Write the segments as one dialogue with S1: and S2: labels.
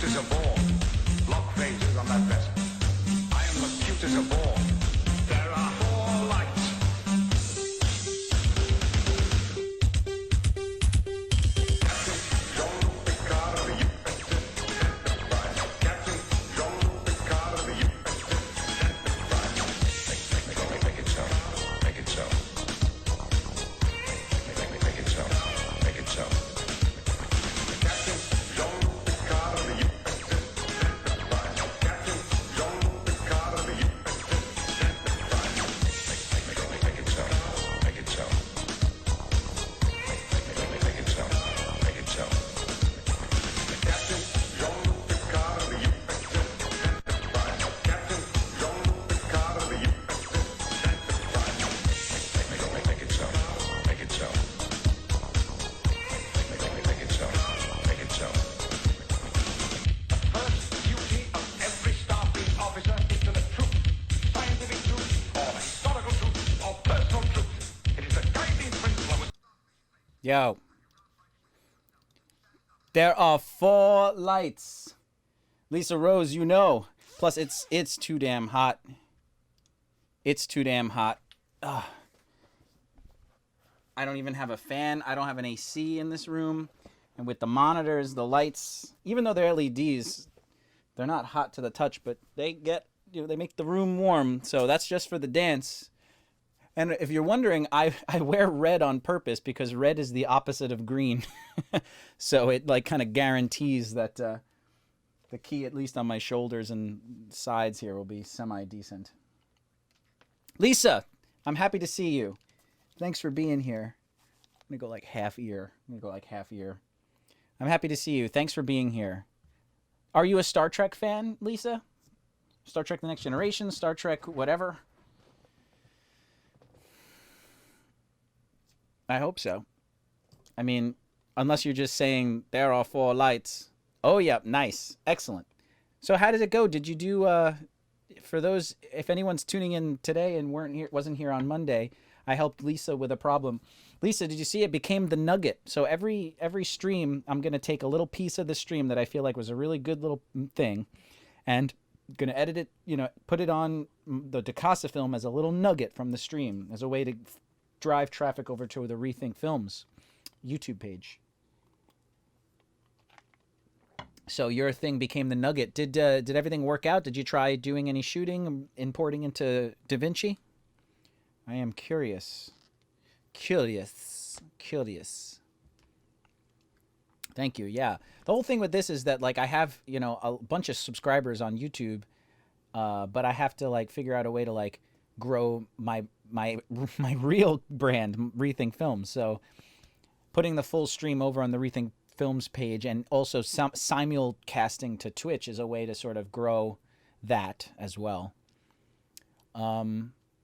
S1: cute as a ball. Block phases on that vest. I am the cute as a ball. There are 4 lights. Captain Jean Picard of the USS Enterprise. Captain Jean Picard of the USS Enterprise. Make it so. Make it so. Make it so. Make it so. Captain Jean Picard of the USS Enterprise. Captain Jean Picard of the USS Enterprise. Make it so. Make it so. Make it so. Make it so. Captain Jean Picard of the USS Enterprise. Captain Jean Picard of the USS Enterprise. Make it so. Make it so. Make it so. Make it so. The first duty of every Starfleet officer is to the truth, scientific truth, or historical truth, or personal truth. It is a guiding principle.
S2: Yo. There are 4 lights. Lisa Rose, you know. Plus, it's too damn hot. It's too damn hot. Ugh. I don't even have a fan. I don't have an AC in this room. And with the monitors, the lights, even though they're LEDs, they're not hot to the touch, but they get, they make the room warm. So that's just for the dance. And if you're wondering, I wear red on purpose because red is the opposite of green. So it like kind of guarantees that the key, at least on my shoulders and sides here, will be semi-decent. Lisa, I'm happy to see you. Thanks for being here. I'm going to go like half ear. I'm happy to see you. Thanks for being here. Are you a Star Trek fan, Lisa? Star Trek The Next Generation, Star Trek whatever? I hope so. I mean, unless you're just saying there are 4 lights. Oh, yeah, nice. Excellent. So how did it go? Did you do, for those, if anyone's tuning in today and wasn't here on Monday, I helped Lisa with a problem. Lisa, did you see it became the nugget? So every stream, I'm going to take a little piece of the stream that I feel like was a really good little thing and going to edit it, put it on the Dicasa film as a little nugget from the stream as a way to drive traffic over to the Rethink Films YouTube page. So your thing became the nugget. Did everything work out? Did you try doing any shooting, importing into DaVinci? I am curious. Curious. Thank you. Yeah. The whole thing with this is that like I have, a bunch of subscribers on YouTube, but I have to like figure out a way to like grow my real brand, Rethink Films. So putting the full stream over on the Rethink Films page and also simulcasting to Twitch is a way to sort of grow that as well.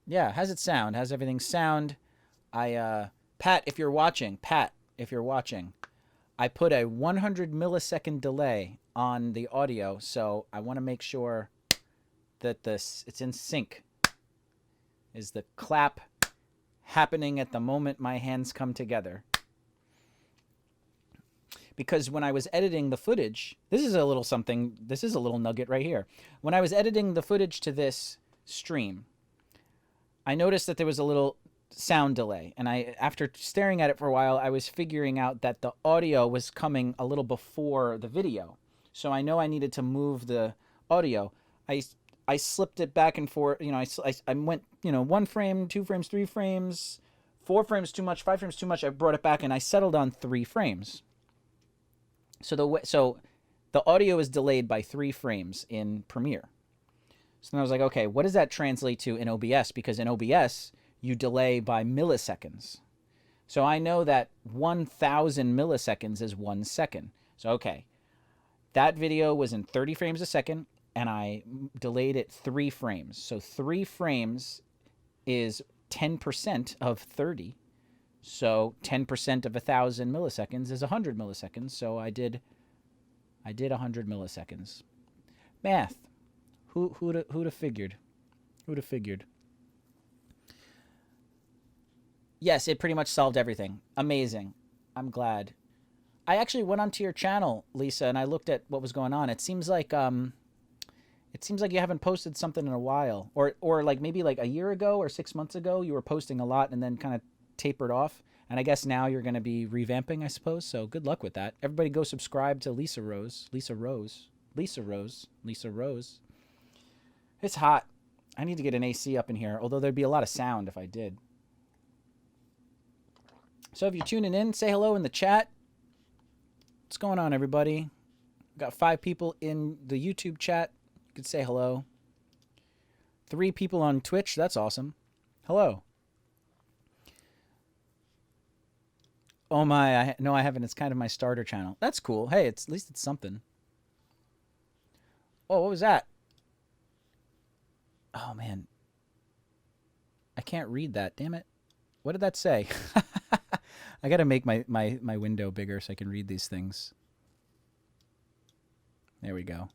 S2: Yeah, how's it sound? How's everything sound? Pat, if you're watching, I put a 100 millisecond delay on the audio, so I want to make sure that it's in sync. Is the clap happening at the moment my hands come together? Because when I was editing the footage, this is a little nugget right here. When I was editing the footage to this stream, I noticed that there was a little sound delay. And after staring at it for a while, I was figuring out that the audio was coming a little before the video. So I know I needed to move the audio. I slipped it back and forth. I went, 1 frame, 2 frames, 3 frames, 4 frames too much, 5 frames too much. I brought it back and I settled on 3 frames. So the audio is delayed by 3 frames in Premiere. So then I was like, okay, what does that translate to in OBS? Because in OBS, you delay by milliseconds. So I know that 1,000 milliseconds is 1 second. So, okay, that video was in 30 frames a second, and I delayed it 3 frames. So 3 frames is 10% of 30. So 10% of 1,000 milliseconds is 100 milliseconds. So I did 100 milliseconds. Math. Who'd have figured? Who'd have figured? Yes, it pretty much solved everything. Amazing. I'm glad. I actually went onto your channel, Lisa, and I looked at what was going on. It seems like you haven't posted something in a while, or like maybe like a year ago or 6 months ago you were posting a lot and then kind of tapered off. And I guess now you're going to be revamping, I suppose. So good luck with that. Everybody go subscribe to Lisa Rose. Lisa Rose. Lisa Rose. Lisa Rose. It's hot. I need to get an AC up in here, although there'd be a lot of sound if I did. So if you're tuning in, say hello in the chat. What's going on, everybody? We've got 5 people in the YouTube chat. You could say hello. 3 people on Twitch. That's awesome. Hello. Oh my, no, I haven't. It's kind of my starter channel. That's cool. Hey, at least it's something. Oh, what was that? Oh man. I can't read that, damn it. What did that say? I gotta make my window bigger so I can read these things. There we go.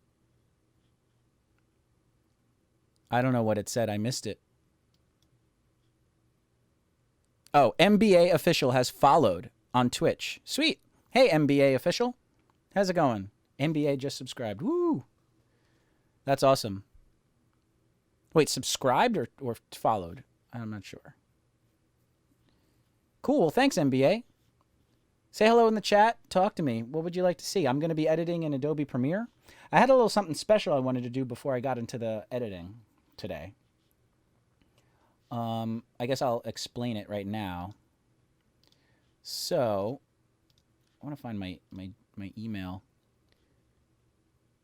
S2: I don't know what it said. I missed it. Oh, MBA Official has followed on Twitch. Sweet. Hey, MBA Official. How's it going? MBA just subscribed. Woo. That's awesome. Wait, subscribed or followed? I'm not sure. Cool. Thanks, MBA. Say hello in the chat. Talk to me. What would you like to see? I'm going to be editing in Adobe Premiere. I had a little something special I wanted to do before I got into the editing today. I guess I'll explain it right now. So, I want to find my email.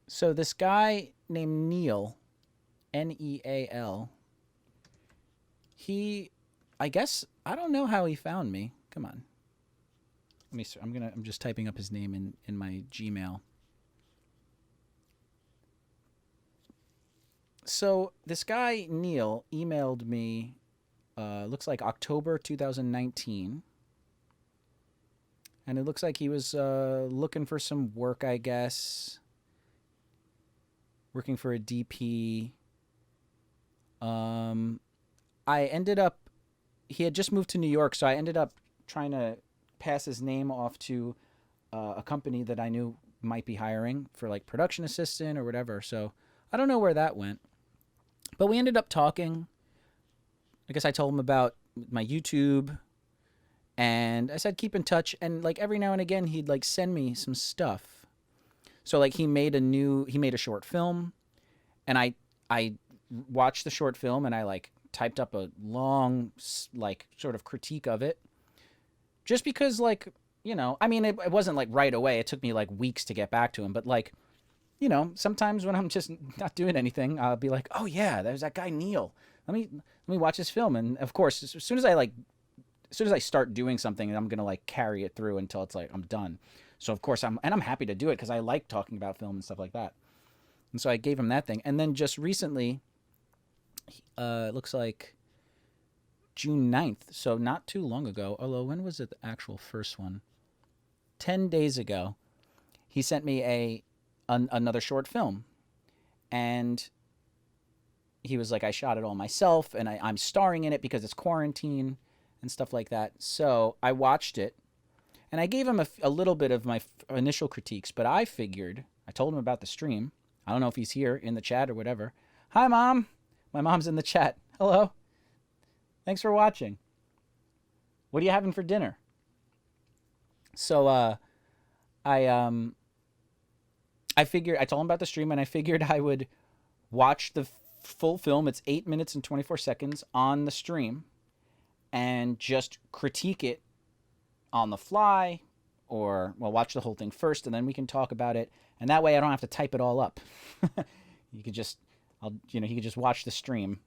S2: So this guy named Neil, Neal, I guess, I don't know how he found me. Come on. Let me, I'm just typing up his name in my Gmail. So this guy, Neil, emailed me, looks like October 2019. And it looks like he was looking for some work, I guess. Working for a DP. I ended up, he had just moved to New York, so I ended up trying to pass his name off to a company that I knew might be hiring for like production assistant or whatever. So I don't know where that went. But we ended up talking. I guess I told him about my YouTube. And I said, keep in touch. And like every now and again, he'd like send me some stuff. So like he made a short film. And I watched the short film and I like typed up a long, like sort of critique of it. Just because like, you know, I mean, it wasn't like right away. It took me like weeks to get back to him. But like, you know, sometimes when I'm just not doing anything, I'll be like, oh yeah, there's that guy Neil. Let me watch his film. And of course, as soon as I start doing something, I'm gonna like carry it through until it's like I'm done. So of course I'm happy to do it because I like talking about film and stuff like that. And so I gave him that thing. And then just recently, it looks like June 9th, so not too long ago. Although when was it the actual first one? 10 days ago, he sent me another short film, and he was like, I shot it all myself, and I'm starring in it because it's quarantine and stuff like that. So I watched it, and I gave him a little bit of my initial critiques, but I told him about the stream. I don't know if he's here in the chat or whatever. Hi, Mom. My mom's in the chat. Hello. Thanks for watching. What are you having for dinner? So I figured, I told him about the stream, and I figured I would watch the full film. It's 8 minutes and 24 seconds on the stream and just critique it on the fly, or watch the whole thing first and then we can talk about it. And that way I don't have to type it all up. He could just watch the stream.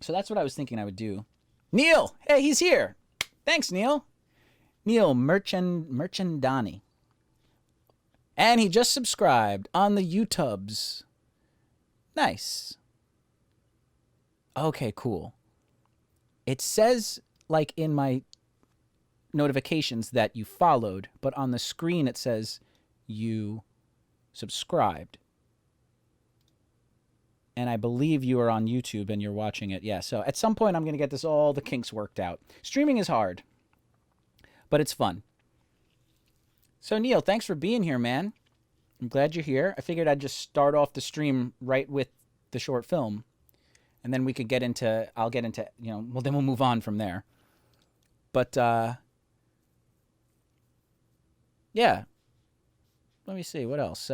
S2: So that's what I was thinking I would do. Neil, hey, he's here. Thanks, Neil. Neil Merchandani. And he just subscribed on the YouTubes. Nice. Okay, cool. It says, like in my notifications, that you followed, but on the screen it says you subscribed. And I believe you are on YouTube and you're watching it. Yeah, so at some point I'm going to get all the kinks worked out. Streaming is hard. but it's fun. So Neil, thanks for being here, man. I'm glad you're here. I figured I'd just start off the stream right with the short film, and then we could get into. I'll get into. Well, then we'll move on from there. But yeah. Let me see what else.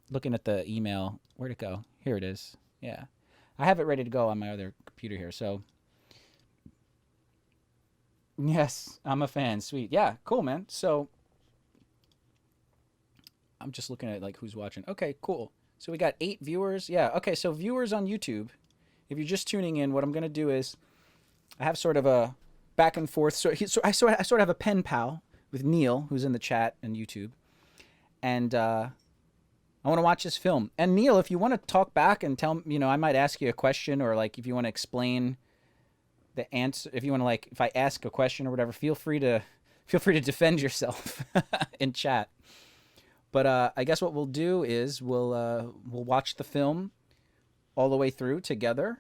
S2: Looking at the email, where'd it go? Here it is. Yeah, I have it ready to go on my other computer here. So yes, I'm a fan. Sweet. Yeah, cool, man. So I'm just looking at like who's watching. Okay, cool. So we got 8 viewers. Yeah. Okay, so viewers on YouTube. If you're just tuning in, what I'm gonna do is I have sort of a back and forth. I sort of have a pen pal with Neil, who's in the chat and YouTube, and I want to watch this film. And Neil, if you want to talk back and tell me, I might ask you a question, or like if you want to explain the answer, if you want to like if I ask a question or whatever, feel free to defend yourself in chat. But I guess what we'll do is we'll watch the film all the way through together,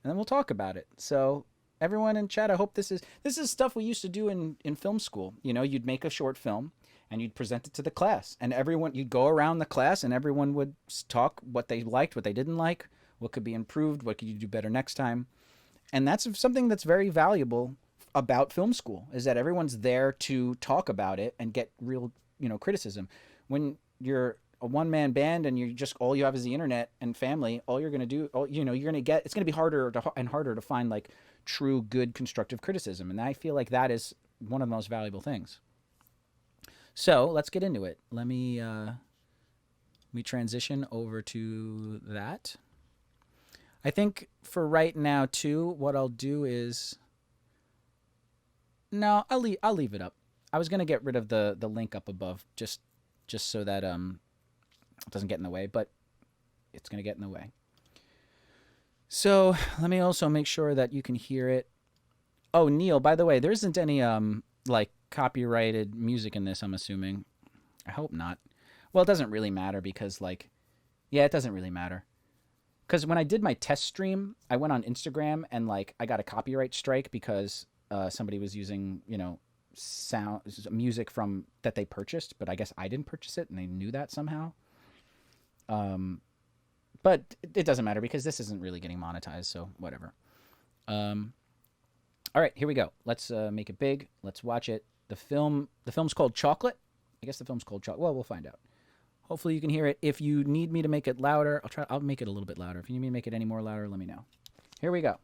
S2: and then we'll talk about it. So everyone in chat, I hope this is stuff we used to do in film school. You'd make a short film and you'd present it to the class, and you'd go around the class and everyone would talk what they liked, what they didn't like, what could be improved, what could you do better next time. And that's something that's very valuable about film school, is that everyone's there to talk about it and get real, criticism. When you're a one-man band and all you have is the internet and family, all you're going to do, you're going to get, it's going to be harder and harder to find like true, good, constructive criticism. And I feel like that is one of the most valuable things. So let's get into it. Let me transition over to that. I think for right now too, what I'll do is, no, I'll leave it up. I was gonna get rid of the link up above just so that it doesn't get in the way, but it's gonna get in the way. So let me also make sure that you can hear it. Oh, Neil, by the way, there isn't any like copyrighted music in this, I'm assuming. I hope not. Well, it doesn't really matter because it doesn't really matter. Because when I did my test stream, I went on Instagram and I got a copyright strike because somebody was using, sound music from that they purchased, but I guess I didn't purchase it and they knew that somehow. But it doesn't matter because this isn't really getting monetized, so whatever. All right, here we go. Let's make it big. Let's watch it. The film's called Chocolate. I guess the film's called Chocolate. Well, we'll find out. Hopefully you can hear it. If you need me to make it louder, I'll make it a little bit louder. If you need me to make it any more louder, let me know. Here we go.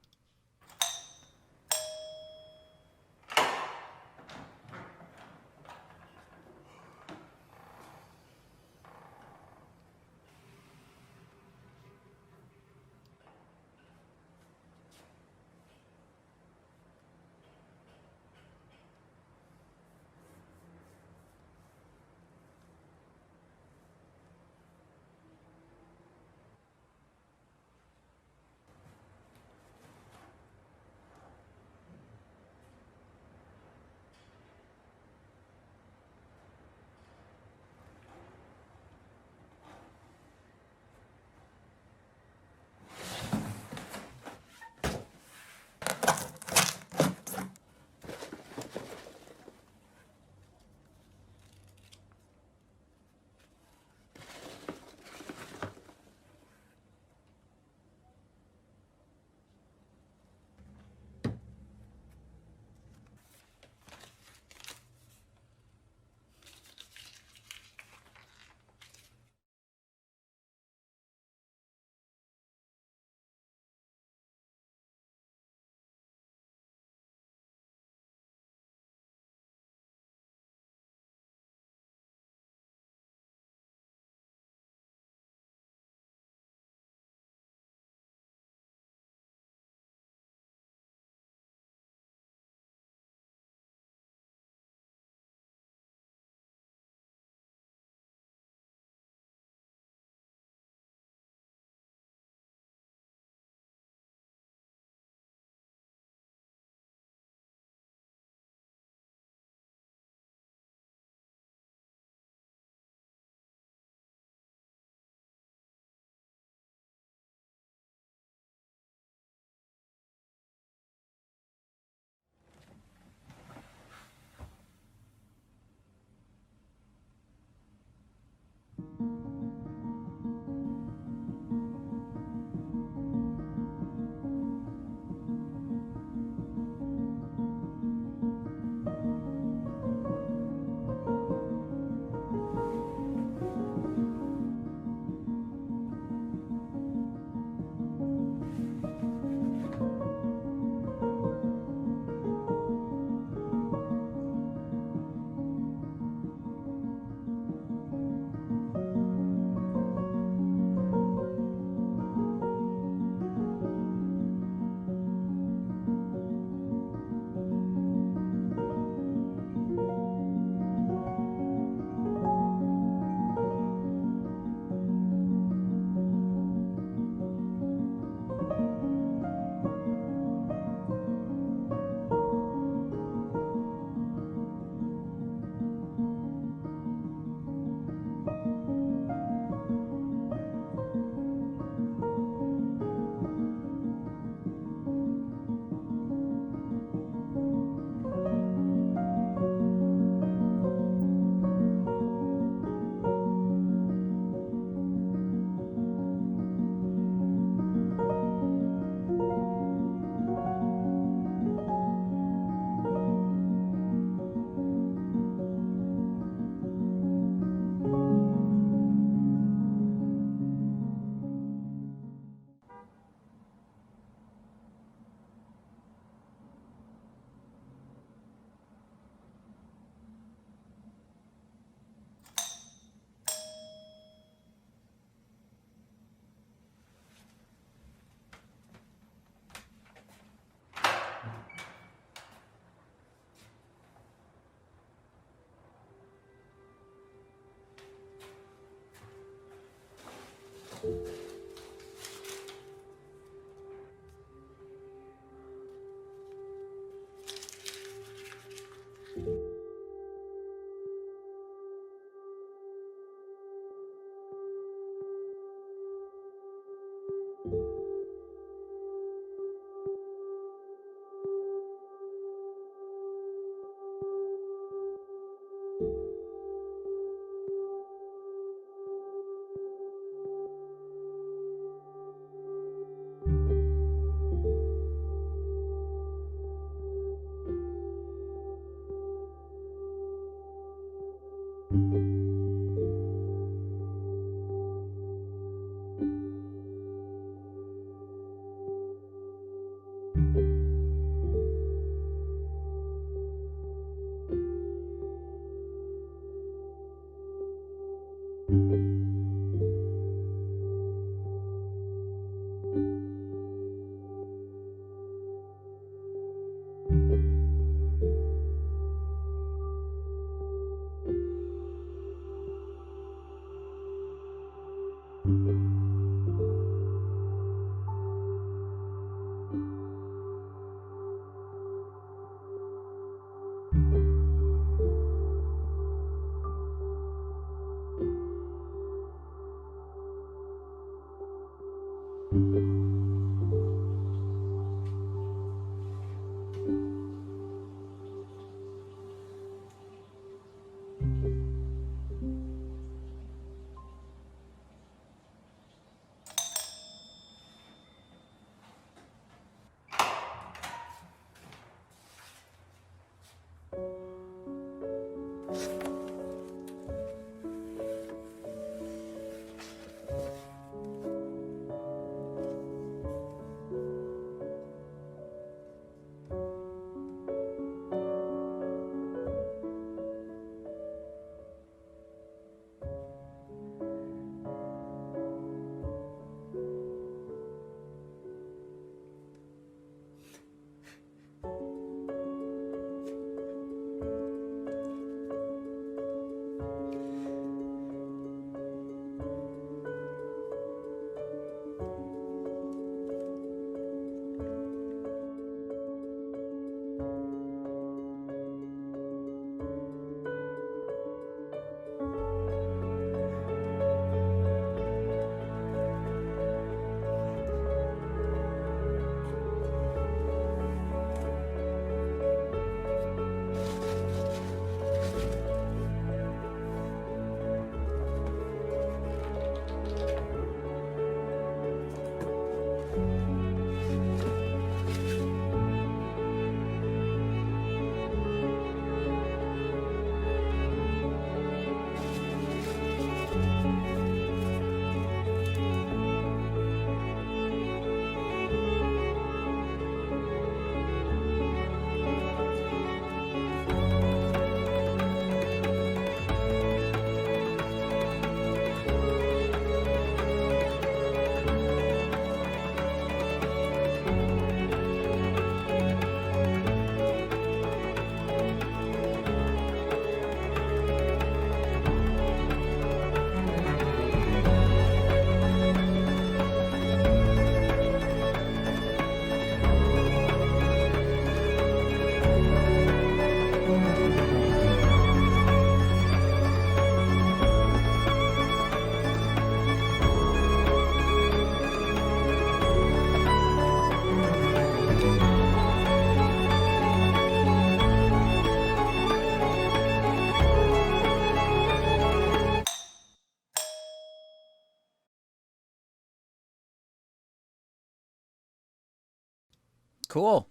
S2: Cool.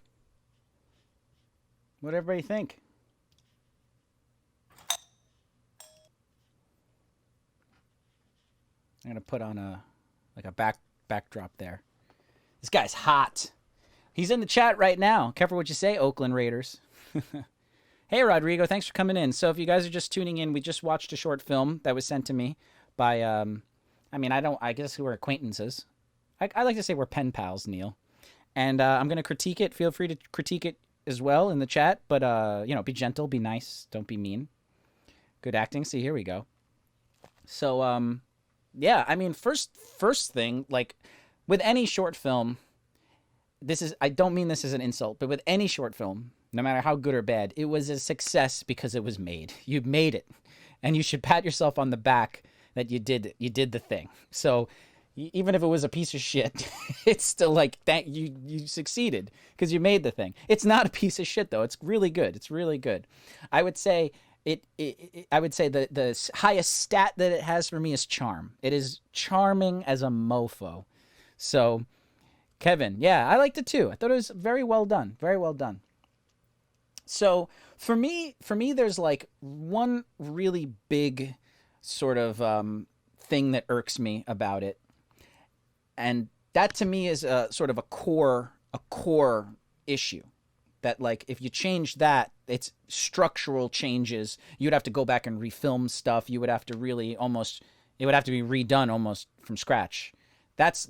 S2: What everybody think? I'm gonna put on a backdrop there. This guy's hot. He's in the chat right now. Careful what you say, Oakland Raiders. Hey, Rodrigo, thanks for coming in. So if you guys are just tuning in, we just watched a short film that was sent to me by, I guess we're acquaintances. I like to say we're pen pals, Neil. And I'm going to critique it. Feel free to critique it as well in the chat. But, be gentle, be nice, don't be mean. Good acting. See, here we go. So Yeah, I mean, first thing, like with any short film, I don't mean this as an insult, but with any short film, no matter how good or bad, it was a success because it was made. You made it, and you should pat yourself on the back that you did the thing. So even if it was a piece of shit, it's still like thank you succeeded because you made the thing. It's not a piece of shit though. It's really good. It's really good. I would say I would say the highest stat that it has for me is charm. It is charming as a mofo. So Kevin, yeah, I liked it too. I thought it was very well done. Very well done. So for me, there's like one really big sort of thing that irks me about it, and that to me is a sort of a core issue. That like if you change that, it's structural changes. You'd have to go back and refilm stuff. You would have to really almost it would have to be redone almost from scratch. That's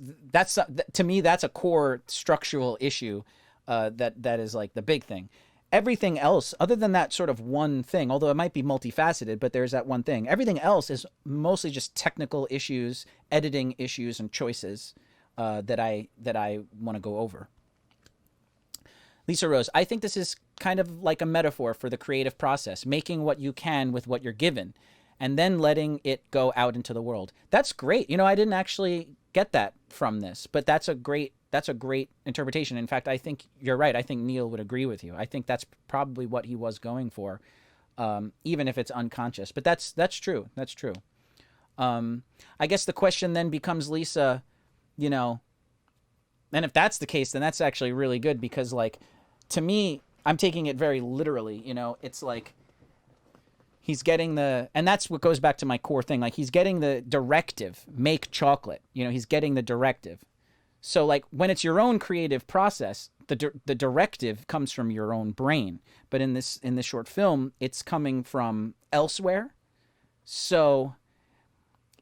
S2: to me that's a core structural issue that is like the big thing. Everything else, other than that sort of one thing, although it might be multifaceted, but there's that one thing. Everything else is mostly just technical issues, editing issues, and choices that I want to go over. Lisa Rose, I think this is kind of like a metaphor for the creative process, making what you can with what you're given, and then letting it go out into the world. That's great. I didn't actually get that from this, but that's a great interpretation. In fact, I think you're right. I think Neil would agree with you. I think that's probably what he was going for, even if it's unconscious. But that's true. That's true. I guess the question then becomes, Lisa, you know, and if that's the case, then that's actually really good because, like, to me, I'm taking it very literally. It's like he's getting and that's what goes back to my core thing. Like, he's getting the directive, make chocolate. He's getting the directive. So, like, when it's your own creative process, the directive comes from your own brain. But in this short film, it's coming from elsewhere. So,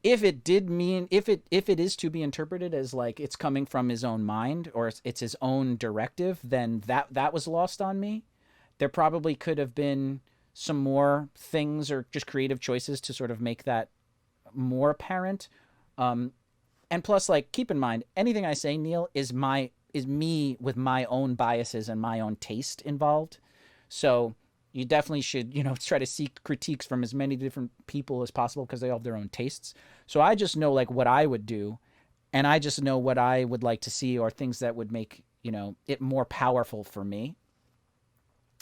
S2: if it is to be interpreted as like it's coming from his own mind or it's his own directive, then that was lost on me. There probably could have been some more things or just creative choices to sort of make that more apparent. And plus, like, keep in mind, anything I say, Neil, is me with my own biases and my own taste involved. So you definitely should, try to seek critiques from as many different people as possible because they all have their own tastes. So I just know, like, what I would do, and I just know what I would like to see or things that would make, it more powerful for me.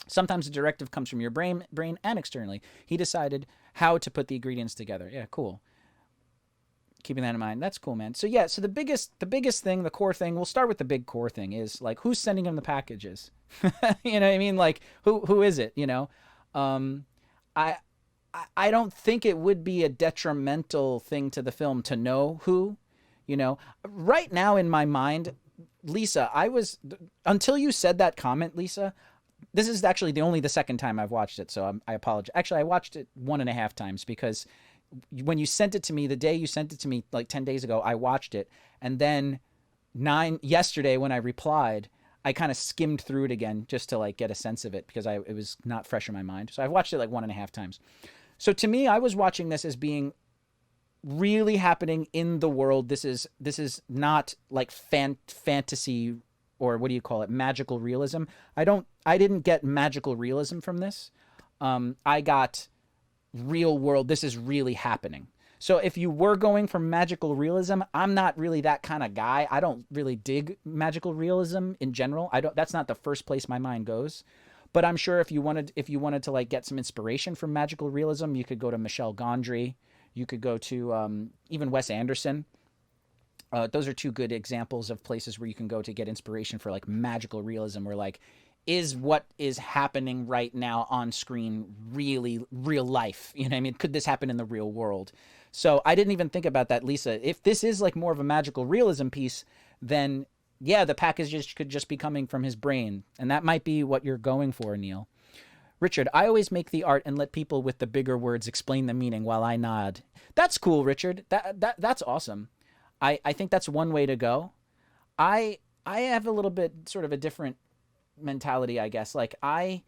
S2: Sometimes the directive comes from your brain and externally. He decided how to put the ingredients together. Yeah, cool. Keeping that in mind. That's cool, man. So yeah, so the biggest thing, the core thing, we'll start with the big core thing is like who's sending him the packages. You know what I mean? Like who is it, I don't think it would be a detrimental thing to the film to know who, Right now in my mind, Lisa, until you said that comment, Lisa, this is actually the second time I've watched it, so I apologize. Actually, I watched it 1.5 times because when you sent it to me, the day you sent it to me, like 10 days ago, I watched it. And then yesterday when I replied, I kind of skimmed through it again just to like get a sense of it because it was not fresh in my mind. So I've watched it like 1.5 times. So to me, I was watching this as being really happening in the world. This is not like fantasy or what do you call it? Magical realism. I didn't get magical realism from this. I got real world. This is really happening. So if you were going for magical realism, I'm not really that kind of guy. I don't really dig magical realism in general. That's not the first place my mind goes. But I'm sure if you wanted to like get some inspiration from magical realism, you could go to Michel Gondry. You could go to even Wes Anderson. Those are two good examples of places where you can go to get inspiration for like magical realism, where like, is what is happening right now on screen really real life? You know what I mean? Could this happen in the real world? So I didn't even think about that, Lisa. If this is like more of a magical realism piece, then yeah, the package could just be coming from his brain. And that might be what you're going for, Neil. Richard, I always make the art and let people with the bigger words explain the meaning while I nod. That's cool, Richard. That's awesome. I think that's one way to go. I have a little bit sort of a different mentality, I guess. Like, I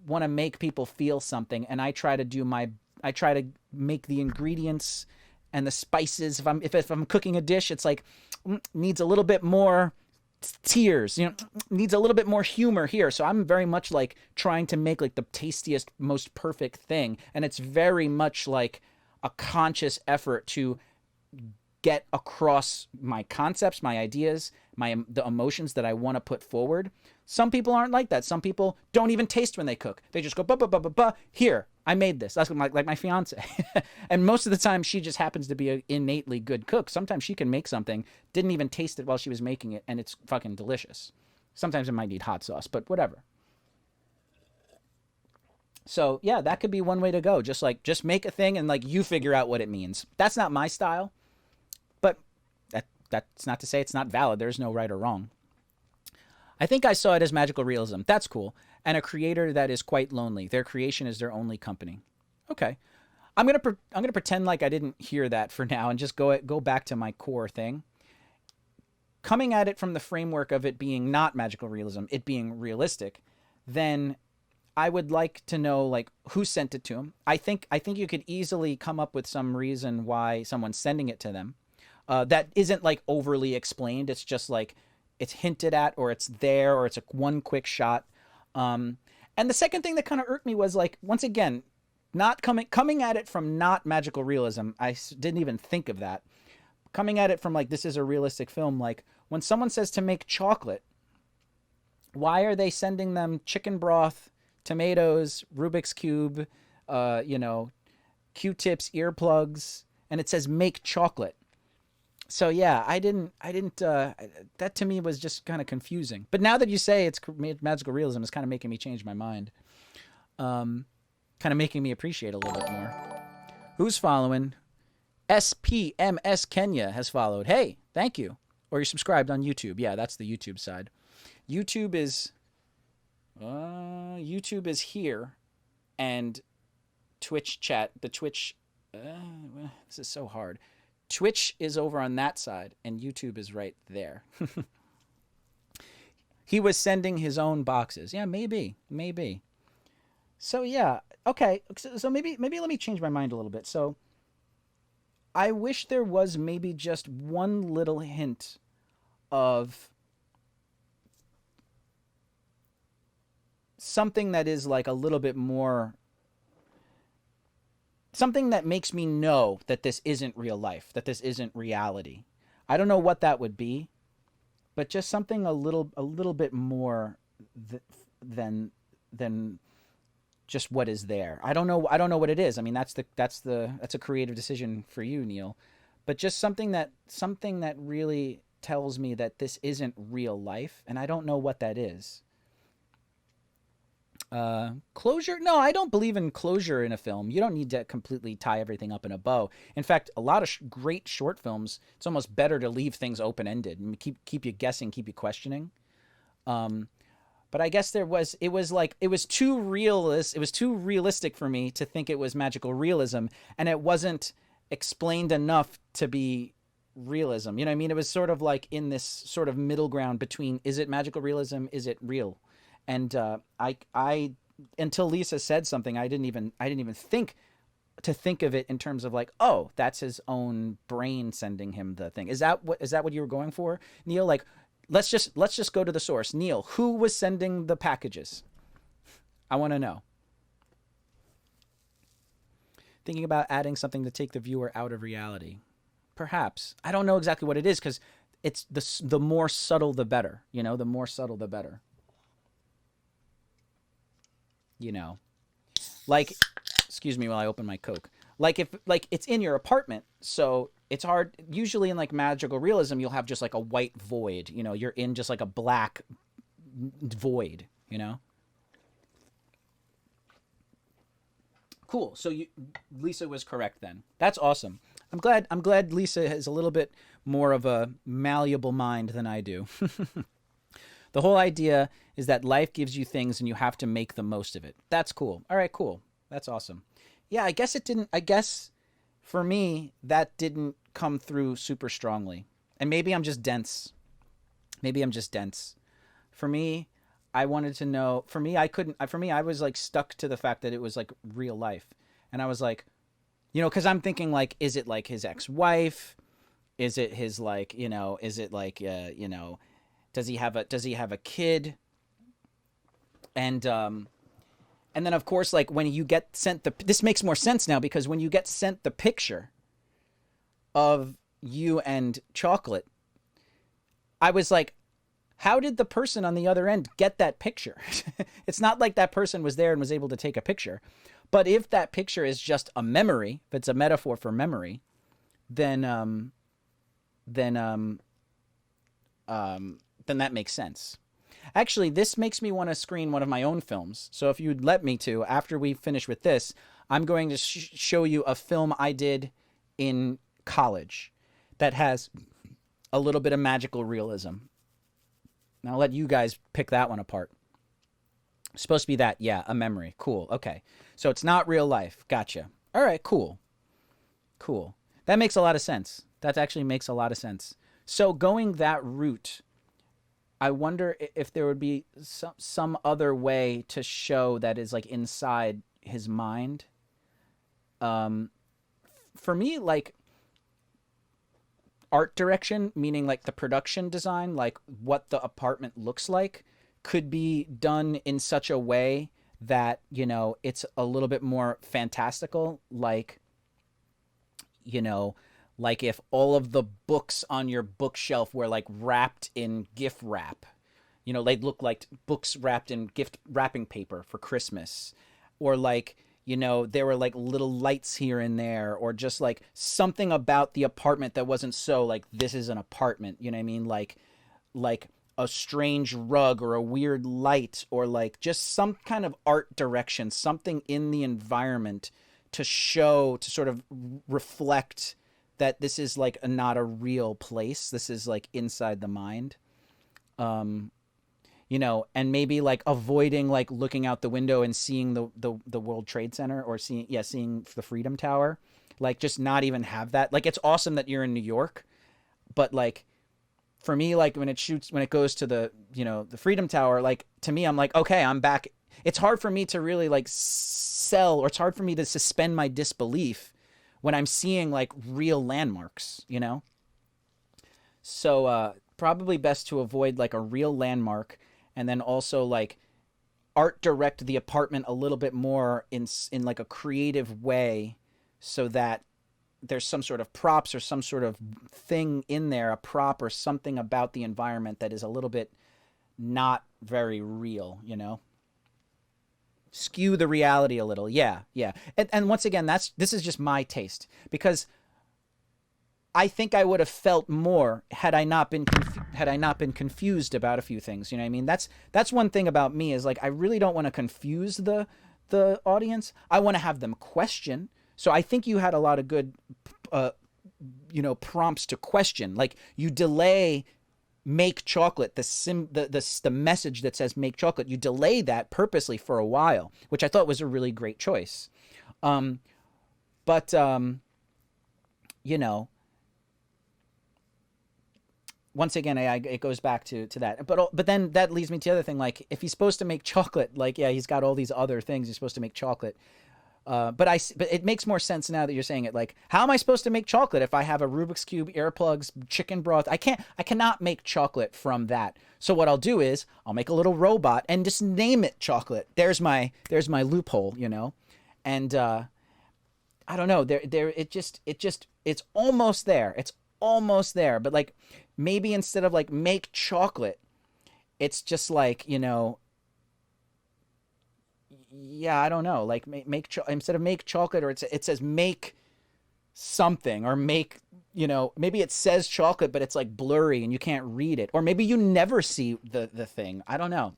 S2: want to make people feel something, and I try to make the ingredients and the spices. If I'm cooking a dish, it's like needs a little bit more tears, needs a little bit more humor here. So I'm very much like trying to make like the tastiest, most perfect thing, and it's very much like a conscious effort to get across my concepts, my ideas, the emotions that I want to put forward. Some people aren't like that. Some people don't even taste when they cook. They just go, ba ba ba ba ba. Here, I made this. That's like my fiance. And most of the time, she just happens to be an innately good cook. Sometimes she can make something, didn't even taste it while she was making it, and it's fucking delicious. Sometimes it might need hot sauce, but whatever. So yeah, that could be one way to go. Just make a thing and like you figure out what it means. That's not my style, but that's not to say it's not valid. There's no right or wrong. I think I saw it as magical realism. That's cool. And a creator that is quite lonely. Their creation is their only company. Okay. I'm gonna pretend like I didn't hear that for now and just go back to my core thing. Coming at it from the framework of it being not magical realism, it being realistic, then I would like to know like who sent it to him. I think you could easily come up with some reason why someone's sending it to them. That isn't like overly explained. It's just like it's hinted at, or it's there, or it's a one quick shot. And the second thing that kind of irked me was like, once again, not coming at it from not magical realism. I didn't even think of that. Coming at it from like, this is a realistic film. Like when someone says to make chocolate, why are they sending them chicken broth, tomatoes, Rubik's Cube, Q-tips, earplugs, and it says make chocolate? So yeah, I didn't, that to me was just kind of confusing. But now that you say it's magical realism, it's kind of making me change my mind. Kind of making me appreciate a little bit more. Who's following? SPMS Kenya has followed. Hey, thank you. Or you're subscribed on YouTube. Yeah, that's the YouTube side. YouTube is here, and Twitch chat, the Twitch, this is so hard. Twitch is over on that side, and YouTube is right there. He was sending his own boxes. Yeah, maybe. So yeah, okay. So maybe let me change my mind a little bit. So I wish there was maybe just one little hint of something that is like a little bit more, something that makes me know that this isn't real life, that this isn't reality. I don't know what that would be, but just something a little bit more than just what is there. I don't know what it is. I mean, that's a creative decision for you, Neil. But just something that really tells me that this isn't real life, and I don't know what that is. Closure? No, I don't believe in closure in a film. You don't need to completely tie everything up in a bow. In fact, a lot of great short films, it's almost better to leave things open-ended and keep you guessing, keep you questioning. But I guess it was too realistic for me to think it was magical realism, and it wasn't explained enough to be realism. You know what I mean? It was sort of like in this sort of middle ground between, is it magical realism? Is it real? And I until Lisa said something, I didn't even think of it in terms of like, oh, that's his own brain sending him the thing. Is that what you were going for, Neil? Like, let's just go to the source. Neil, who was sending the packages? I want to know. Thinking about adding something to take the viewer out of reality. Perhaps. I don't know exactly what it is, because it's the more subtle the better. You know, the more subtle the better. You know, like, excuse me while I open my Coke. Like if it's in your apartment, so it's hard. Usually in like magical realism, you'll have just like a white void. You know, you're in just like a black void. You know. Cool. So Lisa was correct then. That's awesome. I'm glad Lisa has a little bit more of a malleable mind than I do. The whole idea is that life gives you things and you have to make the most of it. That's cool. All right, cool. That's awesome. Yeah, I guess for me, that didn't come through super strongly. And maybe I'm just dense. For me, I wanted to know, I was like stuck to the fact that it was like real life. And I was like, You know, because I'm thinking like, is it like his ex-wife? Is it his like, you know, is it like, you know, does he have a kid? And then of course, like when you get sent this makes more sense now, because when you get sent the picture of you and Chocolate, I was like, how did the person on the other end get that picture? It's not like that person was there and was able to take a picture. But if that picture is just a memory, if it's a metaphor for memory, then then that makes sense. Actually, this makes me want to screen one of my own films. So if you'd let me to, after we finish with this, I'm going to show you a film I did in college that has a little bit of magical realism. And I'll let you guys pick that one apart. Supposed to be that, yeah, a memory. Cool, okay. So it's not real life. Gotcha. All right, cool. Cool. That makes a lot of sense. That actually makes a lot of sense. So going that route, I wonder if there would be some other way to show that is like inside his mind. For me, like art direction, meaning like the production design, like what the apartment looks like, could be done in such a way that, you know, it's a little bit more fantastical. Like, you know, like if all of the books on your bookshelf were like wrapped in gift wrap, you know, they'd look like books wrapped in gift wrapping paper for Christmas. Or like, you know, there were like little lights here and there, or just like something about the apartment that wasn't so like, this is an apartment, you know what I mean? Like a strange rug or a weird light, or like just some kind of art direction, something in the environment to show, to sort of reflect that this is like not a real place. This is like inside the mind. You know, and maybe like avoiding like looking out the window and seeing the World Trade Center, or seeing the Freedom Tower. Like just not even have that. Like it's awesome that you're in New York, but like for me, like when it goes to the, you know, the Freedom Tower, like to me, I'm like, okay, I'm back. It's hard for me to really like sell, or it's hard for me to suspend my disbelief when I'm seeing like real landmarks, you know? So probably best to avoid like a real landmark, and then also like art direct the apartment a little bit more in like a creative way, so that there's some sort of props or some sort of thing in there, a prop or something about the environment that is a little bit not very real, you know? Skew the reality a little. Yeah. And once again, this is just my taste, because I think I would have felt more had I not been confused about a few things. You know what I mean? That's one thing about me, is like I really don't want to confuse the audience. I want to have them question. So I think you had a lot of good, you know, prompts to question. Like you delay make chocolate, the message that says make chocolate, you delay that purposely for a while, which I thought was a really great choice. But you know, once again, it goes back to that. But then that leads me to the other thing. Like if he's supposed to make chocolate, like, yeah, he's got all these other things he's supposed to make chocolate. But it makes more sense now that you're saying it. Like, how am I supposed to make chocolate if I have a Rubik's Cube, earplugs, chicken broth? I cannot make chocolate from that. So what I'll do is I'll make a little robot and just name it chocolate. There's my loophole, you know? And, I don't know, it's almost there. It's almost there. But like, maybe instead of like make chocolate, it's just like, you know, yeah, I don't know, like instead of make chocolate, or it says make something, or make, you know, maybe it says chocolate but it's like blurry and you can't read it, or maybe you never see the thing. I don't know.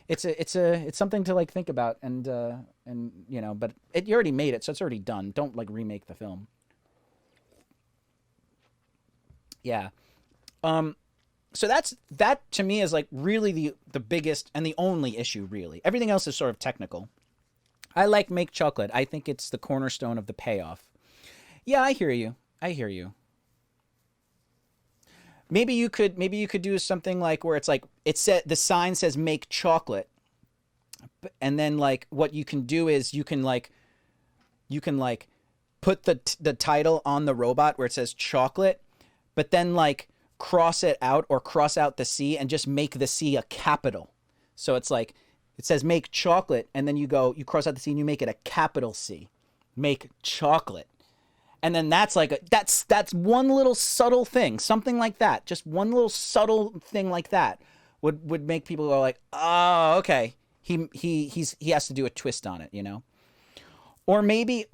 S2: It's something to like think about, and you know, but you already made it, so it's already done. Don't like remake the film. Yeah. So that to me is like really the biggest and the only issue, really. Everything else is sort of technical. I like make chocolate. I think it's the cornerstone of the payoff. Yeah, I hear you. Maybe you could do something like where it's like the sign says make chocolate, and then like what you can do is you can like put the title on the robot where it says chocolate, but then like cross it out or cross out the C and just make the C a capital. So it's like it says make chocolate, and then you cross out the C and you make it a capital C. Make chocolate. And then that's like that's one little subtle thing, something like that. Just one little subtle thing like that would make people go like, "Oh, okay. He has to do a twist on it, you know?" Or maybe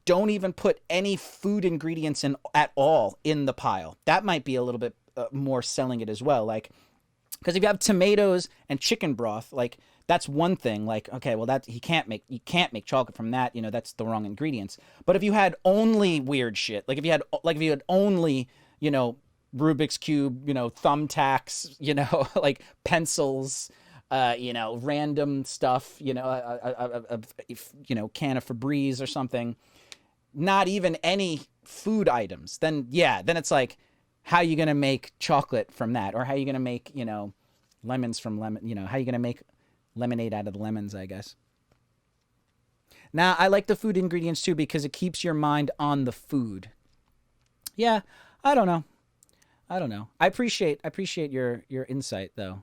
S2: don't even put any food ingredients in at all in the pile. That might be a little bit more selling it as well. Like, because if you have tomatoes and chicken broth, like that's one thing. Like, okay, well you can't make chocolate from that. You know, that's the wrong ingredients. But if you had only weird shit, like if you had only, you know, Rubik's Cube, you know, thumbtacks, you know, like pencils, you know, random stuff, you know, a can of Febreze or something, not even any food items, then it's like, how are you going to make chocolate from that? Or how are you going to make, you know, lemons from lemon, you know, how are you going to make lemonade out of the lemons, I guess. Now, I like the food ingredients too because it keeps your mind on the food. Yeah, I don't know. I appreciate your insight though.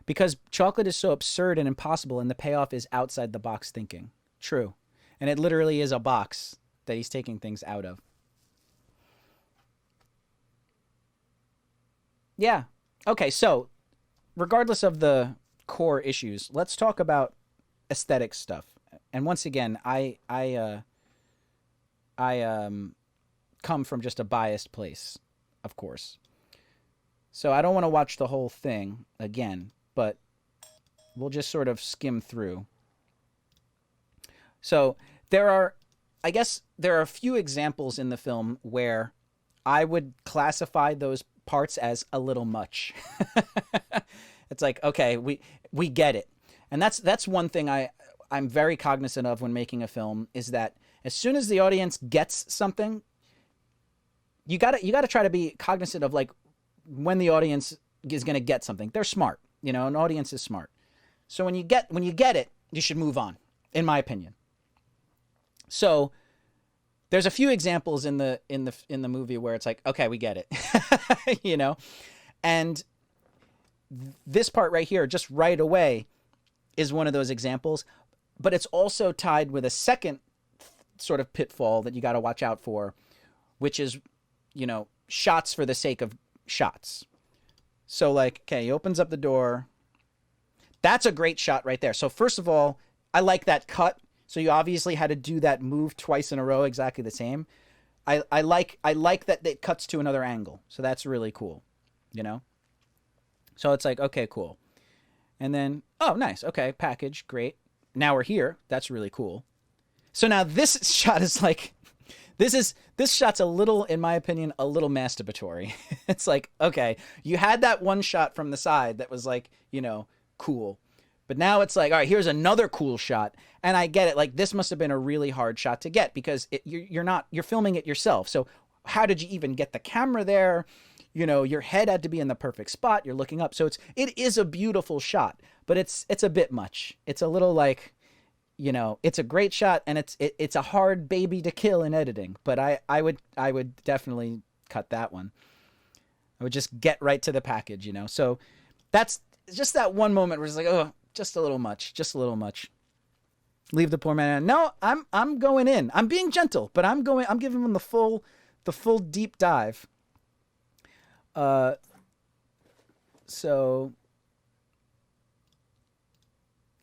S2: Because chocolate is so absurd and impossible, and the payoff is outside the box thinking. True. And it literally is a box that he's taking things out of. Yeah. Okay, so regardless of the core issues, let's talk about aesthetic stuff. And once again, I come from just a biased place, of course. So I don't want to watch the whole thing again, but we'll just sort of skim through. So I guess there are a few examples in the film where I would classify those parts as a little much. It's like, okay, we get it. And that's one thing I'm very cognizant of when making a film, is that as soon as the audience gets something, you gotta try to be cognizant of like when the audience is gonna get something. They're smart. You know, an audience is smart. So when you get it, you should move on, in my opinion. So there's a few examples in the movie where it's like, okay, we get it. You know? And this part right here, just right away, is one of those examples, but it's also tied with a second sort of pitfall that you got to watch out for, which is, you know, shots for the sake of shots. So like, okay, he opens up the door. That's a great shot right there. So first of all, I like that cut. So you obviously had to do that move twice in a row, exactly the same. I like that it cuts to another angle. So that's really cool, you know? So it's like, okay, cool. And then, oh, nice. Okay, package, great. Now we're here. That's really cool. So now this shot is like, this shot's a little, in my opinion, a little masturbatory. It's like, okay, you had that one shot from the side that was like, you know, cool. But now it's like, all right, here's another cool shot. And I get it. Like, this must have been a really hard shot to get because you're filming it yourself. So how did you even get the camera there? You know, your head had to be in the perfect spot. You're looking up. So it is a beautiful shot, but it's a bit much. It's a little like, you know, it's a great shot and it's a hard baby to kill in editing, but I would definitely cut that one. I would just get right to the package, you know? So that's just that one moment where it's like, oh, just a little much, Leave the poor man. No, I'm going in. I'm being gentle, but I'm giving him the full deep dive. So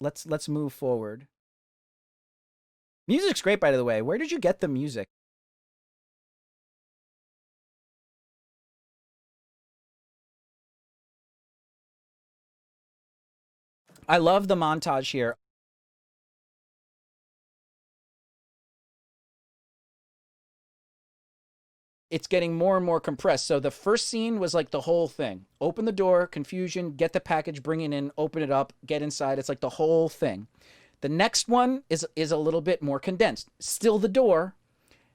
S2: let's move forward. Music's great, by the way. Where did you get the music? I love the montage here. It's getting more and more compressed. So the first scene was like the whole thing. Open the door, confusion, get the package, bring it in, open it up, get inside. It's like the whole thing. The next one is a little bit more condensed. Still the door,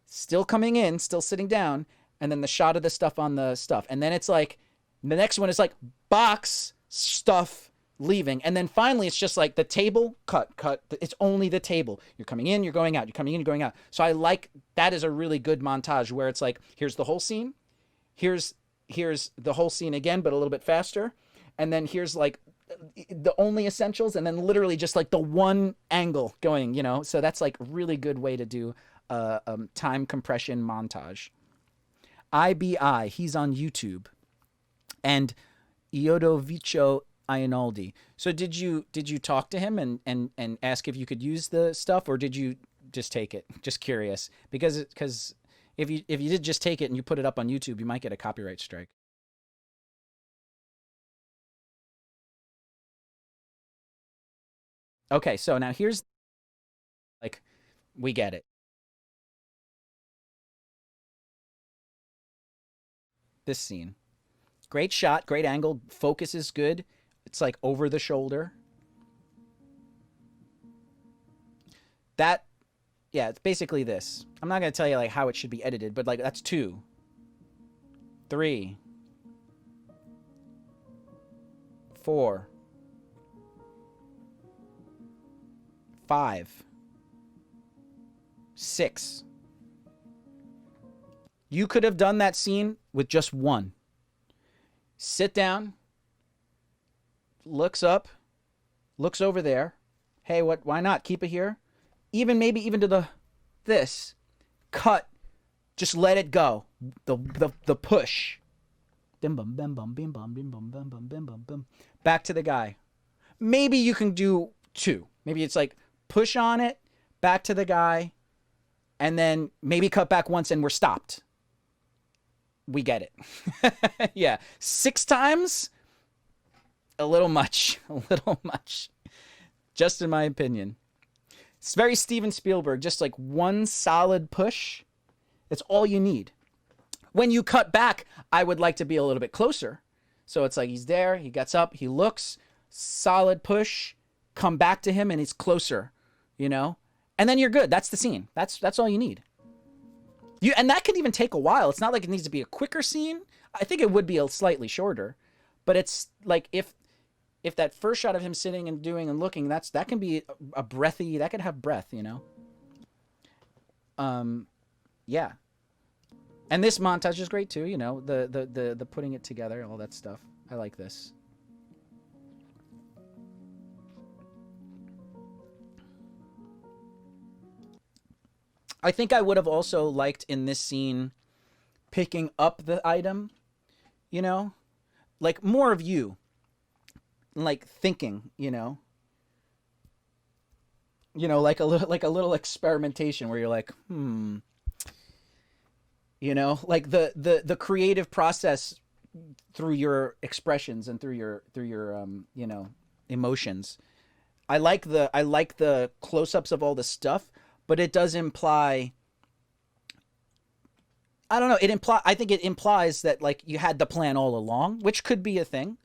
S2: still coming in, still sitting down, and then the shot of the stuff on the stuff. And then it's like, the next one is like box, stuff, leaving, and then finally it's just like the table, cut. It's only the table. You're coming in, you're going out. You're coming in, you're going out. So I like that is a really good montage where it's like, here's the whole scene, here's the whole scene again, but a little bit faster, and then here's like the only essentials, and then literally just like the one angle going, you know. So that's like a really good way to do time compression montage. IBI, he's on YouTube, and Iodovicio Ainaldi. So did you talk to him and ask if you could use the stuff, or did you just take it? Just curious, because if you did just take it and you put it up on YouTube, you might get a copyright strike. Okay, so now here's like, we get it. This scene, great shot, great angle, focus is good. It's like over the shoulder. That, yeah, it's basically this. I'm not gonna tell you like how it should be edited, but like that's 2, 3, 4, 5, 6. You could have done that scene with just 1. Sit down, looks up, looks over there. Hey, why not? Keep it here. Maybe even to this. Cut. Just let it go. The push. Bim bum bim bum bim bum bim bum bim bum bim bum bim. Back to the guy. Maybe you can do 2. Maybe it's like push on it, back to the guy, and then maybe cut back once and we're stopped. We get it. Yeah. 6 times? A little much. A little much. Just in my opinion. It's very Steven Spielberg. Just like one solid push. It's all you need. When you cut back, I would like to be a little bit closer. So it's like he's there, he gets up, he looks, solid push, come back to him, and he's closer, you know? And then you're good. That's the scene. That's all you need. And that could even take a while. It's not like it needs to be a quicker scene. I think it would be a slightly shorter. But it's like if that first shot of him sitting and doing and looking, that can be a breathy, that could have breath, you know? Yeah. And this montage is great too, you know, the putting it together, all that stuff. I like this. I think I would have also liked in this scene picking up the item, you know, like more of you, like thinking, you know, like a little experimentation where you're like, you know, like the creative process through your expressions and through your you know, emotions. I like the close-ups of all the stuff, but it does imply, I don't know, I think it implies that like you had the plan all along, which could be a thing.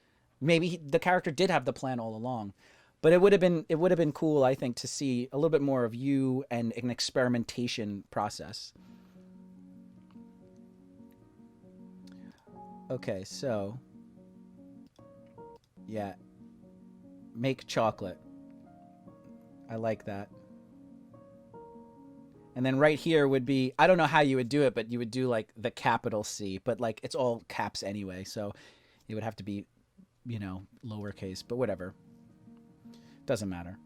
S2: Maybe the character did have the plan all along. But it would have been cool, I think, to see a little bit more of you and an experimentation process. Okay, so yeah. Make chocolate. I like that. And then right here would be, I don't know how you would do it, but you would do like the capital C, but like it's all caps anyway, so it would have to be, you know, lowercase, but whatever. Doesn't matter.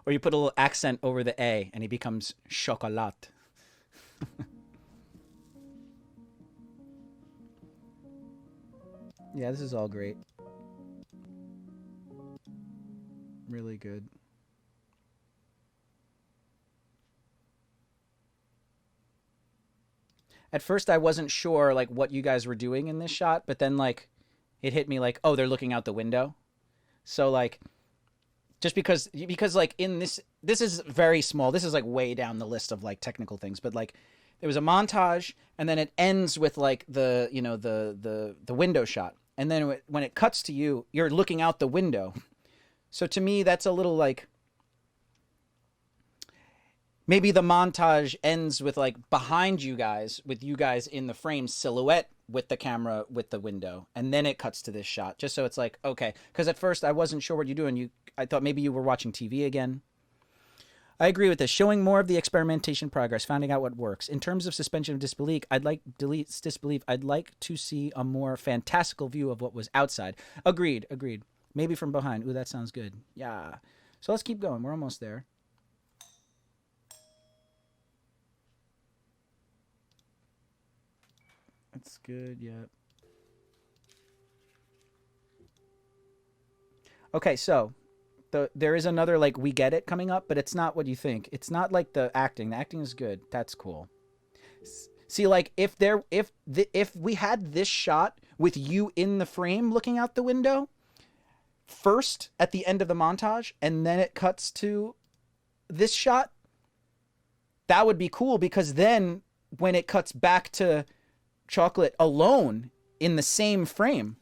S2: Or you put a little accent over the A and he becomes chocolat. Yeah, this is all great. Really good. At first I wasn't sure like what you guys were doing in this shot, but then like it hit me like, oh, they're looking out the window. So like just because like in this is very small. This is like way down the list of like technical things, but like there was a montage and then it ends with like the, you know, the window shot. And then when it cuts to you, you're looking out the window. So to me that's a little like, maybe the montage ends with like behind you guys, with you guys in the frame silhouette with the camera with the window, and then it cuts to this shot, just so it's like, okay, because at first I wasn't sure what you're doing. I thought maybe you were watching TV again. I agree with this. Showing more of the experimentation progress, finding out what works. In terms of suspension of disbelief, I'd like to see a more fantastical view of what was outside. Agreed. Maybe from behind. Ooh, that sounds good. Yeah. So let's keep going. We're almost there. That's good. Yep. Okay, so there is another like we get it coming up, but it's not what you think. It's not like the acting. The acting is good. That's cool. See, like if we had this shot with you in the frame looking out the window first at the end of the montage, and then it cuts to this shot, that would be cool, because then when it cuts back to Chocolate alone in the same frame,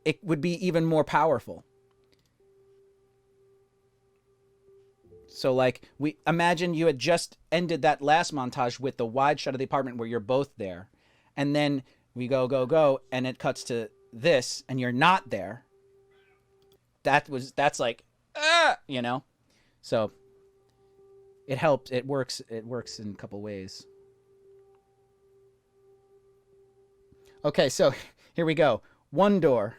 S2: it would be even more powerful. So like, we imagine you had just ended that last montage with the wide shot of the apartment where you're both there, and then we go, and it cuts to this and you're not there. That's like, you know. So it helps. It works in a couple ways. Okay, so here we go. One door.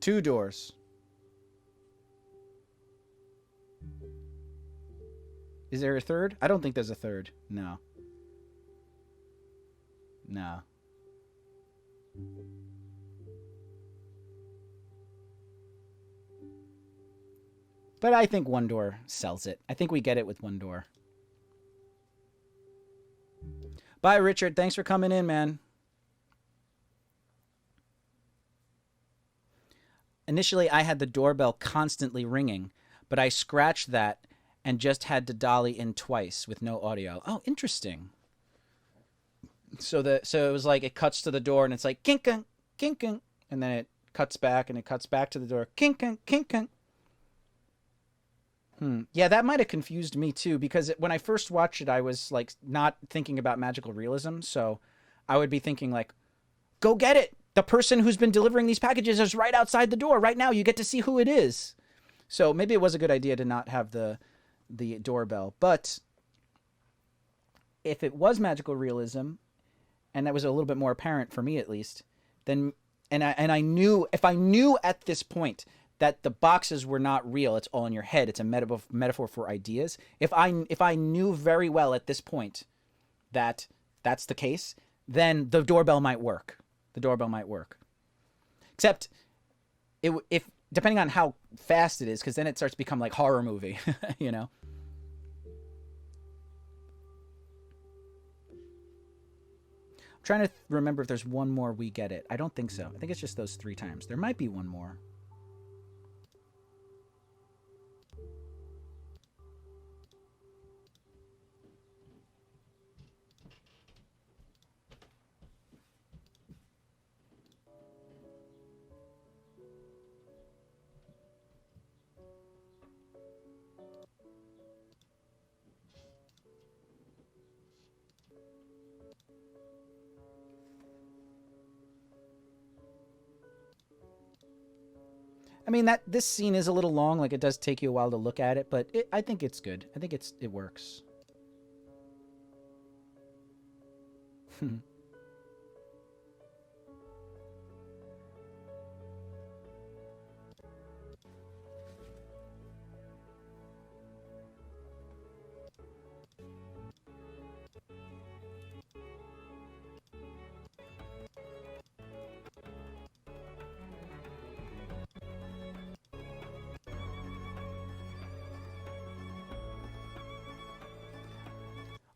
S2: Two doors. Is there a third? I don't think there's a third. No. No. But I think one door sells it. I think we get it with one door. Bye, Richard. Thanks for coming in, man. Initially, I had the doorbell constantly ringing, but I scratched that and just had to dolly in twice with no audio. Oh, interesting. So it was like it cuts to the door and it's like kink kink kink, and then it cuts back and it cuts back to the door kink kink kink. Yeah, that might have confused me too, because when I first watched it, I was like not thinking about magical realism, so I would be thinking like, go get it. The person who's been delivering these packages is right outside the door right now. You get to see who it is. So maybe it was a good idea to not have the doorbell. But if it was magical realism, and that was a little bit more apparent for me at least, then and I knew, if I knew at this point that the boxes were not real, it's all in your head, it's a metaphor for ideas. If I knew very well at this point that that's the case, then the doorbell might work. The doorbell might work. Except if depending on how fast it is, because then it starts to become like horror movie, you know. I'm trying to remember if there's one more we get it. I don't think so. I think it's just those 3 times. There might be one more. I mean, this scene is a little long. Like, it does take you a while to look at it, but I think it's good. I think it works.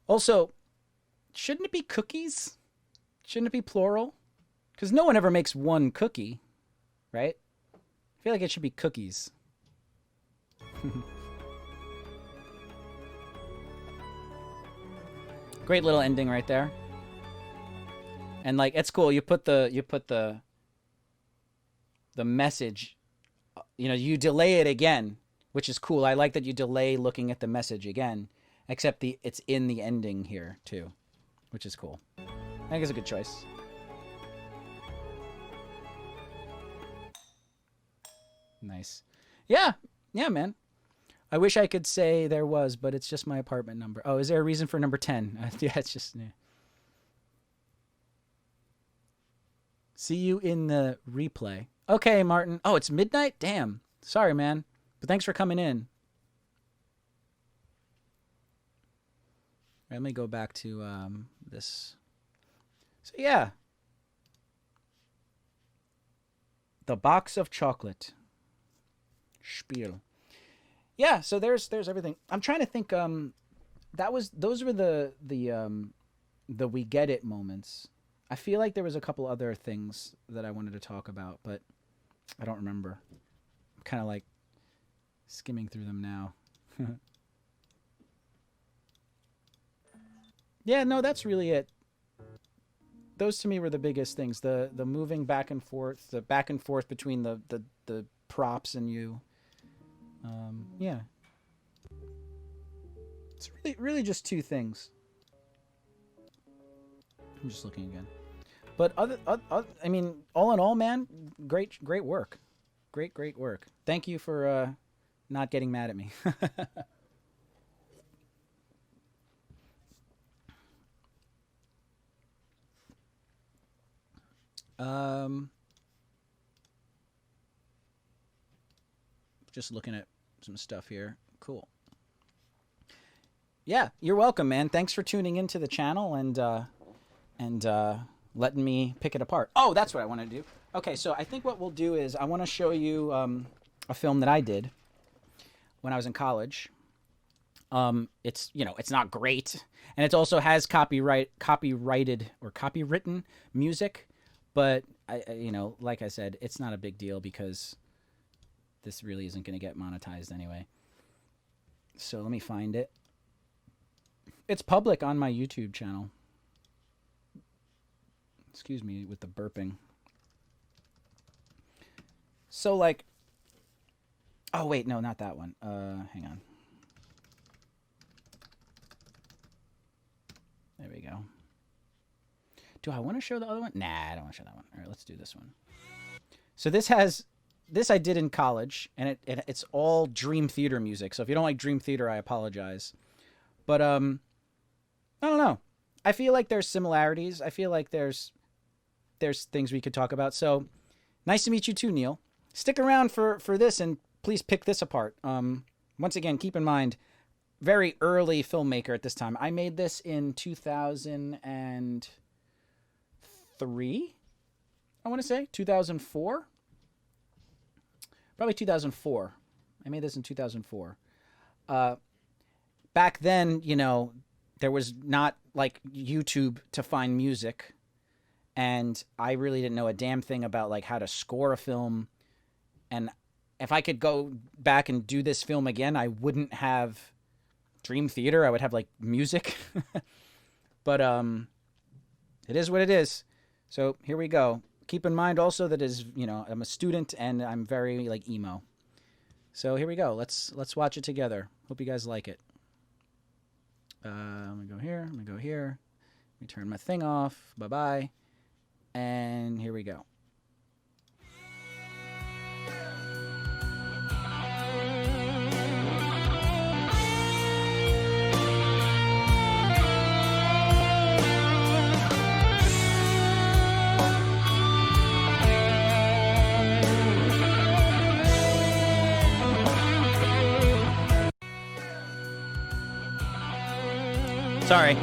S2: Also, shouldn't it be cookies? Shouldn't it be plural? Because no one ever makes one cookie, right? I feel like it should be cookies. Great little ending right there. And like it's cool. You put the message, you know, you delay it again, which is cool. I like that you delay looking at the message again, except it's in the ending here too, which is cool. I think it's a good choice. Nice. Yeah, man. I wish I could say there was, but it's just my apartment number. Oh, is there a reason for number 10? Yeah, it's just... Yeah. See you in the replay. Okay, Martin. Oh, it's midnight? Damn. Sorry, man. But thanks for coming in. Let me go back to this. So, yeah. The box of chocolate. Spiel. Yeah, so there's everything. I'm trying to think. Those were the we get it moments. I feel like there was a couple other things that I wanted to talk about, but I don't remember. I'm kind of like skimming through them now. Yeah, no, that's really it. Those to me were the biggest things. The moving back and forth, the back and forth between the props and you. Yeah. It's really just two things. I'm just looking again. But I mean, all in all, man, great work. Great work. Thank you for not getting mad at me. Just looking at some stuff here. Cool. Yeah, you're welcome, man. Thanks for tuning into the channel and letting me pick it apart. Oh, that's what I want to do. Okay, so I think what we'll do is I want to show you a film that I did when I was in college. It's, you know, it's not great, and it also has copyrighted or copywritten music, but I you know, like I said, it's not a big deal because this really isn't going to get monetized anyway. So let me find it. It's public on my YouTube channel. Excuse me with the burping. So like, oh wait, no, not that one. Hang on. There we go. Do I want to show the other one? Nah, I don't want to show that one. All right, let's do this one. So this I did in college, and it's all Dream Theater music. So if you don't like Dream Theater, I apologize. But I don't know. I feel like there's similarities. I feel like there's things we could talk about. So nice to meet you too, Neil. Stick around for this, and please pick this apart. Once again, keep in mind, very early filmmaker at this time. I made this in 2003. I want to say 2004. Probably 2004. I made this in 2004. Back then, you know, there was not like YouTube to find music, and I really didn't know a damn thing about like how to score a film. And if I could go back and do this film again, I wouldn't have Dream Theater. I would have like music. But it is what it is. So here we go. Keep in mind also that is, you know, I'm a student and I'm very like emo. So here we go. Let's watch it together. Hope you guys like it. I'm gonna go here. I'm gonna go here. Let me turn my thing off. Bye-bye. And here we go. Sorry.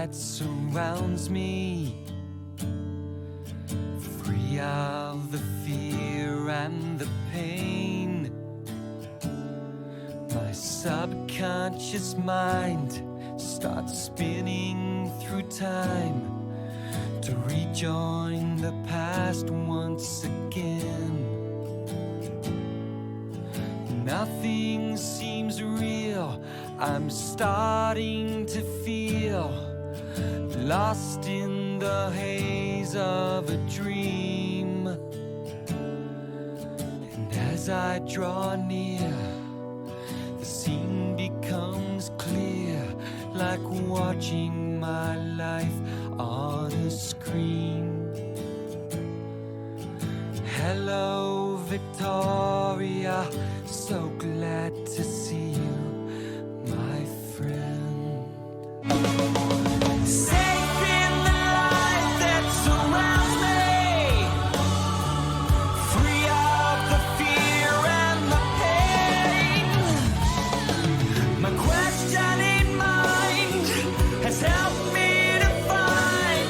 S3: that surrounds me, free of the fear and the pain. My subconscious mind starts spinning through time to rejoin the past once again. Nothing seems real, I'm starting to feel lost in the haze of a dream. And as I draw near, the scene becomes clear, like watching my life on a screen. Hello, Victoria, so glad to see you, my friend. Safe in the light that surrounds me, free of the fear and the pain. My questioning mind has helped me to find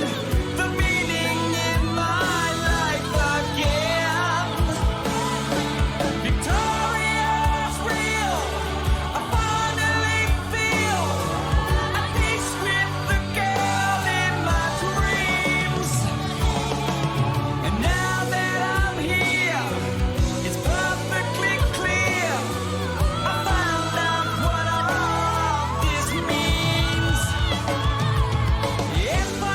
S3: the meaning in my life again. Victoria's real, I finally feel at peace with the girl in my dreams. And now that I'm here, it's perfectly clear, I found out what all this means. If I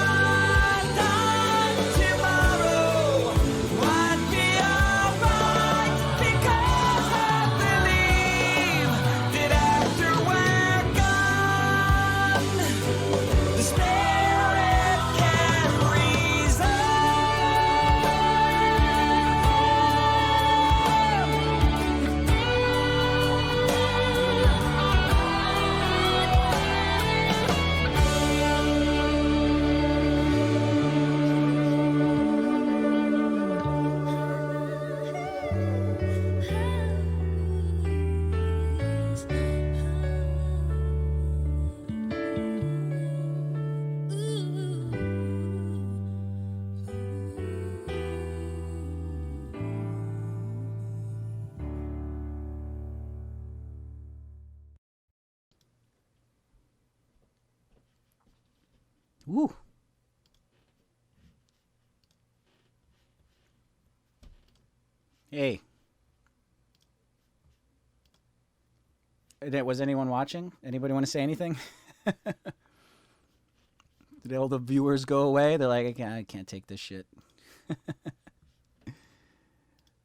S3: died tomorrow, I'd be alright, because I believe that after we're gone, the spirit can reason.
S2: Woo. Hey. Was anyone watching? Anybody want to say anything? Did all the viewers go away? They're like, I can't take this shit.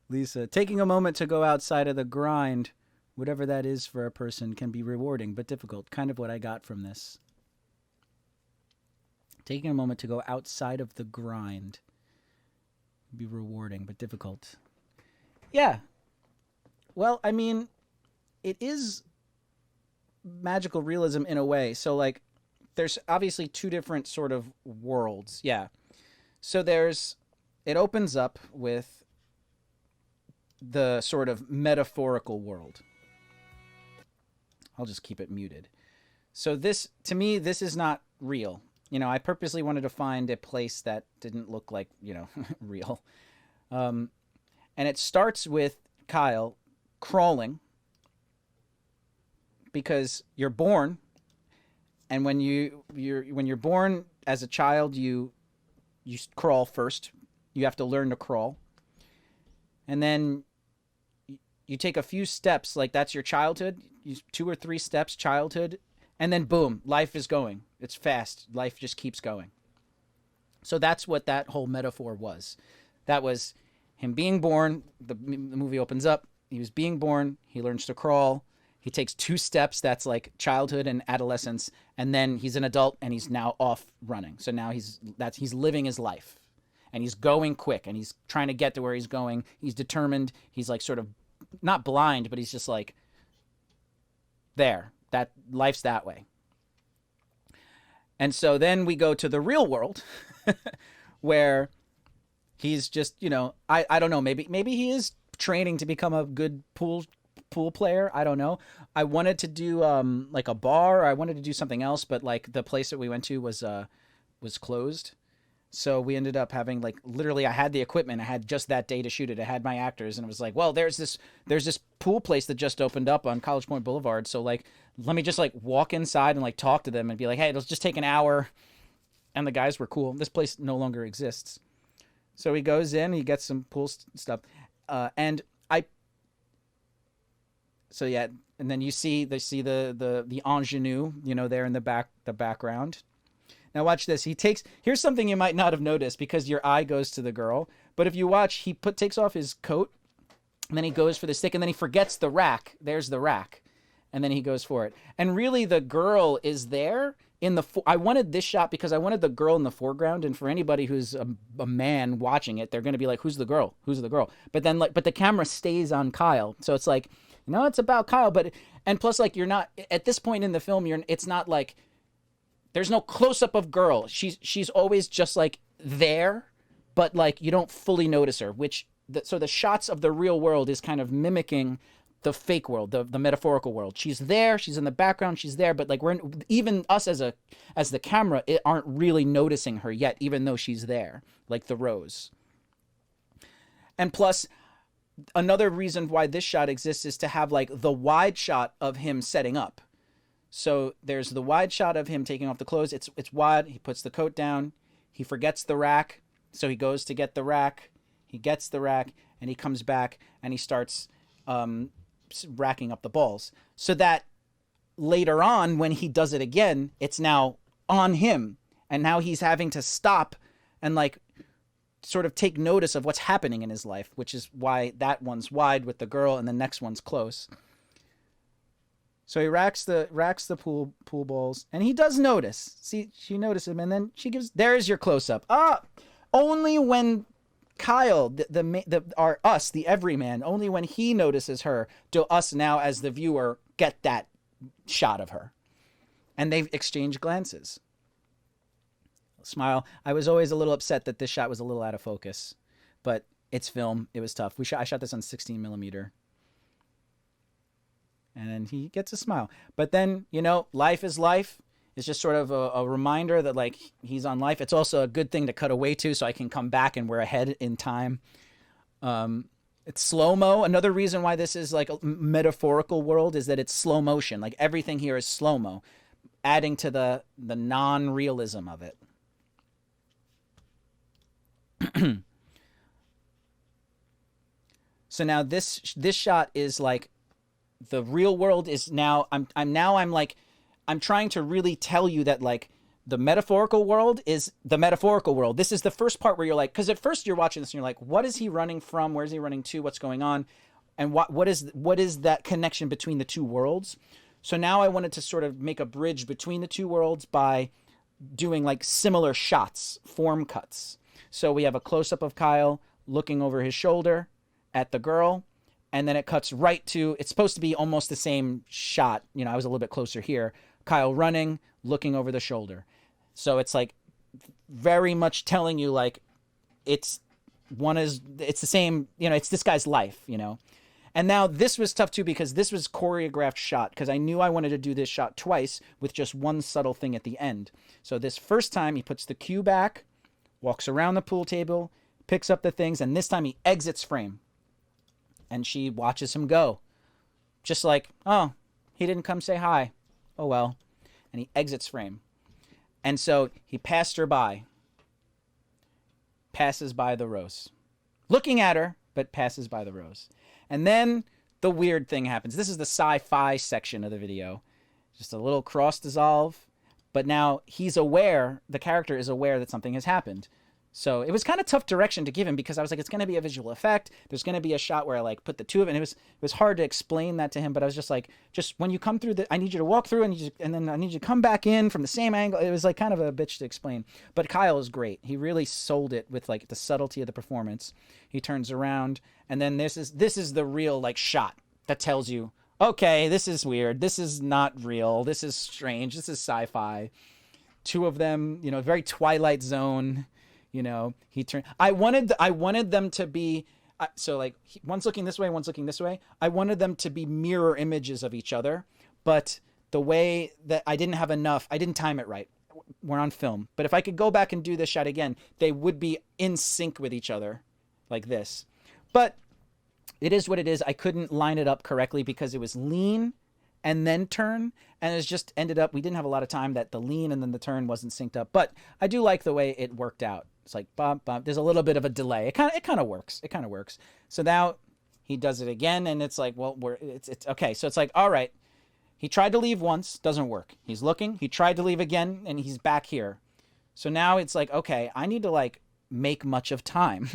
S2: Lisa, taking a moment to go outside of the grind, whatever that is for a person, can be rewarding but difficult. Kind of what I got from this. Taking a moment to go outside of the grind can be rewarding but difficult. Yeah. Well, I mean, it is magical realism in a way. So, like, there's obviously two different sort of worlds. Yeah. So it opens up with the sort of metaphorical world. I'll just keep it muted. So this, to me, this is not real. You know, I purposely wanted to find a place that didn't look like, you know, real. And it starts with Kyle crawling, because you're born, and when you're born as a child, you crawl first. You have to learn to crawl, and then you take a few steps, like that's your childhood. 2 or 3 steps, childhood, and then boom, life is going. It's fast. Life just keeps going. So that's what that whole metaphor was. That was him being born. The movie opens up. He was being born. He learns to crawl. He takes 2 steps. That's like childhood and adolescence. And then he's an adult and he's now off running. So now he's living his life, and he's going quick, and he's trying to get to where he's going. He's determined. He's like sort of not blind, but he's just like there. That life's that way. And so then we go to the real world where he's just, you know, I don't know, maybe he is training to become a good pool pool player. I don't know. I wanted to do like a bar. Or I wanted to do something else, but like the place that we went to was closed. So we ended up having like literally I had the equipment. I had just that day to shoot it. I had my actors and it was like, well, there's this pool place that just opened up on College Point Boulevard. So like let me just like walk inside and like talk to them and be like, hey, it'll just take an hour. And the guys were cool. This place no longer exists. So he goes in, he gets some pool stuff. And then you see the ingenue, there in the background. Now watch this. Here's something you might not have noticed because your eye goes to the girl. But if you watch, he takes off his coat and then he goes for the stick and then he forgets the rack. There's the rack. And then he goes for it. And really the girl is there I wanted this shot because I wanted the girl in the foreground. And for anybody who's a man watching it, they're going to be like, who's the girl? Who's the girl? But then but the camera stays on Kyle. So it's like, it's about Kyle. And plus like, you're not at this point in the film, it's not like, there's no close-up of girl. She's always just like there, but like you don't fully notice her. So the shots of the real world is kind of mimicking the fake world, the metaphorical world. She's there, she's in the background, she's there, but like even us as the camera aren't really noticing her yet, even though she's there, like the rose. And plus, another reason why this shot exists is to have like the wide shot of him setting up. So there's the wide shot of him taking off the clothes. It's wide. He puts the coat down. He forgets the rack. So he goes to get the rack. He gets the rack and he comes back and he starts racking up the balls. So that later on, when he does it again, it's now on him. And now he's having to stop and like sort of take notice of what's happening in his life, which is why that one's wide with the girl and the next one's close. So he racks the pool balls, and he does notice. See, she notices him, and then there's your close up. Only when Kyle, the everyman, only when he notices her, do us now as the viewer get that shot of her, and they've exchanged glances. Smile. I was always a little upset that this shot was a little out of focus, but it's film. It was tough. I shot this on 16 millimeter. And he gets a smile. But then, life is life. It's just sort of a reminder that, like, he's on life. It's also a good thing to cut away to so I can come back and we're ahead in time. It's slow-mo. Another reason why this is, like, a metaphorical world is that it's slow motion. Like, everything here is slow-mo, adding to the non-realism of it. So now this shot is, like, the real world is now, I'm trying to really tell you that like the metaphorical world is the metaphorical world. This is the first part where you're like, because at first you're watching this and you're like, what is he running from? Where's he running to? What's going on? And what is that connection between the two worlds? So now I wanted to sort of make a bridge between the two worlds by doing like similar shots, form cuts. So we have a close up of Kyle looking over his shoulder at the girl. And then it cuts right to, it's supposed to be almost the same shot. I was a little bit closer here. Kyle running, looking over the shoulder. So it's like very much telling you like it's the same, it's this guy's life, And now this was tough too because this was choreographed shot because I knew I wanted to do this shot twice with just one subtle thing at the end. So this first time he puts the cue back, walks around the pool table, picks up the things, and this time he exits frame. And she watches him go. Just like, oh, he didn't come say hi. Oh, well. And he exits frame. And so he passed her by. Passes by the rose. Looking at her, but passes by the rose. And then the weird thing happens. This is the sci-fi section of the video. Just a little cross dissolve. But now he's aware, the character is aware that something has happened. So it was kind of tough direction to give him because I was like, it's going to be a visual effect. There's going to be a shot where I like put the two of it. And it was hard to explain that to him, but I was just like, just when you come through I need you to walk through and then I need you to come back in from the same angle. It was like kind of a bitch to explain, but Kyle is great. He really sold it with like the subtlety of the performance. He turns around and then this is the real like shot that tells you, okay, this is weird. This is not real. This is strange. This is sci-fi. Two of them, very Twilight Zone. He turned. I wanted them to be. So like one's looking this way, one's looking this way. I wanted them to be mirror images of each other, but the way that I didn't have enough, I didn't time it right. We're on film, but if I could go back and do this shot again, they would be in sync with each other like this. But it is what it is. I couldn't line it up correctly because it was lean and then turn, and it's just ended up, we didn't have a lot of time that the lean and then the turn wasn't synced up. But I do like the way it worked out. It's like bump bump. There's a little bit of a delay. It kind of works. It kind of works. So now he does it again, and it's like, well, it's okay. So it's like, all right. He tried to leave once, doesn't work. He's looking. He tried to leave again, and he's back here. So now it's like, okay, I need to like make much of time,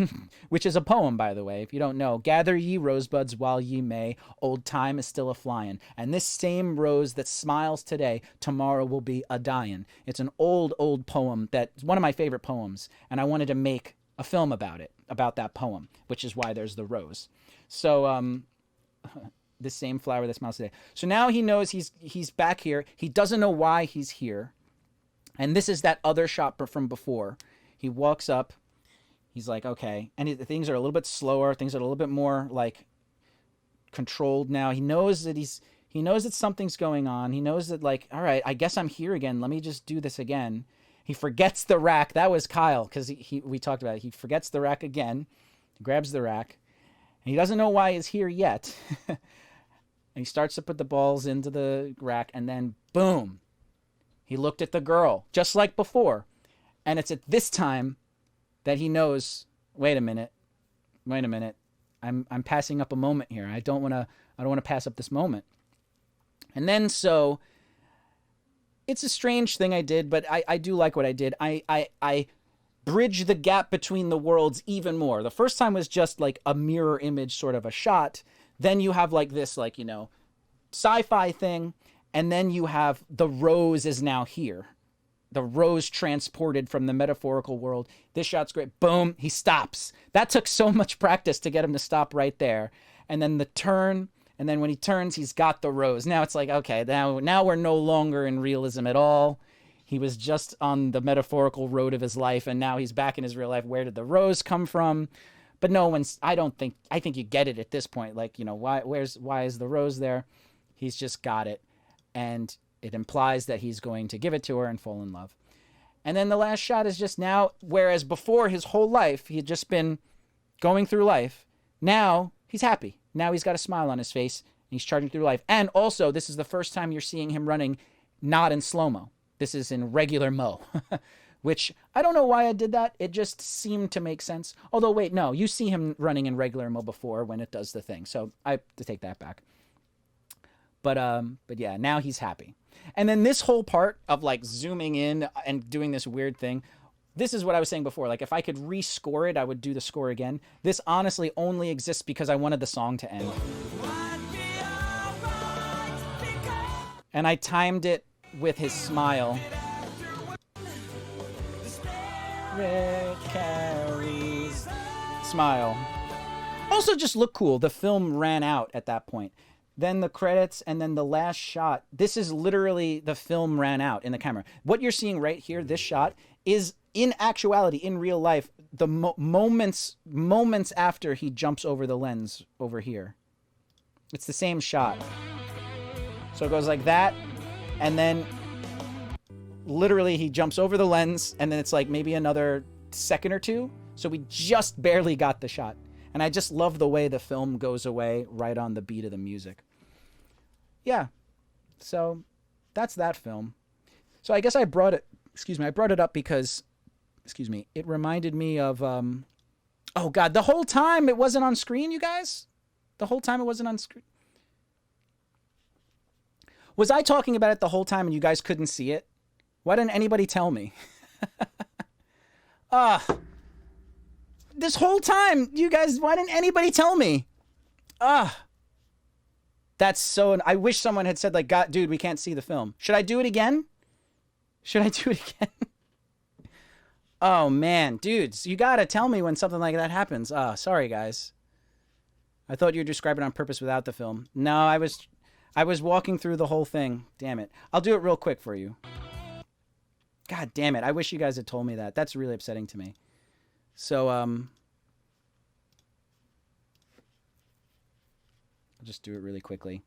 S2: which is a poem, by the way. If you don't know, gather ye rosebuds while ye may, old time is still a flying, and this same rose that smiles today, tomorrow will be a dying. It's an old poem that's one of my favorite poems, and I wanted to make a film about it, about that poem, which is why there's the rose. So, the same flower that smiles today. So now he knows he's back here. He doesn't know why he's here. And this is that other shot from before. He walks up. He's like, okay. And things are a little bit slower. Things are a little bit more like controlled now. He knows that he knows that something's going on. He knows that like, all right, I guess I'm here again. Let me just do this again. He forgets the rack. That was Kyle, because we talked about it. He forgets the rack again. He grabs the rack. And he doesn't know why he's here yet. And he starts to put the balls into the rack, and then boom, he looked at the girl just like before. And it's at this time that he knows, wait a minute. I'm passing up a moment here. I don't want to pass up this moment. And then so it's a strange thing I did, but I do like what I did. I bridge the gap between the worlds even more. The first time was just like a mirror image sort of a shot. Then you have like this, like, you know, sci-fi thing. And then you have the rose is now here. The rose transported from the metaphorical world. This shot's great. Boom, he stops. That took so much practice to get him to stop right there. And then the turn. And then when he turns, he's got the rose. Now it's like, okay, now we're no longer in realism at all. He was just on the metaphorical road of his life. And now he's back in his real life. Where did the rose come from? But no one's, I think you get it at this point. Like, you know, why is the rose there? He's just got it. And it implies that he's going to give it to her and fall in love. And then the last shot is just now, whereas before his whole life, he had just been going through life. Now he's happy. Now he's got a smile on his face and he's charging through life. And also, this is the first time you're seeing him running not in slow-mo. This is in regular mo. Which, I don't know why I did that. It just seemed to make sense. Although, wait, no. You see him running in regular mo before when it does the thing. So, I have to take that back. But yeah, now he's happy. And then this whole part of, like, zooming in and doing this weird thing, this is what I was saying before. Like, if I could rescore it, I would do the score again. This honestly only exists because I wanted the song to end. And I timed it with his smile. Rick Carey's smile. Also just look cool. The film ran out at that point. Then the credits and then the last shot. This is literally the film ran out in the camera. What you're seeing right here, this shot, is in actuality, in real life, the moments after he jumps over the lens over here. It's the same shot. So it goes like that, and then literally he jumps over the lens, and then it's like maybe another second or two. So we just barely got the shot. And I just love the way the film goes away right on the beat of the music. Yeah. So that's that film. So I guess I brought it up because, it reminded me of, oh God, the whole time it wasn't on screen, you guys? The whole time it wasn't on screen. Was I talking about it the whole time and you guys couldn't see it? Why didn't anybody tell me? This whole time, you guys, why didn't anybody tell me? That's so, I wish someone had said, like, God, dude, we can't see the film. Should I do it again? Oh, man, dudes, you gotta tell me when something like that happens. Sorry, guys. I thought you were describing it on purpose without the film. No, I was walking through the whole thing. Damn it. I'll do it real quick for you. God damn it. I wish you guys had told me that. That's really upsetting to me. So, just do it really quickly.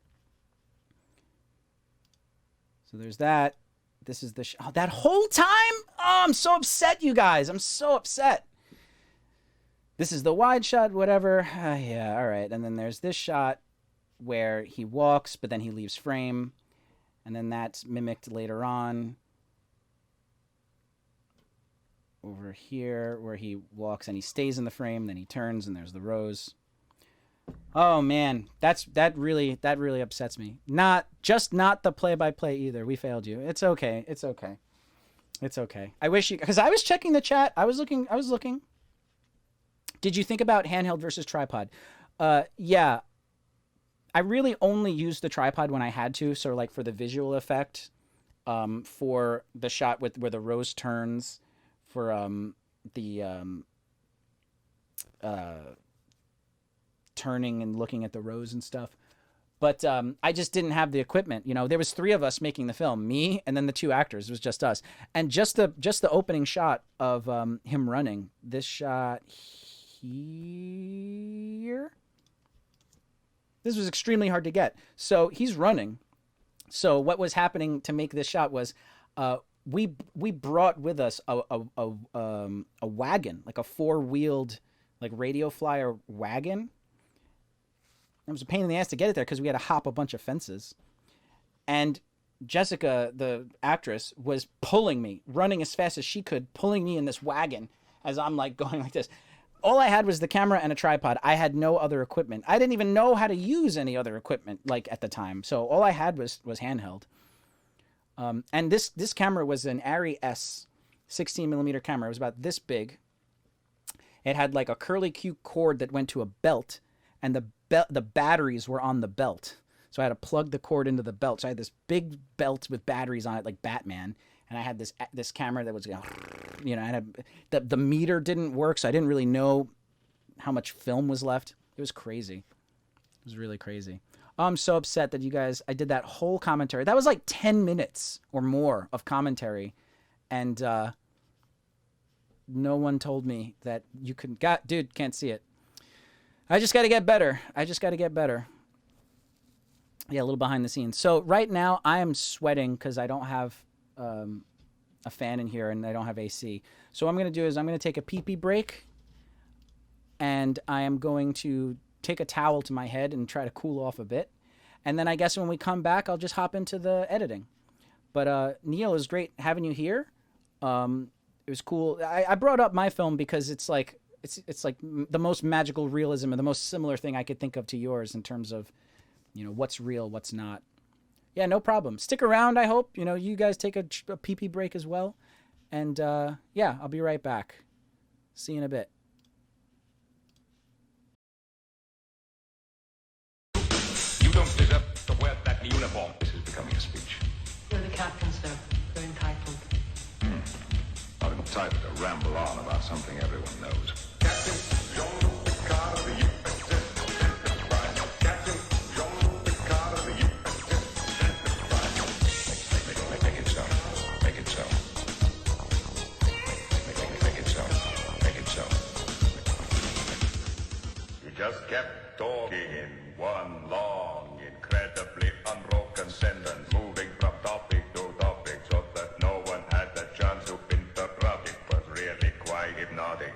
S2: So there's that. This is the that whole time. Oh, I'm so upset, you guys. I'm so upset. This is the wide shot, whatever. Yeah, all right. And then there's this shot where he walks, but then he leaves frame. And then that's mimicked later on. Over here, where he walks and he stays in the frame, then he turns, and there's the rose. Oh man, that really upsets me. Not the play-by-play either. We failed you. It's okay. It's okay. It's okay. I wish you, because I was checking the chat. I was looking. Did you think about handheld versus tripod? Yeah. I really only used the tripod when I had to. So like for the visual effect, for the shot with where the rose turns, for turning and looking at the rose and stuff. But I just didn't have the equipment. You know, there was 3 of us making the film, me and then the 2 actors. It was just us. And just the opening shot of him running. This shot here. This was extremely hard to get. So he's running. So what was happening to make this shot was we brought with us a wagon, like a 4-wheeled like radio flyer wagon. It was a pain in the ass to get it there because we had to hop a bunch of fences. And Jessica, the actress, was pulling me, running as fast as she could, pulling me in this wagon as I'm like going like this. All I had was the camera and a tripod. I had no other equipment. I didn't even know how to use any other equipment like at the time. So all I had was handheld. And this camera was an Arri S 16mm camera. It was about this big. It had like a curly Q cord that went to a belt, and the batteries were on the belt. So I had to plug the cord into the belt. So I had this big belt with batteries on it, like Batman. And I had this camera that was, you know, I had the meter didn't work, so I didn't really know how much film was left. It was crazy. It was really crazy. I'm so upset that you guys, I did that whole commentary. That was like 10 minutes or more of commentary. And no one told me that you couldn't, dude, can't see it. I just got to get better. Yeah, a little behind the scenes. So right now I am sweating because I don't have a fan in here and I don't have AC. So what I'm going to do is I'm going to take a pee-pee break, and I am going to take a towel to my head and try to cool off a bit. And then I guess when we come back, I'll just hop into the editing. But Neil, it was great having you here. It was cool. I brought up my film because it's like the most magical realism and the most similar thing I could think of to yours in terms of, you know, what's real, what's not. Yeah, no problem. Stick around, I hope. You know, you guys take a pee-pee break as well. And, yeah, I'll be right back. See you in a bit.
S1: You don't deserve to wear that uniform. This is becoming a speech.
S4: You're the captain, sir. You're entitled.
S1: I'm entitled to ramble on about something everyone knows. Captain Jean-Luc Picard of the USS Enterprise. Captain Jean-Luc Picard of the USS Enterprise. Make it so. Make it so. Make it so. Make it so. You just kept talking in one long, incredibly unbroken sentence, moving from topic to topic so that no one had the chance to interrupt. It was really quite hypnotic.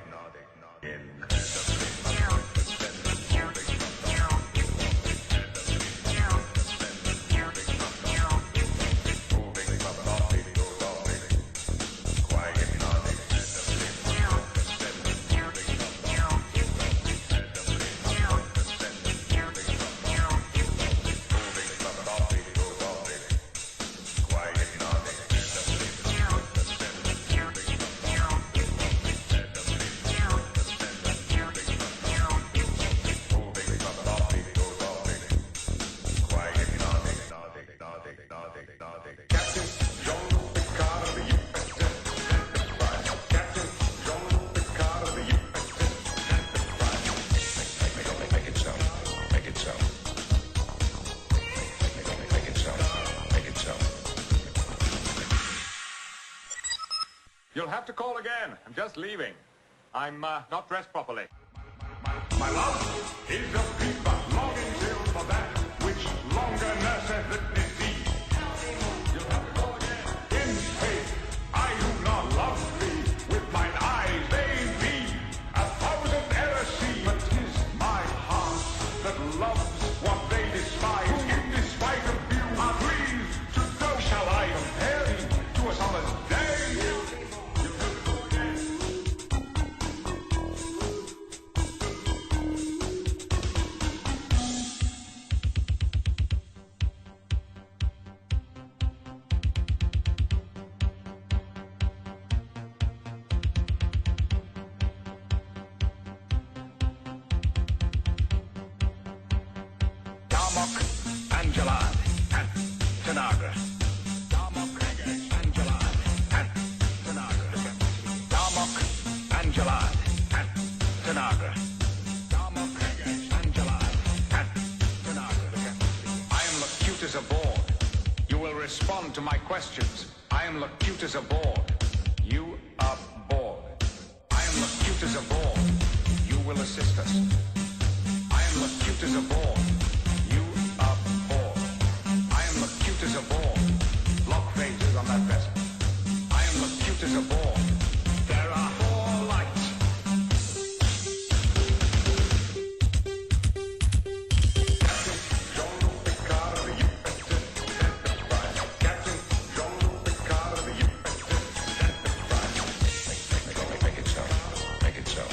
S1: Incredibly unbroken sentence, moving from topic to topic, moving from topic to topic, quite hypnotic. You'll have to call again. I'm just leaving. I'm not dressed properly. My love is a fever longing till for that. Angelad, and Tanagra. Damok, Angelad, and Tanagra. Damok, Angelad, and Tanagra. Damok, Angelad, and Tanagra. I am Locutus aboard. You will respond to my questions. I am Locutus aboard. You are bored. I am Locutus aboard. You will assist us. I am Locutus aboard. You are bored. I am Locutus aboard. Lock phases on that vessel. I am Locutus aboard. There are 4 lights. Captain Jean-Luc Picard of the USS Enterprise. Captain Jean-Luc Picard of the USS Enterprise. Make it so. Make it so. Make it so.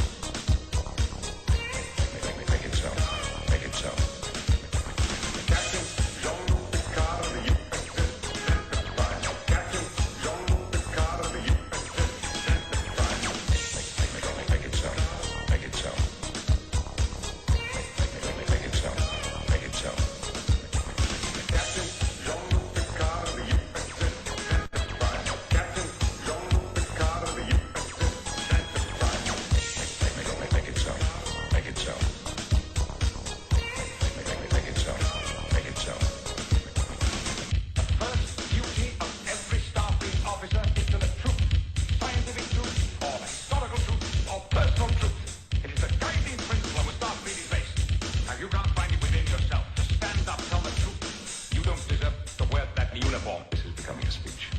S1: Make it so. Captain Jean-Luc Picard of the USS Enterprise. Captain Jean-Luc Picard of the USS Enterprise. Make it so. Make it so. Make it so. Make it so. Captain Jean-Luc Picard of the USS Enterprise. Captain Jean-Luc Picard of the USS Enterprise. Make it so. Make it so. Make it so. Make it so. The first duty of every Starfleet officer is to the truth. Scientific truth, or historical truth, or personal truth. It is the guiding principle of a Starfleet is based. Now you can't find it within yourself to stand up, tell the truth. You don't deserve to wear that uniform. This is becoming a speech.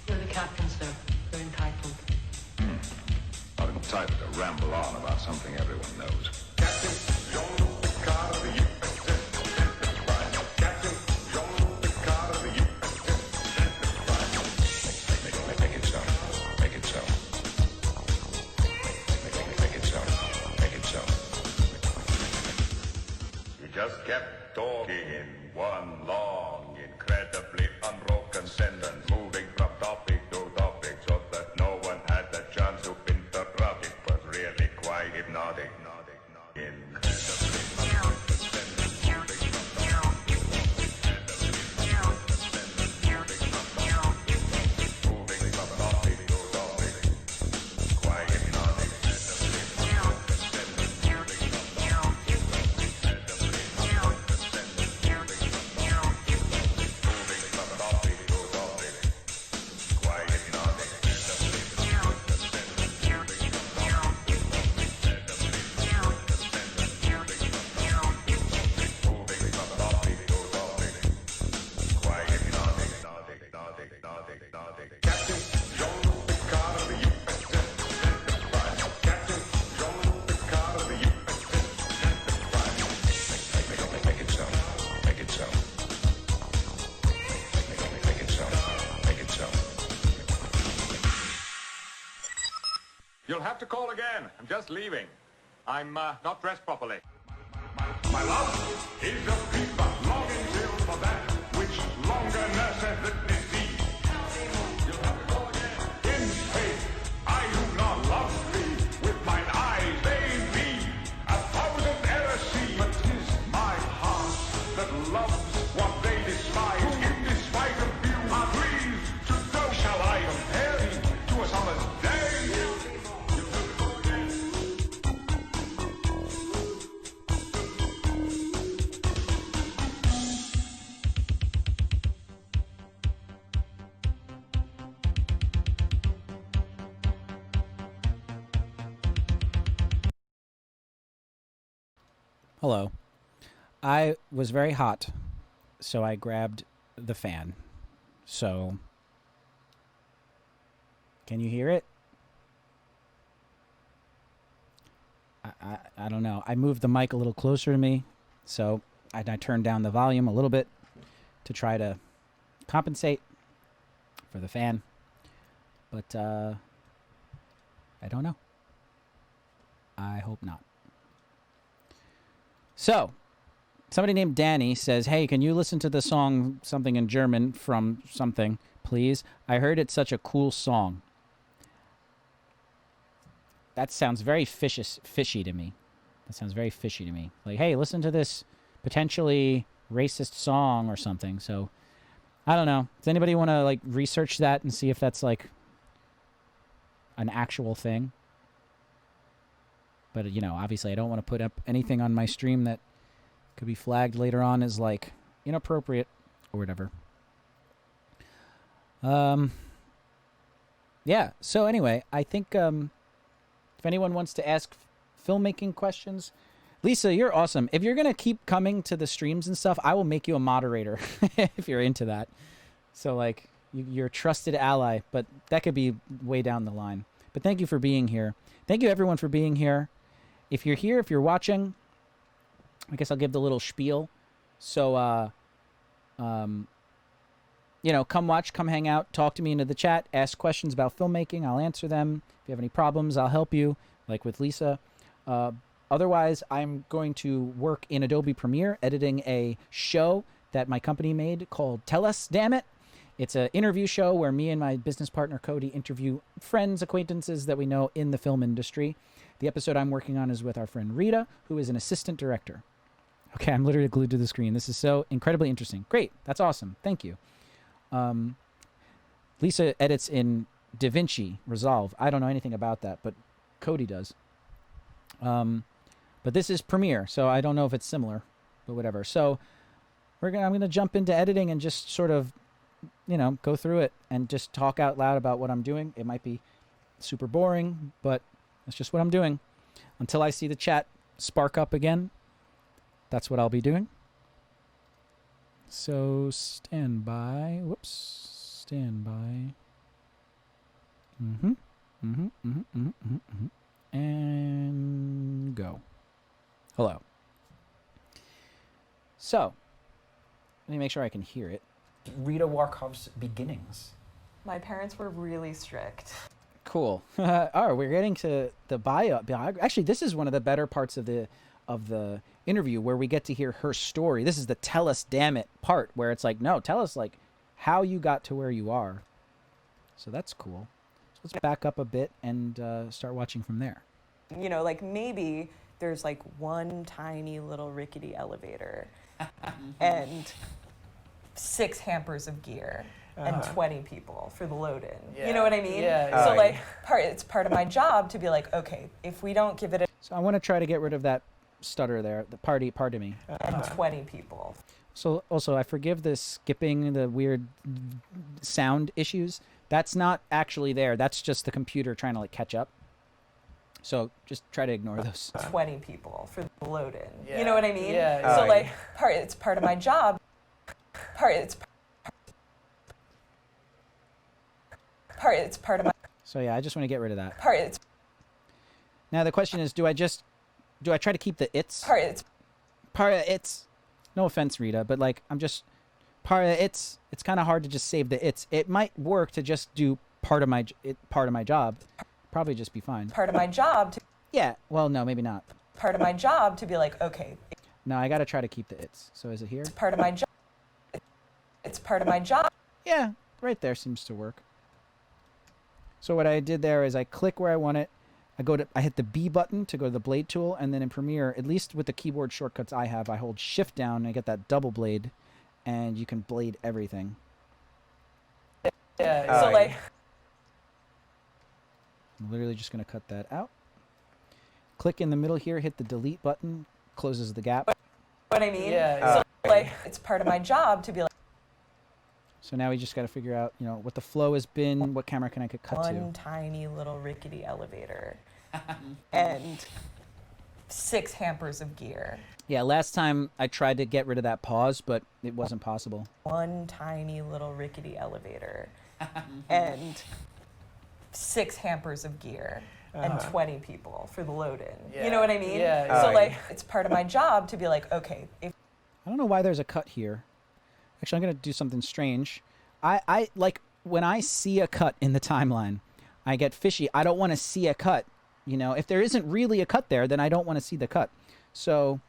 S4: You're the captain, sir. You're entitled.
S1: I'm entitled to ramble on about something everyone knows. Captain Jean-Luc Picard of the USS Enterprise. Captain Jean-Luc Picard of the USS Enterprise. Make it so. Make it so. Make it so. Make it so. You just kept talking in one long, incredibly unbroken sentence, moving from topic to topic so that no one had the chance to interrupt. It was really quite hypnotic. Incredibly unbroken sentence, moving from topic to topic, quite hypnotic. Captain Jean-Luc Picard of the USS Enterprise. Captain Jean-Luc Picard of the USS Enterprise. Make it so. Make it so. Make it so. Make it so. You'll have to call again. I'm just leaving. I'm not dressed properly. My love is a fever, longing till for that which longer nurseth the disease. You'll have to call again. In faith, I do not love thee. With mine eyes they be 1,000 errors see. But 'tis my heart that loves what they despise. Who in despite of view are pleased to know. Shall I compare thee to a summer's day? You'll have to call again.
S2: Hello. I was very hot, so I grabbed the fan. So, can you hear it? I don't know. I moved the mic a little closer to me, so I turned down the volume a little bit to try to compensate for the fan. But I don't know. I hope not. So, somebody named Danny says, hey, can you listen to the song something in German from something, please? I heard it's such a cool song. That sounds very fishy to me. That sounds very fishy to me. Like, hey, listen to this potentially racist song or something. So I don't know. Does anybody want to like research that and see if that's like an actual thing? But you know, obviously I don't want to put up anything on my stream that could be flagged later on as like inappropriate or whatever. Yeah, so anyway, I think if anyone wants to ask filmmaking questions, Lisa, you're awesome. If you're going to keep coming to the streams and stuff, I will make you a moderator if you're into that. So like you're a trusted ally, but that could be way down the line. But thank you for being here. Thank you everyone for being here. If you're here, if you're watching, I guess I'll give the little spiel. So, you know, come watch, come hang out, talk to me into the chat, ask questions about filmmaking. I'll answer them. If you have any problems, I'll help you, like with Lisa. Otherwise, I'm going to work in Adobe Premiere editing a show that my company made called Tell Us, Damn It. It's an interview show where me and my business partner, Cody, interview friends, acquaintances that we know in the film industry. The episode I'm working on is with our friend Rita, who is an assistant director. Okay, I'm literally glued to the screen. This is so incredibly interesting. Great. That's awesome. Thank you. Lisa edits in DaVinci Resolve. I don't know anything about that, but Cody does. But this is Premiere, so I don't know if it's similar, but whatever. So I'm gonna jump into editing and just sort of, you know, go through it and just talk out loud about what I'm doing. It might be super boring, but that's just what I'm doing. Until I see the chat spark up again, that's what I'll be doing. So stand by. Whoops. Stand by. And go. Hello. So, let me make sure I can hear it. Rita Warkov's beginnings.
S5: My parents were really strict.
S2: Cool. All right, we're getting to the bio. Actually, this is one of the better parts of the interview where we get to hear her story. This is the tell us damn it part where it's like, no, tell us like how you got to where you are. So that's cool. So let's back up a bit and start watching from there.
S5: You know, like maybe there's like one tiny little rickety elevator and 6 hampers of gear and 20 people for the load-in. Yeah. You know what I mean?
S2: Yeah.
S5: So like it's part of my job to be like, okay, if we don't give it a...
S2: So I want to try to get rid of that stutter there, pardon me.
S5: And 20 people.
S2: So also, I forgive the skipping, the weird sound issues. That's not actually there. That's just the computer trying to like catch up. So just try to ignore those.
S5: 20 people for the load-in. Yeah. You know what I mean?
S2: Yeah.
S5: So like it's part of my job. It's part of my...
S2: So yeah, I just want to get rid of that. Now the question is, do I try to keep the it's? It's. No offense, Rita, but like it's kind of hard to just save the it's. It might work to just do part of my job. Probably just be fine.
S5: Part of my job to...
S2: Yeah, well, no, maybe not.
S5: Part of my job to be like, okay.
S2: No, I got to try to keep the it's. So is it here?
S5: It's part of my job. It's part of my job.
S2: Yeah, right there seems to work. So what I did there is I click where I want it. I hit the B button to go to the blade tool, and then in Premiere, at least with the keyboard shortcuts I have, I hold Shift down and I get that double blade, and you can blade everything.
S5: Yeah. So like...
S2: I'm literally just going to cut that out. Click in the middle here, hit the delete button, closes the gap.
S5: What I mean? Yeah. So like it's part of my job to be like...
S2: So now we just got to figure out, you know, what the flow has been, what camera can I cut to.
S5: One tiny little rickety elevator and 6 hampers of gear.
S2: Yeah, last time I tried to get rid of that pause, but it wasn't possible.
S5: One tiny little rickety elevator and 6 hampers of gear and 20 people for the load-in. Yeah. You know what I mean? Yeah. So like it's part of my job to be like, okay, if...
S2: I don't know why there's a cut here. Actually, I'm going to do something strange. I like when I see a cut in the timeline, I get fishy. I don't want to see a cut. You know, if there isn't really a cut there, then I don't want to see the cut. So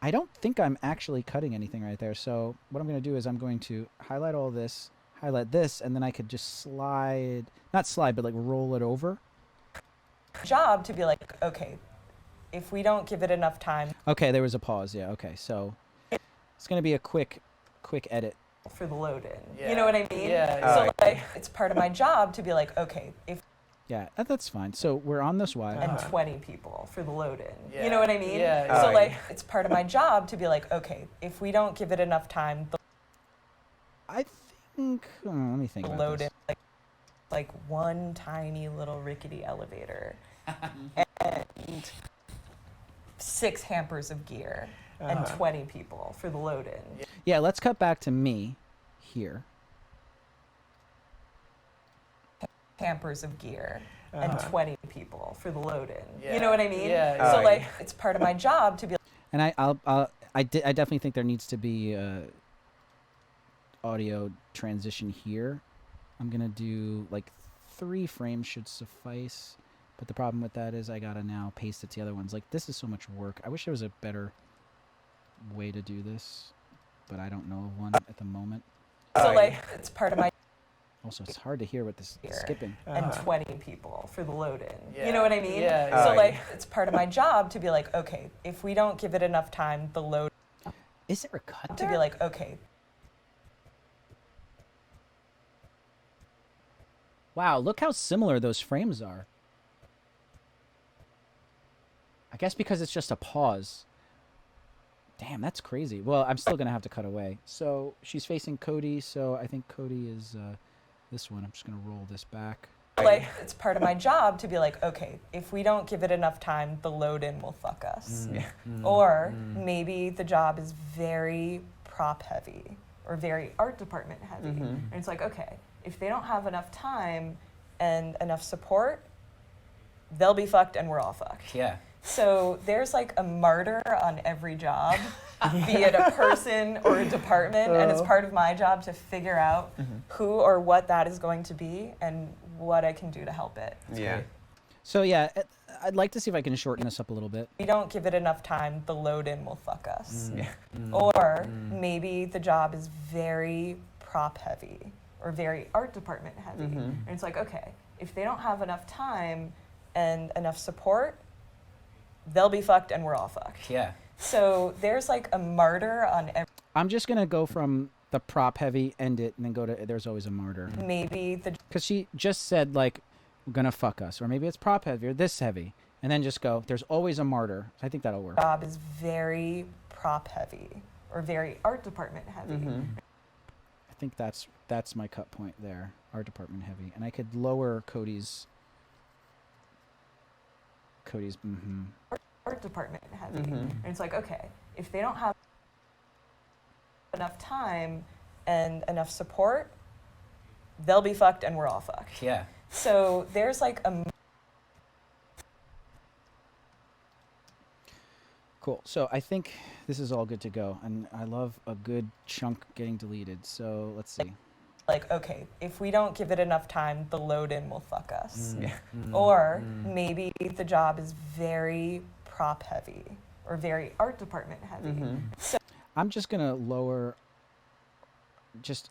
S2: I don't think I'm actually cutting anything right there. So what I'm going to do is I'm going to highlight all this, highlight this, and then I could just not slide, but like roll it over.
S5: Job to be like, okay, if we don't give it enough time.
S2: Okay, there was a pause. Yeah, okay. So It's gonna be a quick edit.
S5: for the load in.
S6: Yeah.
S5: You know what I mean?
S6: Yeah,
S5: So
S6: exactly.
S5: like it's part of my job to be like, okay, if
S2: Yeah, that's fine. So we're on this Y.
S5: and 20 people for the load in.
S6: Yeah.
S5: You know what I mean?
S6: Yeah,
S5: So
S6: yeah.
S5: like it's part of my job to be like, okay, if we don't give it enough time,
S2: I think. Let me think
S5: the
S2: about
S5: load
S2: this.
S5: in like one tiny little rickety elevator and 6 hampers of gear and 20 people for the load in.
S2: Yeah, let's cut back to me here.
S5: Hampers of gear and 20 people for the load in.
S6: Yeah.
S5: You know what I mean?
S6: Yeah,
S5: So
S6: yeah.
S5: like it's part of my job to be
S2: And I definitely think there needs to be audio transition here. I'm gonna do like 3 frames should suffice, but the problem with that is I gotta now paste it to the other ones. Like this is so much work. I wish there was a better way to do this, but I don't know of one at the moment.
S5: so like it's part of my
S2: Also, it's hard to hear with this
S5: Here.
S2: skipping.
S5: and 20 people for the load in.
S6: Yeah.
S5: You know what I mean?
S6: Yeah,
S5: So
S6: yeah.
S5: like it's part of my job to be like, okay, if we don't give it enough time, the load
S2: Is there a cut
S5: to
S2: there?
S5: be like, okay,
S2: Wow, look how similar those frames are. I guess because it's just a pause. Damn, that's crazy. Well, I'm still going to have to cut away. So she's facing Cody, so I think Cody is this one. I'm just going to roll this back.
S5: like it's part of my job to be like, okay, if we don't give it enough time, the load in will fuck us. Or maybe the job is very prop heavy or very art department heavy. And it's like, okay, if they don't have enough time and enough support, they'll be fucked and we're all fucked.
S2: Yeah.
S5: So there's like a martyr on every job, be it a person or a department, and it's part of my job to figure out who or what that is going to be and what I can do to help it.
S7: Yeah.
S2: So yeah, I'd like to see if I can shorten this up a little bit.
S5: If we don't give it enough time, the load in will fuck us. Or maybe the job is very prop heavy or very art department heavy. And it's like, okay, if they don't have enough time and enough support, they'll be fucked and we're all fucked.
S2: Yeah.
S5: So there's like a martyr on every,
S2: I'm just going to go from the prop heavy, end it, and then go to there's always a martyr.
S5: maybe the
S2: Because she just said, like, we're going to fuck us. Or maybe it's prop heavy or this heavy. And then just go, there's always a martyr. I think that'll work.
S5: job is very prop heavy or very art department heavy.
S2: I think that's my cut point there. Art department heavy. And I could lower Cody's
S5: Art department heavy. And it's like, okay, if they don't have enough time and enough support, they'll be fucked and we're all fucked.
S2: Yeah.
S5: So there's like a
S2: Cool. So I think this is all good to go. And I love a good chunk getting deleted. So let's see.
S5: like, okay, if we don't give it enough time, the load in will fuck us. Or maybe the job is very prop heavy or very art department heavy. So
S2: I'm just going to lower,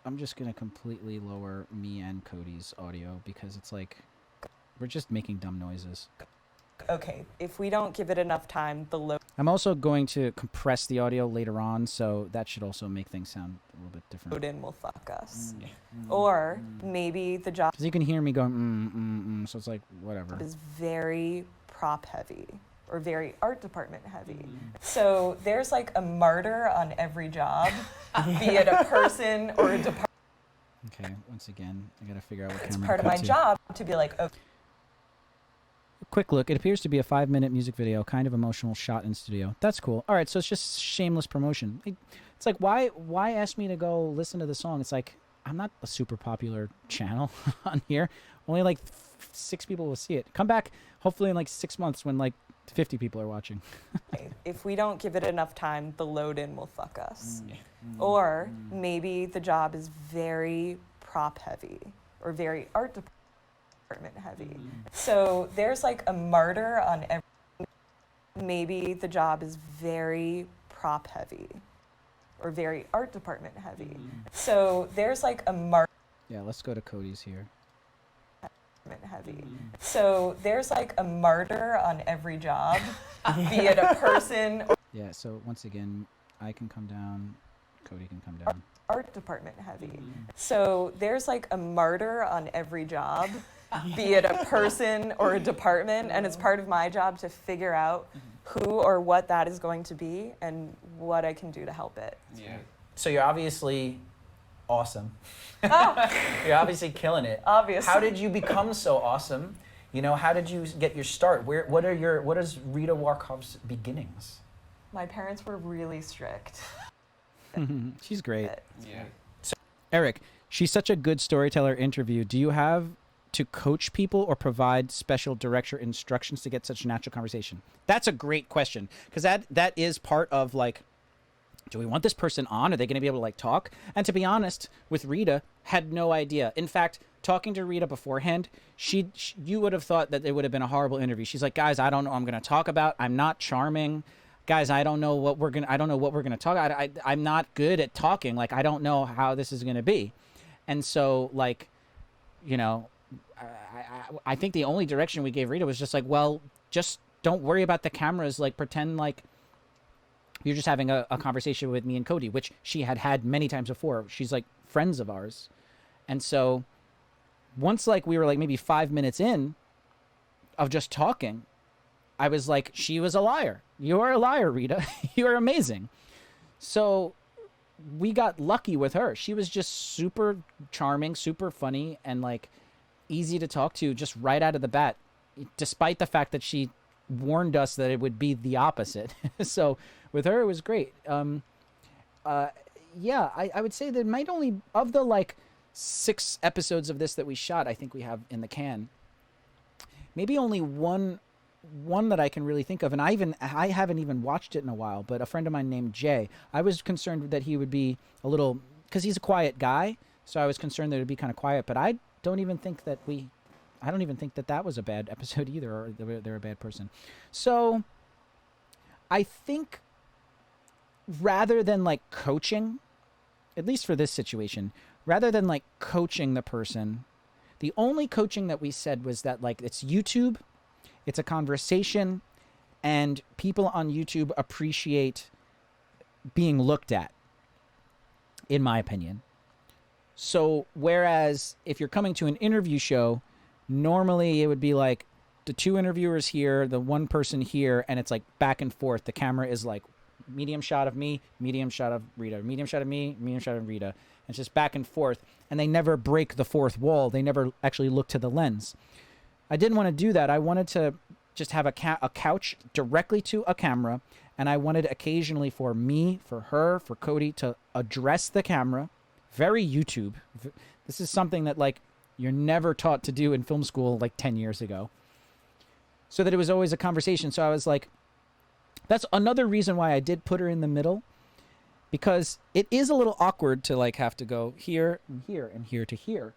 S2: I'm just going to completely lower me and Cody's audio because it's like, we're just making dumb noises.
S5: okay, if we don't give it enough time, the load
S2: I'm also going to compress the audio later on, so that should also make things sound a little bit different.
S5: in will fuck us. Or maybe the job
S2: Because you can hear me going, so it's like, whatever.
S5: is very prop heavy or very art department heavy. So there's like a martyr on every job, be it a person or a department.
S2: Okay, once again, I gotta figure out what
S5: It's
S2: camera
S5: part
S2: to
S5: of
S2: cut
S5: my
S2: to.
S5: job to be like, okay,
S2: Quick look, it appears to be a 5-minute music video, kind of emotional, shot in studio. That's cool. All right, so it's just shameless promotion. It's like, why ask me to go listen to the song? It's like, I'm not a super popular channel on here. Only like 6 people will see it. Come back, hopefully in like 6 months when like 50 people are watching.
S5: if we don't give it enough time, the load in will fuck us. Or maybe the job is very prop heavy or very art department heavy. So there's like a martyr on every, maybe the job is very prop heavy or very art department heavy. So there's like a martyr
S2: Yeah, let's go to Cody's here.
S5: heavy. So there's like a martyr on every job, be it a person or
S2: Yeah, so once again, I can come down Cody can come down.
S5: Art department heavy. So there's like a martyr on every job, be it a person or a department, and it's part of my job to figure out who or what that is going to be and what I can do to help it.
S2: Yeah. So you're obviously awesome.
S5: Oh.
S2: You're obviously killing it.
S5: Obviously.
S2: How did you become so awesome? You know, how did you get your start? What is Rita Warkov's beginnings?
S5: My parents were really strict.
S2: She's great.
S5: Yeah.
S2: So, Eric, she's such a good storyteller interview. Do you have to coach people or provide special director instructions to get such natural conversation? That's a great question, because that is part of like, do we want this person on? Are they going to be able to like talk? And to be honest, with Rita, had no idea. In fact, talking to Rita beforehand, you would have thought that it would have been a horrible interview. She's like, guys, I don't know what I'm going to talk about. I'm not charming. Guys, I don't know what we're going to talk about. I'm not good at talking. Like, I don't know how this is going to be. And so, like, you know, I think the only direction we gave Rita was just like, well, just don't worry about the cameras. Like, pretend like you're just having a conversation with me and Cody, which she had many times before. She's like friends of ours. And so once like we were like maybe 5 minutes in of just talking, I was like, she was a liar. You are a liar, Rita. You are amazing. So we got lucky with her. She was just super charming, super funny, and like easy to talk to just right out of the bat, despite the fact that she warned us that it would be the opposite. So with her, it was great. Yeah, I would say that might only, of the like 6 episodes of this that we shot, I think we have in the can, maybe only one that I can really think of, and I haven't even watched it in a while, but a friend of mine named Jay, I was concerned that he would be a little, because he's a quiet guy, so I was concerned that it would be kind of quiet, but I don't even think that that was a bad episode either, or they're a bad person. So I think rather than like coaching, at least for this situation, rather than like coaching the person, the only coaching that we said was that like it's YouTube, it's a conversation, and people on YouTube appreciate being looked at, in my opinion. So whereas if you're coming to an interview show, normally it would be like the 2 interviewers here, the 1 person here, and it's like back and forth. The camera is like medium shot of me, medium shot of Rita, medium shot of me, medium shot of Rita. And it's just back and forth, and they never break the 4th wall. They never actually look to the lens. I didn't want to do that. I wanted to just have a couch directly to a camera, and I wanted occasionally for me, for her, for Cody to address the camera. Very YouTube. This is something that like you're never taught to do in film school like 10 years ago. So that it was always a conversation. So I was like, that's another reason why I did put her in the middle, because it is a little awkward to like have to go here and here and here to here.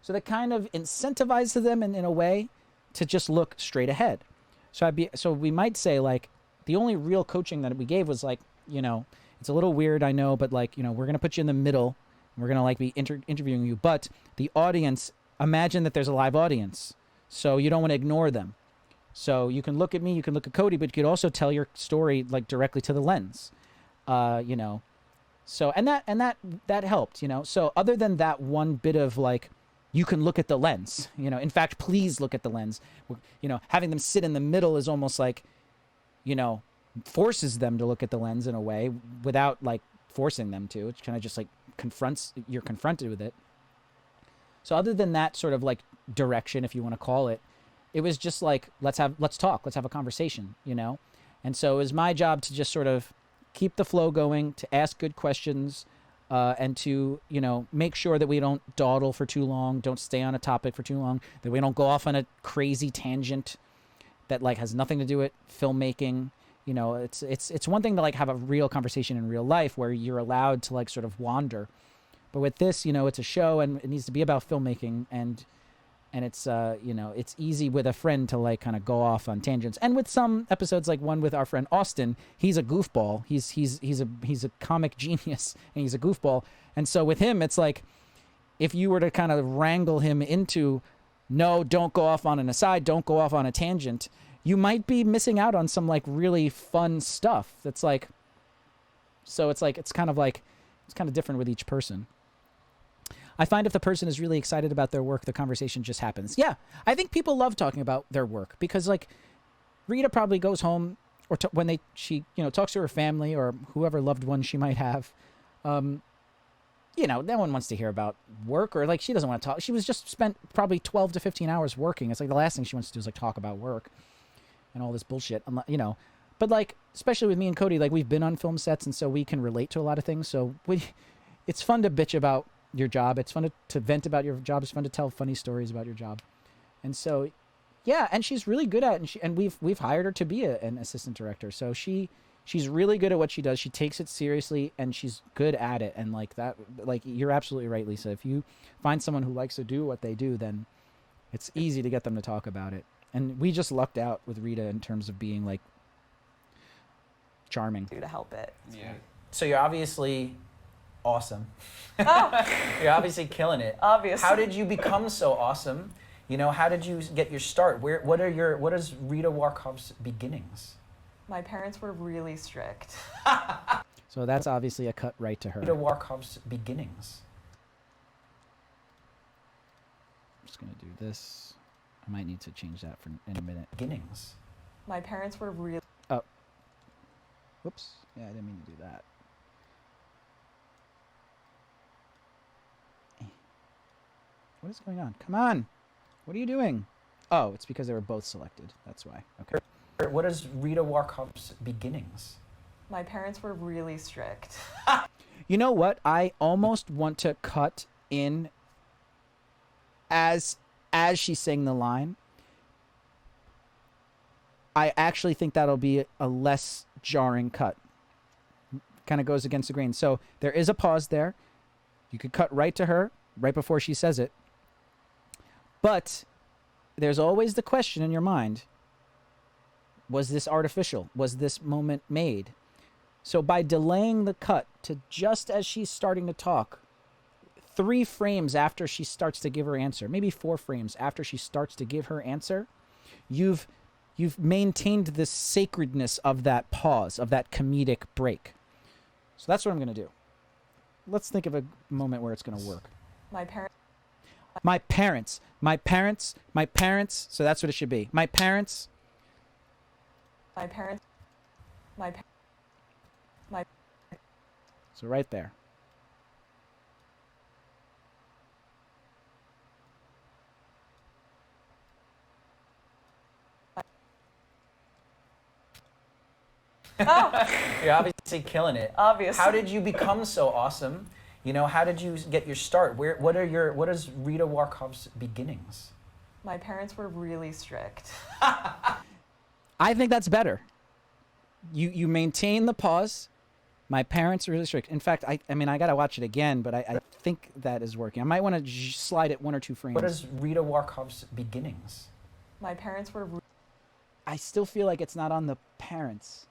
S2: So that kind of incentivizes them in a way to just look straight ahead. So we might say like the only real coaching that we gave was like, you know, it's a little weird, I know, but like, you know, we're going to put you in the middle. We're going to like be interviewing you, but the audience, imagine that there's a live audience. So you don't want to ignore them. So you can look at me, you can look at Cody, but you could also tell your story like directly to the lens, you know. So, and that helped, you know. So other than that one bit of like, you can look at the lens, you know, in fact, please look at the lens, you know, having them sit in the middle is almost like, you know, forces them to look at the lens in a way without like forcing them to. It kind of just like you're confronted with it. So other than that sort of like direction, if you want to call it, it was just like, let's talk, let's have a conversation, you know? And so it was my job to just sort of keep the flow going, to ask good questions, and to, you know, make sure that we don't dawdle for too long, don't stay on a topic for too long, that we don't go off on a crazy tangent that like has nothing to do with filmmaking. You know, it's one thing to like have a real conversation in real life where you're allowed to like sort of wander. But with this, you know, it's a show and it needs to be about filmmaking, and it's, you know, it's easy with a friend to like kind of go off on tangents. And with some episodes, like one with our friend Austin, he's a goofball. He's a comic genius, and he's a goofball. And so with him, it's like, if you were to kind of wrangle him into, no, don't go off on an aside, don't go off on a tangent, you might be missing out on some like really fun stuff. That's like, so it's like, it's kind of like, It's kind of different with each person. I find if the person is really excited about their work, the conversation just happens. Yeah, I think people love talking about their work because, like, Rita probably goes home or when she talks to her family or whoever loved one she might have. No one wants to hear about work, or like she doesn't want to talk. She was just spent probably 12 to 15 hours working. It's like the last thing she wants to do is like talk about work and all this bullshit. But like, especially with me and Cody, like we've been on film sets, and so we can relate to a lot of things. So it's fun to bitch about your job. It's fun to vent about your job. It's fun to tell funny stories about your job. And so, yeah, and she's really good at it. And we've hired her to be an assistant director. So she's really good at what she does. She takes it seriously, and she's good at it. And like that, like you're absolutely right, Lisa. If you find someone who likes to do what they do, then it's easy to get them to talk about it. And we just lucked out with Rita in terms of being like charming.
S5: To help it.
S2: Yeah. So you're obviously awesome.
S5: Oh.
S2: You're obviously killing it.
S5: Obviously.
S2: How did you become so awesome? How did you get your start? What is Rita Warkov's beginnings?
S5: My parents were really strict.
S2: So that's obviously a cut right to her. Rita Warkov's beginnings. I'm just gonna do this. I might need to change that in a minute. Beginnings.
S5: My parents were really.
S2: Oh. Whoops. Yeah, I didn't mean to do that. What is going on? Come on. What are you doing? Oh, it's because they were both selected. That's why. Okay. What is Rita Warkov's beginnings?
S5: My parents were really strict.
S2: You know what? I almost want to cut in as she's saying the line. I actually think that'll be a less jarring cut. Kind of goes against the grain. So there is a pause there. You could cut right to her, right before she says it. But there's always the question in your mind, was this artificial? Was this moment made? So by delaying the cut to just as she's starting to talk, 3 frames after she starts to give her answer, maybe 4 frames after she starts to give her answer, you've maintained the sacredness of that pause, of that comedic break. So that's what I'm going to do. Let's think of a moment where it's going to work.
S5: My parents.
S2: My parents. My parents. My parents. So that's what it should be. My parents.
S5: My parents. My.
S2: So right there.
S5: Oh.
S2: You're obviously killing it.
S5: Obviously.
S2: How did you become so awesome? How did you get your start? What is Rita Warkov's beginnings?
S5: My parents were really strict.
S2: I think that's better. You maintain the pause. My parents are really strict. In fact, I gotta watch it again, but I think that is working. I might want to slide it 1 or 2 frames. What is Rita Warkov's beginnings?
S5: My parents were.
S2: I still feel like it's not on the parents.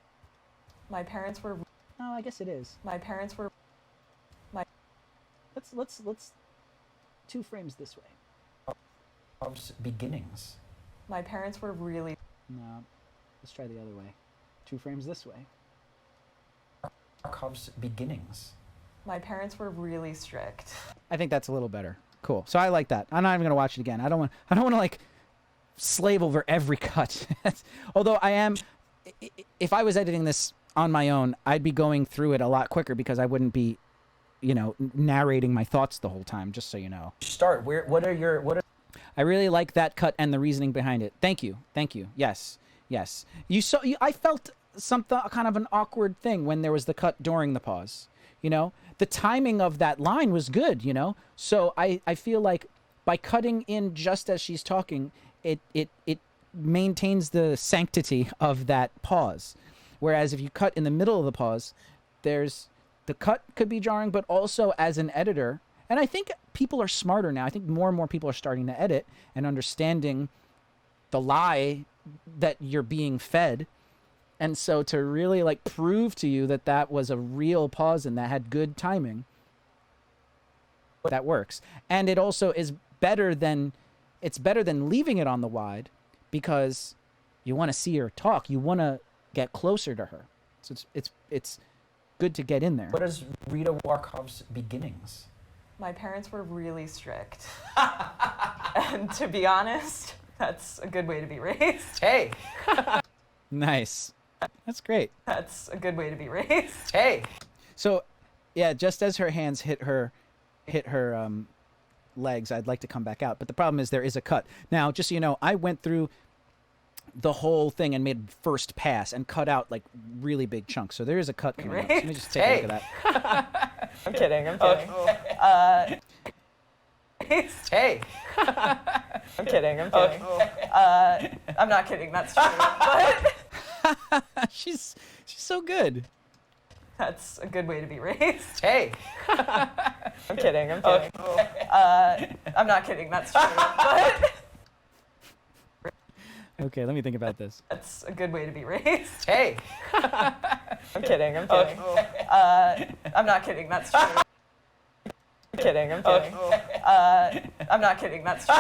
S5: My parents were.
S2: No, I guess it is.
S5: My parents were.
S2: Let's 2 frames this way. Beginnings.
S5: My parents were really.
S2: No, let's try the other way. 2 frames this way. Warkov's beginnings.
S5: My parents were really strict.
S2: I think that's a little better. Cool. So I like that. I'm not even gonna watch it again. I don't want to like slave over every cut. Although I am, if I was editing this on my own, I'd be going through it a lot quicker because I wouldn't be, narrating my thoughts the whole time. Just so you know. Start. I really like that cut and the reasoning behind it. Thank you. Yes. I felt something kind of an awkward thing when there was the cut during the pause. The timing of that line was good. So I feel like by cutting in just as she's talking, it maintains the sanctity of that pause. Whereas if you cut in the middle of the pause, the cut could be jarring, but also as an editor, and I think people are smarter now. I think more and more people are starting to edit and understanding the lie that you're being fed. And so to really like prove to you that that was a real pause and that had good timing, that works. And it also is better than leaving it on the wide because you want to see her talk. You want to get closer to her. So it's good to get in there.
S6: What is Rita Warkov's beginnings?
S5: My parents were really strict. And to be honest, that's a good way to be raised.
S6: Hey,
S2: Nice. That's great.
S5: That's a good way to be raised.
S6: hey.
S2: So, yeah, just as her hands hit her legs, I'd like to come back out. But the problem is there is a cut. Now, just so you know, I went through the whole thing and made first pass and cut out like really big chunks. So there is a cut coming up. So let me just take a look at that.
S5: I'm kidding. I'm kidding.
S6: Hey.
S5: I'm kidding. I'm kidding. I'm not kidding. That's true. But
S2: She's so good.
S5: that's a good way to be raised.
S6: Hey.
S5: I'm kidding. I'm kidding. I'm not kidding. That's true. But
S2: Okay, let me think about this.
S5: that's a good way to be raised.
S6: Hey.
S5: I'm kidding. I'm kidding. I'm not kidding. That's true. I'm kidding. I'm kidding. I'm not kidding. That's true.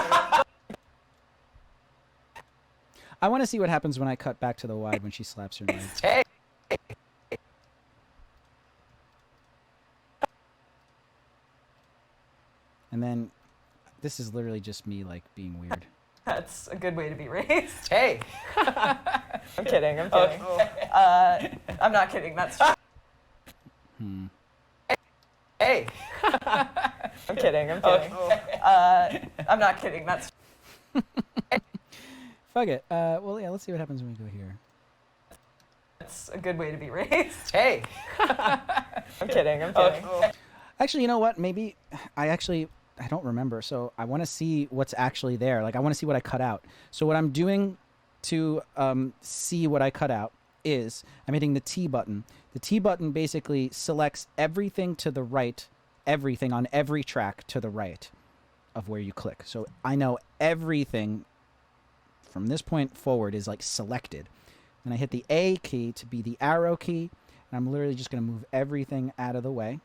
S2: I want to see what happens when I cut back to the wide when she slaps her legs.
S6: Hey.
S2: And then this is literally just me like being weird.
S5: That's a good way to be raised.
S6: Hey.
S5: I'm kidding. I'm kidding. I'm not kidding. That's true.
S6: Hey.
S5: I'm kidding. I'm kidding. I'm not kidding. That's
S2: Fuck it. Well, yeah, let's see what happens when we go here.
S5: that's a good way to be raised.
S6: Hey.
S5: I'm kidding. I'm kidding.
S2: Actually, you know what? Maybe I don't remember. So I want to see what's actually there. Like I want to see what I cut out. So what I'm doing to see what I cut out is I'm hitting the T button. The T button basically selects everything to the right, everything on every track to the right of where you click. So I know everything from this point forward is like selected. And I hit the A key to be the arrow key. And I'm literally just going to move everything out of the way.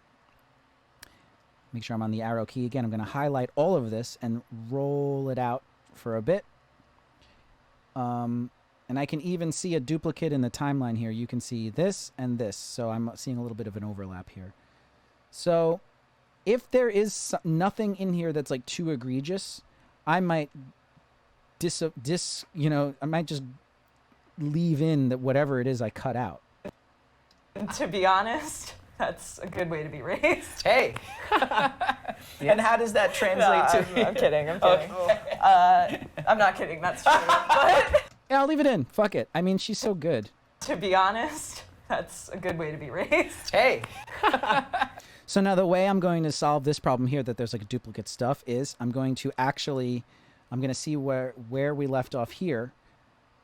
S2: Make sure I'm on the arrow key again. I'm going to highlight all of this and roll it out for a bit. And I can even see a duplicate in the timeline here. You can see this and this. So I'm seeing a little bit of an overlap here. So if there is nothing in here that's like too egregious, I might I might just leave in that whatever it is I cut out.
S5: To be honest, that's a good way to be raised.
S6: Hey. And how does that translate to?
S5: I'm kidding. I'm kidding. I'm not kidding. That's true. But
S2: Yeah, I'll leave it in. Fuck it. I mean, she's so good.
S5: to be honest, that's a good way to be raised.
S6: Hey.
S2: So now the way I'm going to solve this problem here that there's like duplicate stuff is I'm going to see where we left off here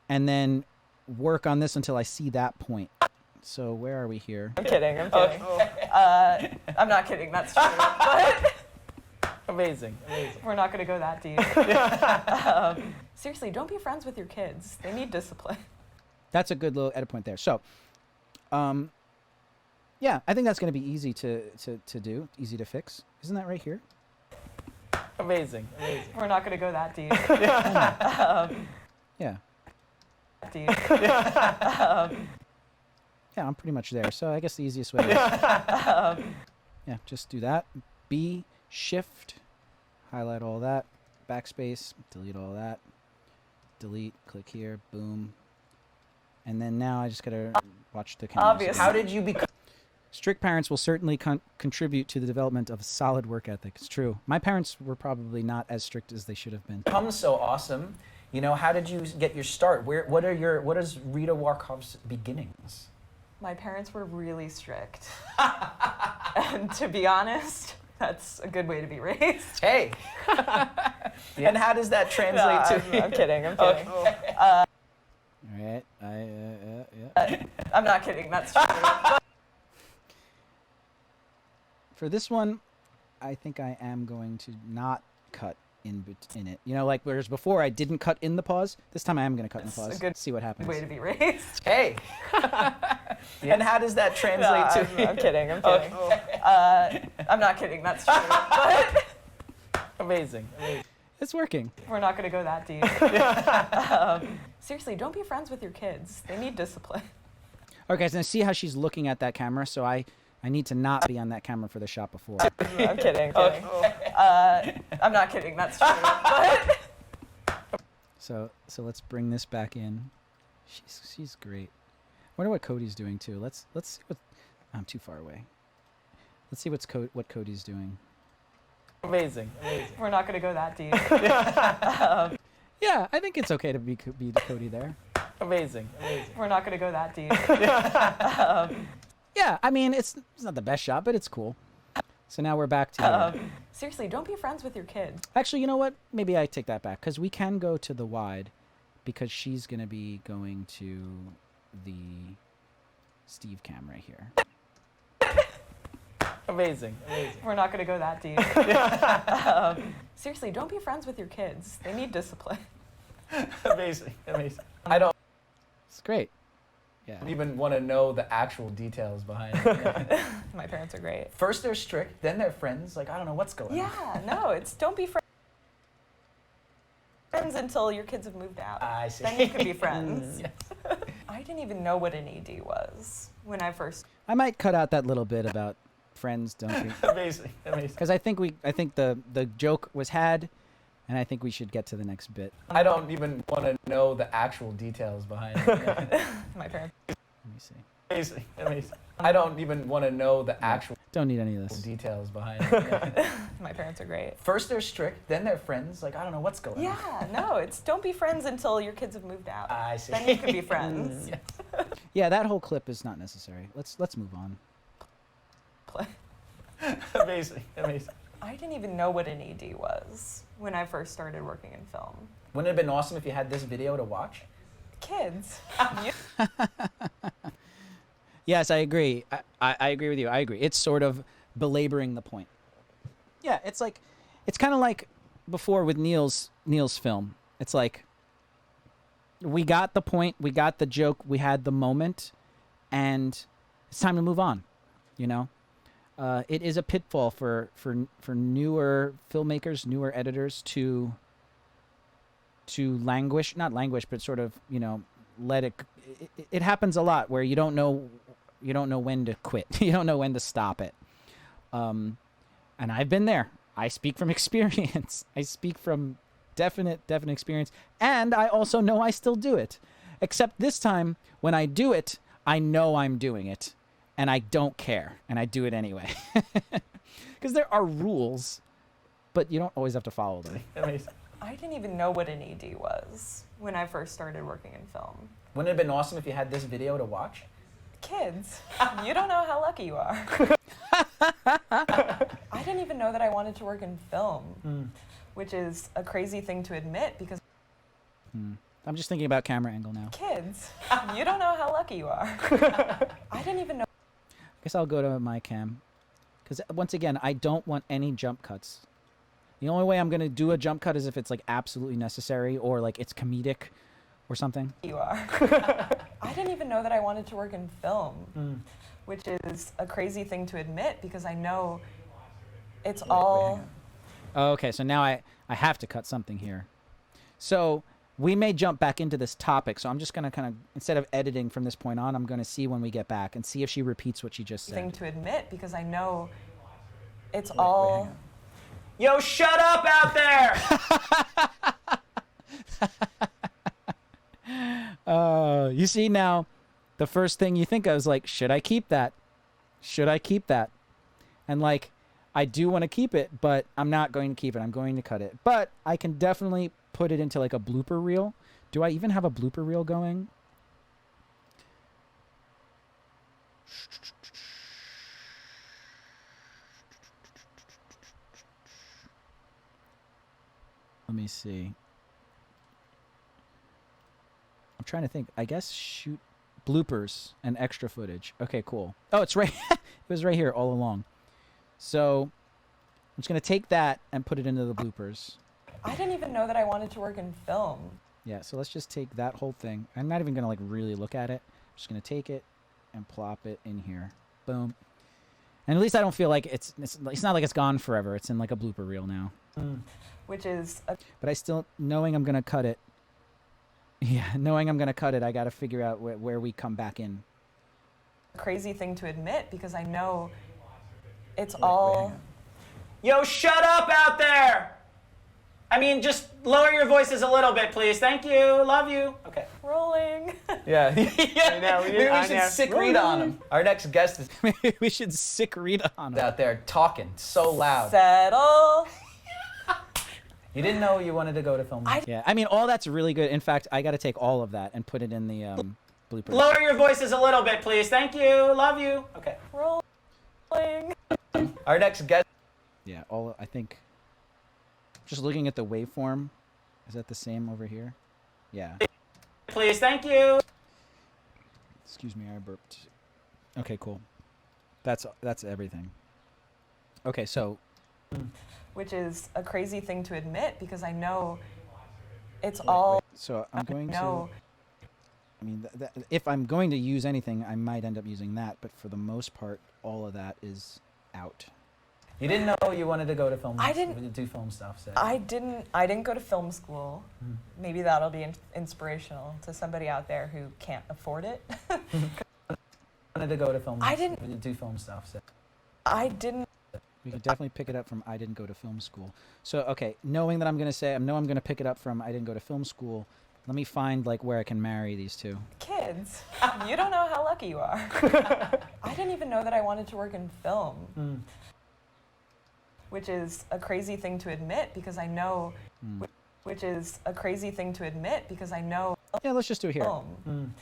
S2: and then work on this until I see that point. So where are we here?
S5: I'm kidding. I'm kidding. I'm not kidding. That's true. But
S6: Amazing.
S5: we're not going to go that deep. Seriously, don't be friends with your kids. They need discipline.
S2: That's a good little edit point there. So, yeah, I think that's going to be easy to do, easy to fix. Isn't that right here?
S6: Amazing.
S5: We're not going to go that deep.
S2: Yeah.
S5: Deep.
S2: Yeah, I'm pretty much there. So I guess the easiest way is, yeah, just do that. B, shift, highlight all that, backspace, delete all that, delete, click here, boom. And then now I just got to watch the camera.
S5: Obvious.
S6: How did you become?
S2: Strict parents will certainly contribute to the development of a solid work ethic. It's true. My parents were probably not as strict as they should have been.
S6: Become so awesome? You know, how did you get your start? What is Rita Warkov's beginnings?
S5: My parents were really strict. And to be honest, that's a good way to be raised.
S6: Hey. And how does that translate to?
S5: I'm kidding. I'm kidding.
S2: All right. Yeah.
S5: I'm not kidding. That's true.
S2: For this one, I think I am going to not cut in it. You know, like whereas before I didn't cut in the pause, this time I am going to cut in the pause.
S5: a good
S2: See what happens.
S5: way to be raised.
S6: Hey. And how does that translate to?
S5: I'm kidding. I'm kidding. I'm not kidding. That's true. But
S6: Amazing.
S2: It's working.
S5: we're not going to go that deep. Seriously, don't be friends with your kids. They need discipline.
S2: Okay, so see how she's looking at that camera. So I I need to not be on that camera for the shot before.
S5: I'm kidding. I'm not kidding. That's true. But
S2: So let's bring this back in. She's great. I wonder what Cody's doing too. Let's see what. I'm too far away. Let's see what Cody's doing.
S6: Amazing.
S5: we're not going to go that deep.
S2: Yeah, I think it's okay to be Cody there.
S6: Amazing.
S5: We're not going to go that deep.
S2: Yeah, I mean it's not the best shot, but it's cool. So now we're back to.
S5: Seriously, don't be friends with your kids.
S2: Actually, you know what? Maybe I take that back because we can go to the wide, because she's gonna be going to the Steve cam right here.
S6: Amazing.
S5: We're not going to go that deep. Seriously, don't be friends with your kids. They need discipline.
S6: Amazing. I don't
S2: It's great. Yeah.
S6: even want to know the actual details behind it.
S5: My parents are great.
S6: First they're strict, then they're friends. Like, I don't know what's going on.
S5: Yeah, no, it's don't be friends until your kids have moved out.
S6: I see.
S5: Then you can be friends. I didn't even know what an ED was when I first.
S2: I might cut out that little bit about friends don't be,
S6: Amazing.
S2: because I think the joke was had, and I think we should get to the next bit.
S6: I don't even want to know the actual details behind it.
S5: My parents.
S2: Let me see.
S6: Amazing. I don't even want to know the actual
S2: Don't need any of this.
S6: details behind it.
S5: My parents are great.
S6: First they're strict, then they're friends. Like, I don't know what's going on.
S5: Yeah, no, it's don't be friends until your kids have moved out.
S6: I see.
S5: Then you can be friends.
S2: Yeah, that whole clip is not necessary. Let's move on.
S6: Amazing.
S5: I didn't even know what an ED was when I first started working in film.
S6: Wouldn't it have been awesome if you had this video to watch?
S5: Kids.
S2: Yes, I agree. I agree with you. I agree. It's sort of belaboring the point. Yeah, it's kind of like before with Neil's film. It's like we got the point, we got the joke, we had the moment, and it's time to move on. You know, it is a pitfall for newer filmmakers, newer editors to not languish, but sort of, you know, let it. It happens a lot where you don't know when to quit. You don't know when to stop it. And I've been there. I speak from experience. I speak from definite experience. And I also know I still do it. Except this time, when I do it, I know I'm doing it. And I don't care. And I do it anyway. Because there are rules, but you don't always have to follow them.
S6: Amazing.
S5: I didn't even know what an ED was when I first started working in film.
S6: Wouldn't it have been awesome if you had this video to watch?
S5: Kids. You don't know how lucky you are. I didn't even know that I wanted to work in film, which is a crazy thing to admit because
S2: I'm just thinking about camera angle now.
S5: kids. You don't know how lucky you are. I didn't even know.
S2: I guess I'll go to my cam. Because once again, I don't want any jump cuts. The only way I'm going to do a jump cut is if it's like absolutely necessary or like it's comedic or something.
S5: You are. I didn't even know that I wanted to work in film, which is a crazy thing to admit because I know it's all.
S2: Oh, okay, so now I have to cut something here. So we may jump back into this topic. So I'm just going to kind of, instead of editing from this point on, I'm going to see when we get back and see if she repeats what she just said.
S5: Thing to admit because I know it's all.
S6: Yo, shut up out there!
S2: You see now, the first thing you think of is like, should I keep that? Should I keep that? And like, I do want to keep it, but I'm not going to keep it. I'm going to cut it. But I can definitely put it into like a blooper reel. Do I even have a blooper reel going? Let me see. I'm trying to think. I guess shoot bloopers and extra footage. Okay, cool. Oh, it's right. It was right here all along. So I'm just going to take that and put it into the bloopers.
S5: I didn't even know that I wanted to work in film.
S2: Yeah, so let's just take that whole thing. I'm not even going to like really look at it. I'm just going to take it and plop it in here. Boom. And at least I don't feel like it's not like it's gone forever. It's in like a blooper reel now.
S5: Which is
S2: But I still, knowing I'm going to cut it. Yeah, knowing I'm going to cut it, I got to figure out where we come back in.
S5: crazy thing to admit because I know it's all.
S6: Yo, shut up out there! I mean, just lower your voices a little bit, please. Thank you. Love you. Okay.
S5: Rolling.
S6: Yeah.
S7: I know,
S6: Maybe we should sick Rita on him. Our next guest is
S2: Maybe we should sick Rita on him.
S6: out there talking so loud.
S5: Settle.
S6: You didn't know you wanted to go to film.
S2: Yeah, I mean, all that's really good. In fact, I got to take all of that and put it in the bloopers.
S6: Lower your voices a little bit, please. Thank you. Love you. Okay.
S5: Rolling.
S6: Our next guest.
S2: Yeah, I think. Just looking at the waveform, is that the same over here? Yeah.
S6: Please, thank you.
S2: Excuse me, I burped. Okay, cool. That's everything. Okay, so
S5: Which is a crazy thing to admit because I know it's all.
S2: so I'm going to.
S5: No.
S2: I mean, if I'm going to use anything, I might end up using that, but for the most part, all of that is out.
S6: You didn't know you wanted to go to film.
S5: I didn't-
S6: do film stuff. So.
S5: I didn't go to film school. Maybe that'll be inspirational to somebody out there who can't afford it.
S6: wanted to go to film.
S5: I didn't-
S6: do film stuff. So.
S5: I didn't.
S2: We could definitely pick it up from I didn't go to film school. So, okay, knowing that I'm going to say, I know I'm going to pick it up from I didn't go to film school, let me find like where I can marry these two.
S5: Kids, you don't know how lucky you are. I didn't even know that I wanted to work in film. Which is a crazy thing to admit because I know. Which is a crazy thing to admit because I know.
S2: Yeah, let's just do it here.
S5: Film.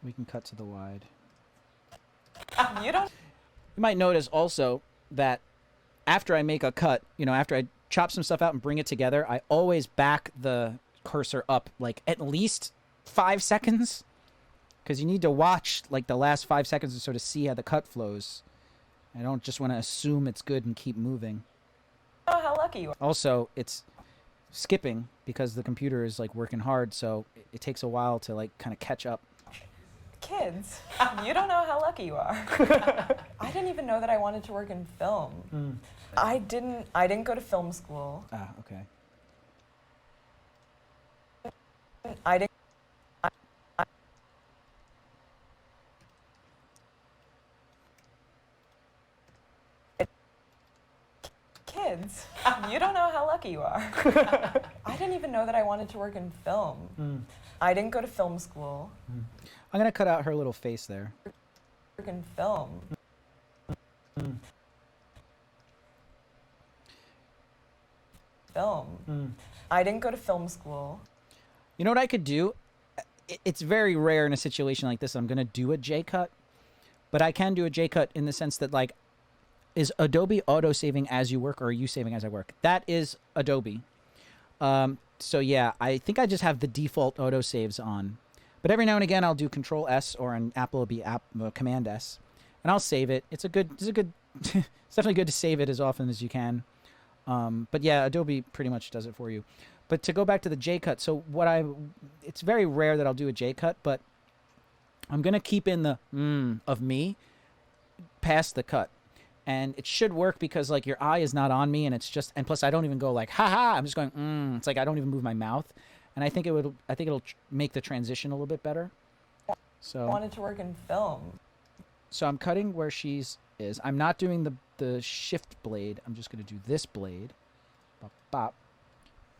S2: We can cut to the wide.
S5: You don't.
S2: You might notice also that after I make a cut, after I chop some stuff out and bring it together, I always back the cursor up like at least 5 seconds because you need to watch like the last 5 seconds to sort of see how the cut flows. I don't just want to assume it's good and keep moving.
S5: Know how lucky you are.
S2: Also, it's skipping because the computer is like working hard, so it takes a while to like kind of catch up.
S5: Kids, you don't know how lucky you are. I didn't even know that I wanted to work in film. I didn't go to film school.
S2: Ah, okay.
S5: I didn't. Kids, you don't know how lucky you are. I didn't even know that I wanted to work in film. I didn't go to film school.
S2: I'm gonna cut out her little face there.
S5: Work in film. Film. I didn't go to film school.
S2: You know what I could do? It's very rare in a situation like this. I'm gonna do a J cut, but I can do a J cut in the sense that like, is Adobe auto saving as you work, or are you saving as I work? That is Adobe. So yeah, I think I just have the default auto saves on, but every now and again I'll do Control S, or on Apple it'll be Command S, and I'll save it. It's definitely good to save it as often as you can. But yeah, Adobe pretty much does it for you. But to go back to the J cut, so it's very rare that I'll do a J cut, but I'm gonna keep in the of me past the cut. And it should work because like your eye is not on me, and and plus I don't even go like haha. I'm just going It's like I don't even move my mouth, and I think it'll make the transition a little bit better. So
S5: I wanted to work in film.
S2: So I'm cutting where she's is. I'm not doing the shift blade. I'm just going to do this blade. Bop, bop.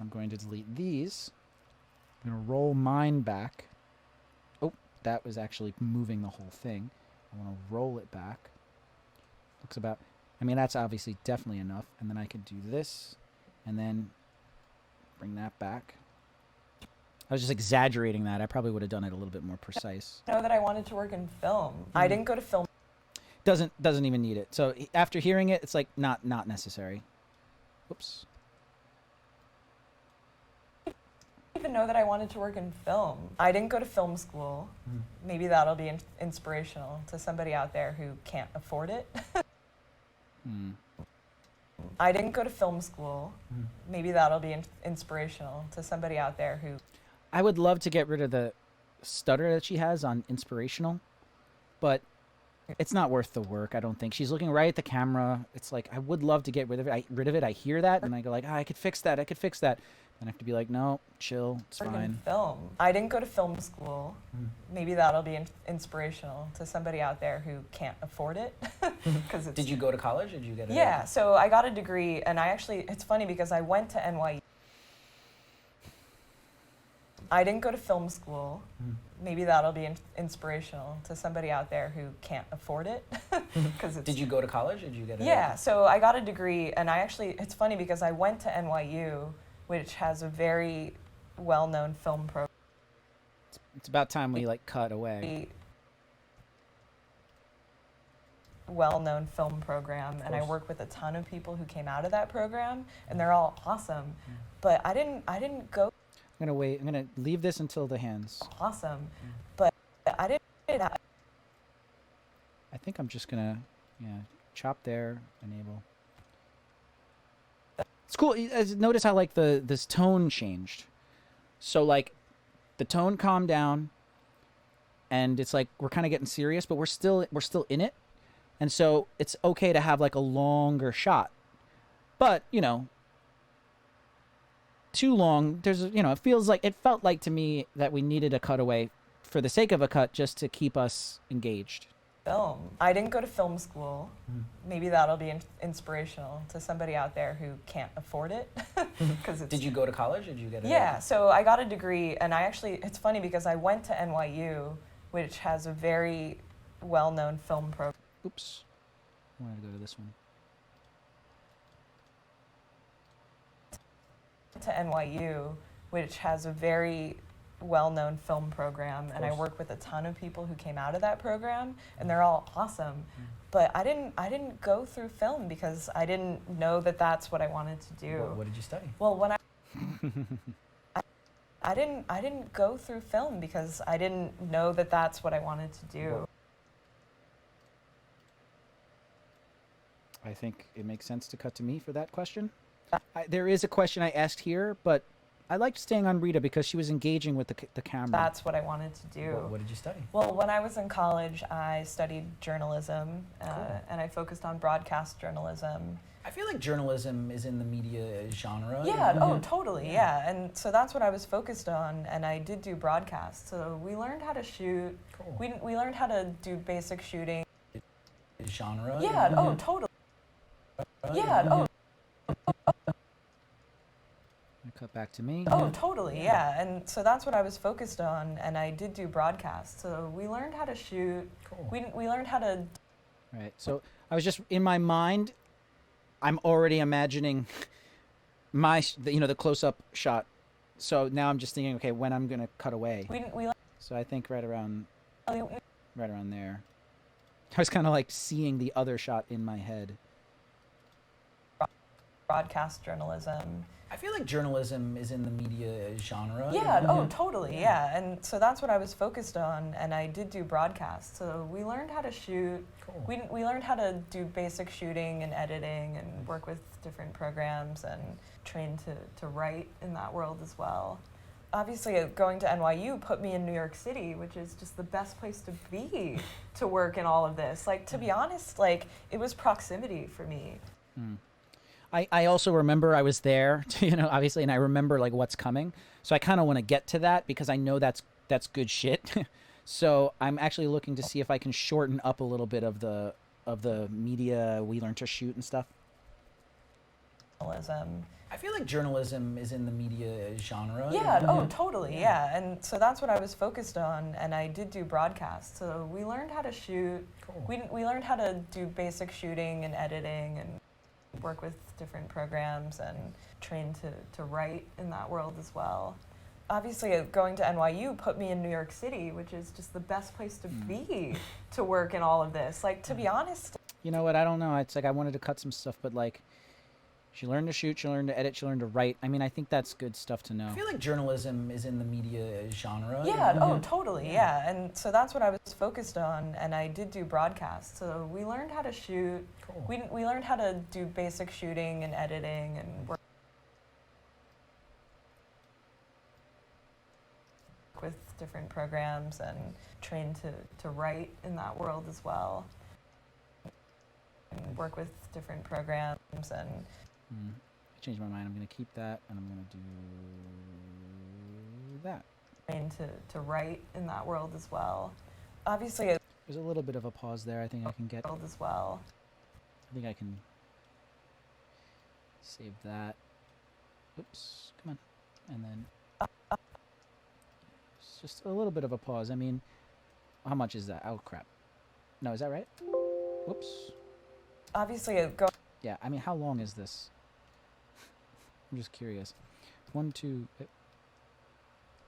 S2: I'm going to delete these. I'm going to roll mine back. Oh, that was actually moving the whole thing. I want to roll it back. Looks about, that's obviously definitely enough. And then I can do this and then bring that back. I was just exaggerating that. I probably would have done it a little bit more precise.
S5: I know that I wanted to work in film. I didn't go to film.
S2: Doesn't even need it. So after hearing it, it's like not necessary. Oops.
S5: I didn't even know that I wanted to work in film. I didn't go to film school. Maybe that'll be inspirational to somebody out there who can't afford it. I didn't go to film school. Maybe that'll be inspirational to somebody out there who.
S2: I would love to get rid of the stutter that she has on inspirational, but it's not worth the work, I don't think. She's looking right at the camera. It's like I would love to get rid of it. I hear that and I go like, I could fix that. And I have to be like, no, chill, it's
S5: Work in
S2: fine.
S5: film. I didn't go to film school. Maybe that'll be inspirational to somebody out there who can't afford it. Because
S2: Did you go to college? Did you get it?
S5: Yeah, so I got a degree, and it's funny because I went to NYU. I didn't go to film school. Maybe that'll be inspirational to somebody out there who can't afford it. Because
S2: Did you go to college? Did you get it?
S5: Yeah, so I got a degree, and it's funny because I went to NYU, which has a very well-known film program.
S2: It's about time we like cut away.
S5: Well-known film program, and I work with a ton of people who came out of that program, and they're all awesome. But I didn't go
S2: I'm gonna wait. I'm gonna leave this until the hands.
S5: awesome. But I didn't.
S2: I think I'm just gonna, chop there, enable. It's cool. Notice how like this tone changed. So like, the tone calmed down, and it's like we're kind of getting serious, but we're still in it, and so it's okay to have like a longer shot, but too long. It felt like to me that we needed a cutaway for the sake of a cut, just to keep us engaged.
S5: Film. I didn't go to film school. Maybe that'll be inspirational to somebody out there who can't afford it. Because
S2: Did you go to college? Did you get it?
S5: Yeah, so I got a degree, and it's funny because I went to NYU, which has a very well-known film program.
S2: Oops. I wanted to go to this one.
S5: To NYU, which has a very well-known film program, and I work with a ton of people who came out of that program, and they're all awesome. But I didn't go through film because I didn't know that that's what I wanted to do.
S2: What did you study?
S5: Well, when I didn't go through film because I didn't know that that's what I wanted to do.
S2: I think it makes sense to cut to me for that question. There is a question I asked here, but I liked staying on Rita because she was engaging with the camera.
S5: That's what I wanted to do.
S2: What did you study?
S5: Well, when I was in college, I studied journalism, and I focused on broadcast journalism.
S2: I feel like journalism is in the media genre.
S5: Yeah, totally, yeah. And so that's what I was focused on, and I did do broadcast. So we learned how to shoot.
S2: Cool.
S5: We learned how to do basic shooting.
S2: Genre?
S5: Yeah, totally. Yeah,
S2: Cut back to me.
S5: totally, yeah. And so that's what I was focused on, and I did do broadcast. So we learned how to shoot.
S2: Cool.
S5: We learned how to.
S2: Right. So I was just in my mind, I'm already imagining the close-up shot. So now I'm just thinking, okay, when I'm gonna cut away. So I think right around there. I was kind of like seeing the other shot in my head.
S5: Broadcast journalism.
S2: I feel like journalism is in the media genre.
S5: Yeah, totally, yeah. And so that's what I was focused on, and I did do broadcast. So we learned how to shoot.
S2: Cool.
S5: We learned how to do basic shooting and editing and work with different programs and trained to write in that world as well. Obviously, going to NYU put me in New York City, which is just the best place to be to work in all of this. Like, to be honest, like, it was proximity for me.
S2: I also remember I was there, obviously, and I remember like what's coming. So I kind of want to get to that because I know that's good shit. So I'm actually looking to see if I can shorten up a little bit of the media we learned to shoot and stuff.
S5: Journalism.
S2: I feel like journalism is in the media genre.
S5: Yeah, totally, yeah. And so that's what I was focused on, and I did do broadcast. So we learned how to shoot.
S2: Cool.
S5: We learned how to do basic shooting and editing and work with different programs and trained to write in that world as well. Obviously, going to NYU put me in New York City, which is just the best place to be to work in all of this. Like, to be honest.
S2: You know what? I don't know. It's like I wanted to cut some stuff, but like, she learned to shoot, she learned to edit, she learned to write. I mean, I think that's good stuff to know. I feel like journalism is in the media genre.
S5: Yeah, totally, yeah. And so that's what I was focused on, and I did do broadcast. So we learned how to shoot.
S2: Cool.
S5: We learned how to do basic shooting and editing and work with different programs and trained to write in that world as well. And work with different programs and
S2: I changed my mind. I'm going to keep that, and I'm going to do that.
S5: Trained to write in that world as well. Obviously,
S2: There's a little bit of a pause there. I think I can get.
S5: world as well.
S2: I think I can save that. Oops, come on. And then it's just a little bit of a pause. I mean, how much is that? Oh, crap. No, is that right? Whoops.
S5: Obviously,
S2: Yeah, I mean, how long is this? I'm just curious. 1, 2,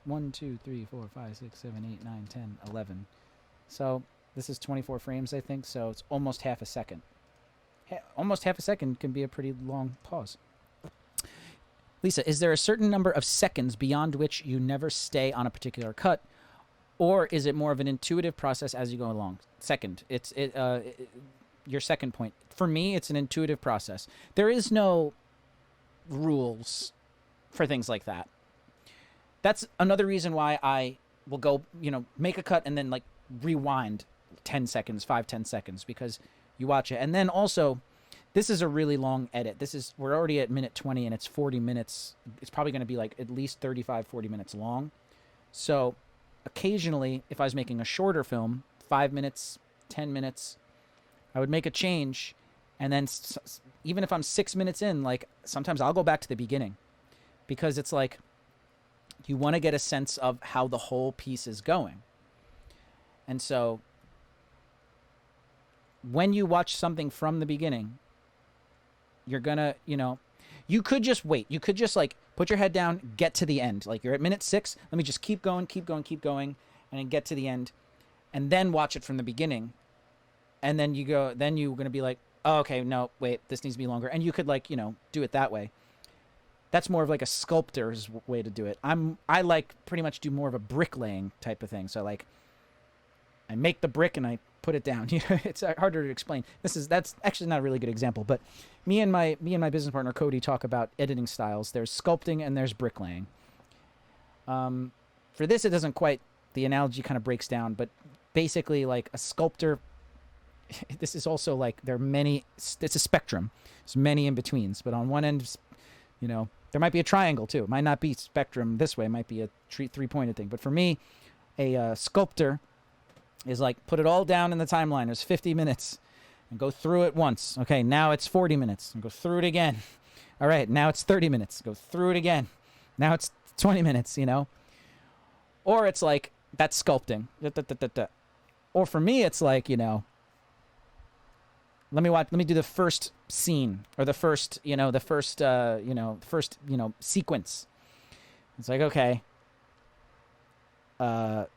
S2: 3, 4, 5, 6, 7, 8, 9, 10, 11. So this is 24 frames, I think, so it's almost half a second. Almost half a second can be a pretty long pause. Lisa, is there a certain number of seconds beyond which you never stay on a particular cut, or is it more of an intuitive process as you go along? Second, your second point. For me, it's an intuitive process. There is no rules for things like that. That's another reason why I will go, make a cut and then like rewind 10 seconds, 5-10 seconds, because you watch it. And then also, this is a really long edit. We're already at minute 20 and it's 40 minutes. It's probably going to be like at least 35, 40 minutes long. So occasionally, if I was making a shorter film, 5 minutes, 10 minutes, I would make a change. And then even if I'm 6 minutes in, like sometimes I'll go back to the beginning, because it's like you want to get a sense of how the whole piece is going. And so when you watch something from the beginning, you're gonna, you could just wait. You could just like put your head down, get to the end. Like you're at minute 6. Let me just keep going, and then get to the end, and then watch it from the beginning. And then you're gonna be like, oh, okay, no, wait, this needs to be longer. And you could like, do it that way. That's more of like a sculptor's way to do it. I like pretty much do more of a bricklaying type of thing. So like, I make the brick and I put it down. It's harder to explain. That's actually not a really good example, but me and my business partner Cody talk about editing styles. There's sculpting and there's bricklaying. For this, it doesn't quite. The analogy kind of breaks down, but basically, like a sculptor. This is also like there are many. It's a spectrum. There's many in betweens, but on one end, there might be a triangle too. It might not be spectrum this way. It might be a three-pointed thing. But for me, a sculptor is like put it all down in the timeline. There's 50 minutes and go through it once. Okay, now it's 40 minutes and go through it again. All right, now it's 30 minutes. Go through it again. Now it's 20 minutes, Or it's like that's sculpting. Or for me, it's like, let me do the first scene or the first sequence. It's like, okay, let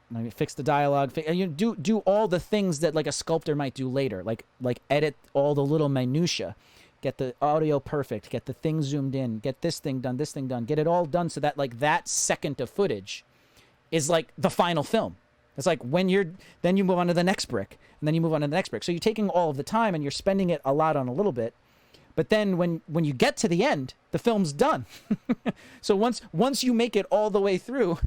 S2: me fix the dialogue. You do all the things that like a sculptor might do later, like edit all the little minutia, get the audio perfect, get the thing zoomed in, get this thing done, get it all done so that like that second of footage is like the final film. It's like then you move on to the next brick, and then you move on to the next brick. So you're taking all of the time and you're spending it a lot on a little bit. But then when you get to the end, the film's done. So once you make it all the way through,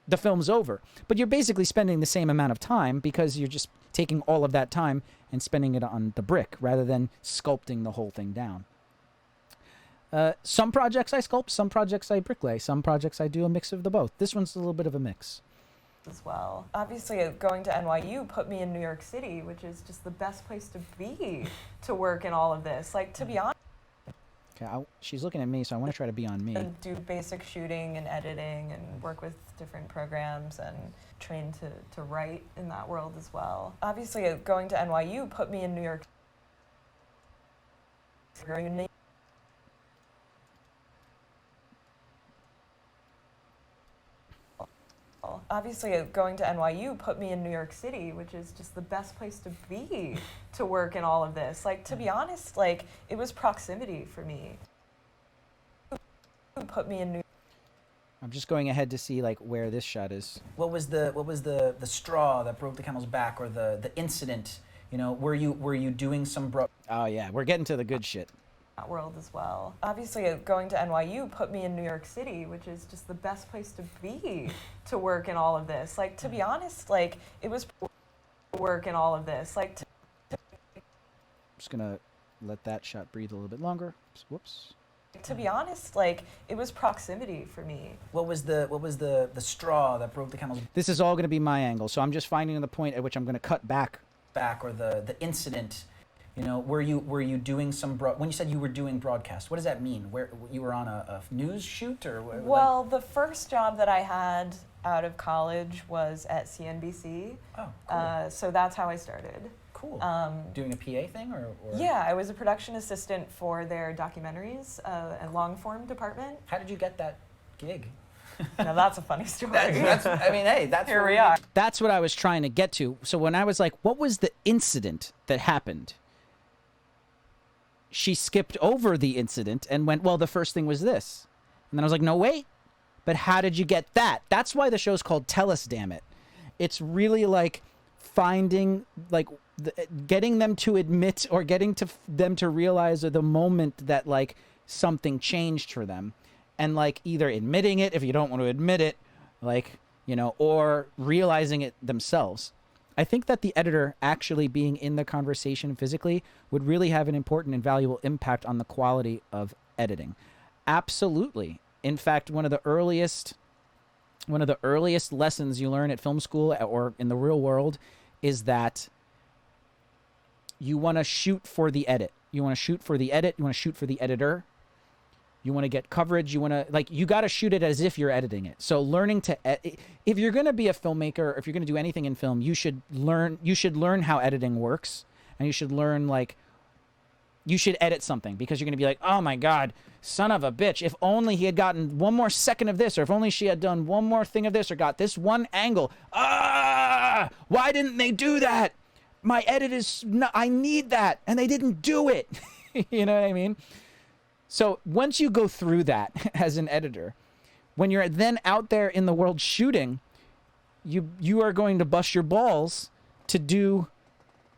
S2: the film's over. But you're basically spending the same amount of time because you're just taking all of that time and spending it on the brick rather than sculpting the whole thing down. Some projects I sculpt, some projects I bricklay, some projects I do a mix of the both. This one's a little bit of a mix.
S5: As well. Obviously, going to NYU put me in New York City, which is just the best place to be to work in all of this. Like, to be honest.
S2: Okay, she's looking at me, so I want to try to be on me.
S5: And do basic shooting and editing and work with different programs and train to write in that world as well. Obviously, going to NYU put me in New York City. Obviously, going to NYU put me in New York City, which is just the best place to be to work in all of this. Like, to be honest, like, it was proximity for me. Put me in New
S2: I'm just going ahead to see like where this shot is.
S6: What was the straw that broke the camel's back, or the incident? Were you doing some
S2: Oh yeah, we're getting to the good shit.
S5: world as well. Obviously, going to NYU put me in New York City, which is just the best place to be to work in all of this. Like, to be honest, like, it was work in all of this. Like,
S2: I'm just gonna let that shot breathe a little bit longer. Whoops.
S5: To be honest, like, it was proximity for me.
S6: What was the straw that broke the camel's
S2: This is all going to be my angle, so I'm just finding the point at which I'm going to cut back.
S6: back, or the incident? You know, were you doing some when you said you were doing broadcast? What does that mean? Where you were on a news shoot, or
S5: Well, the first job that I had out of college was at CNBC.
S6: Oh, cool.
S5: So that's how I started.
S6: Cool. Doing a PA thing, or?
S5: Yeah, I was a production assistant for their documentaries and long form department.
S6: How did you get that gig?
S5: Now that's a funny story.
S6: I mean, hey, that's
S5: Here
S6: where
S5: we are.
S2: That's what I was trying to get to. So when I was like, what was the incident that happened? She skipped over the incident and went, well, the first thing was this. And then I was like, no, wait. But how did you get that? That's why the show's called Tell Us, Damn It. It's really like finding, like, getting them to admit, or getting to them to realize the moment that, like, something changed for them. And, like, either admitting it if you don't want to admit it, like, you know, or realizing it themselves. I think that the editor actually being in the conversation physically would really have an important and valuable impact on the quality of editing. Absolutely. In fact, one of the earliest lessons you learn at film school or in the real world is that you want to shoot for the edit. You want to shoot for the edit. You want to shoot for the editor. You want to get coverage. You want to, like, you got to shoot it as if you're editing it. So learning to, if you're going to be a filmmaker, or if you're going to do anything in film, you should learn how editing works. And you should learn, like, you should edit something, because you're going to be like, oh my God, son of a bitch. If only he had gotten one more second of this, or if only she had done one more thing of this, or got this one angle. Why didn't they do that? My edit is, I need that. And they didn't do it. You know what I mean? So once you go through that as an editor, when you're then out there in the world shooting, you are going to bust your balls to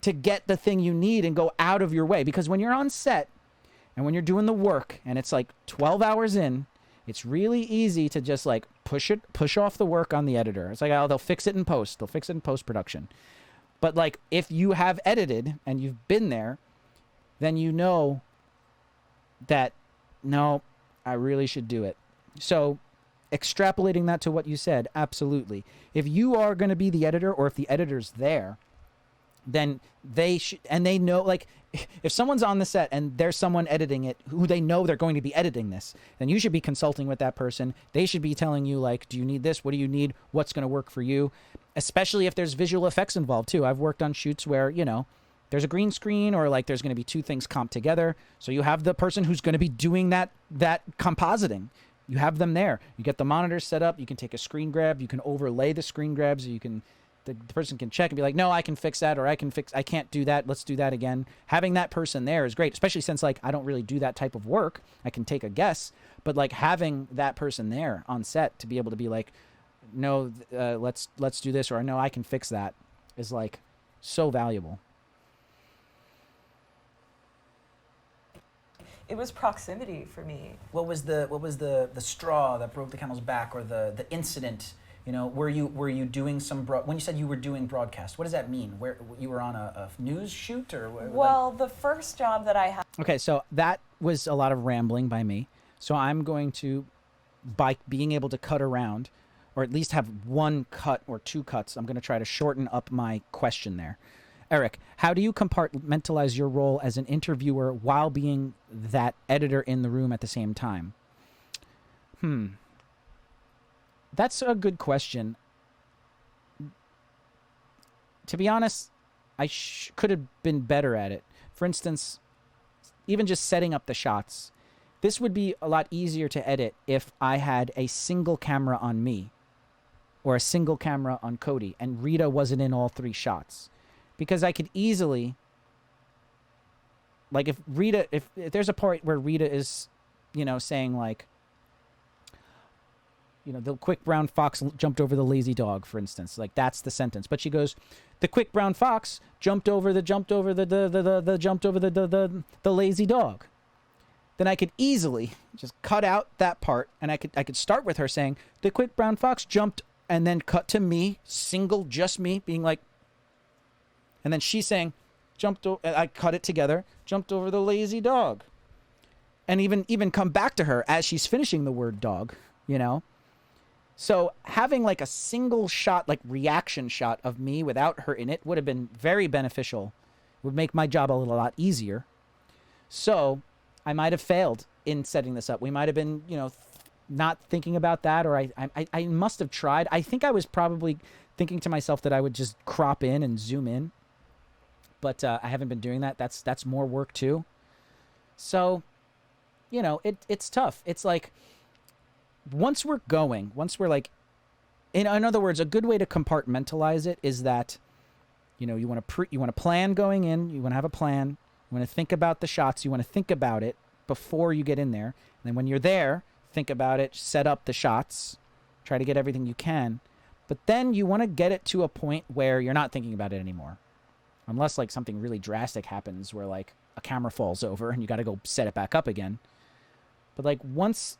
S2: get the thing you need and go out of your way. Because when you're on set and when you're doing the work and it's like 12 hours in, it's really easy to just like push off the work on the editor. It's like, oh, they'll fix it in post. They'll fix it in post-production. But like, if you have edited and you've been there, then you know that, no, I really should do it. So extrapolating that to what you said, absolutely. If you are going to be the editor, or if the editor's there, then they should, and they know, like, if someone's on the set and there's someone editing it who they know they're going to be editing this, then you should be consulting with that person. They should be telling you, like, do you need this? What do you need? What's going to work for you? Especially if there's visual effects involved too. I've worked on shoots where, you know, there's a green screen, or like there's going to be two things comped together. So you have the person who's going to be doing that compositing. You have them there. You get the monitors set up. You can take a screen grab. You can overlay the screen grabs. You can, the person can check and be like, no, I can fix that, or I can't do that. Let's do that again. Having that person there is great, especially since, like, I don't really do that type of work. I can take a guess, but like having that person there on set to be able to be like, no, let's do this, or no, I can fix that, is like so valuable.
S5: It was proximity for me.
S6: What was the straw that broke the camel's back, or the incident? You know, were you doing some when you said you were doing broadcast? What does that mean? Where you were on a news shoot, or?
S5: Well, the first job that I had.
S2: Okay, so that was a lot of rambling by me. So I'm going to, by being able to cut around, or at least have one cut or two cuts, I'm going to try to shorten up my question there. Eric, how do you compartmentalize your role as an interviewer while being that editor in the room at the same time? That's a good question. To be honest, I could have been better at it. For instance, even just setting up the shots. This would be a lot easier to edit if I had a single camera on me, or a single camera on Cody, and Rita wasn't in all three shots. Because I could easily, like, if there's a part where Rita is, you know, saying like, you know, the quick brown fox jumped over the lazy dog, for instance, like that's the sentence. But she goes, the quick brown fox jumped over the lazy dog. Then I could easily just cut out that part, and I could start with her saying, the quick brown fox jumped, and then cut to me, just me, being like, and then she's saying, I cut it together, jumped over the lazy dog. and even come back to her as she's finishing the word dog, you know? So having like a single shot, like reaction shot of me without her in it would have been very beneficial. Would make my job a lot easier. So I might have failed in setting this up. We might have been, you know, not thinking about that, or I must have tried. I think I was probably thinking to myself that I would just crop in and zoom in, but I haven't been doing that. That's more work too. So, you know, it's tough. It's like, once we're like, in other words, a good way to compartmentalize it is that, you know, you want to plan going in, you want to have a plan, you want to think about the shots, you want to think about it before you get in there. And then when you're there, think about it, set up the shots, try to get everything you can. But then you want to get it to a point where you're not thinking about it anymore. Unless like something really drastic happens where like a camera falls over and you got to go set it back up again. But like once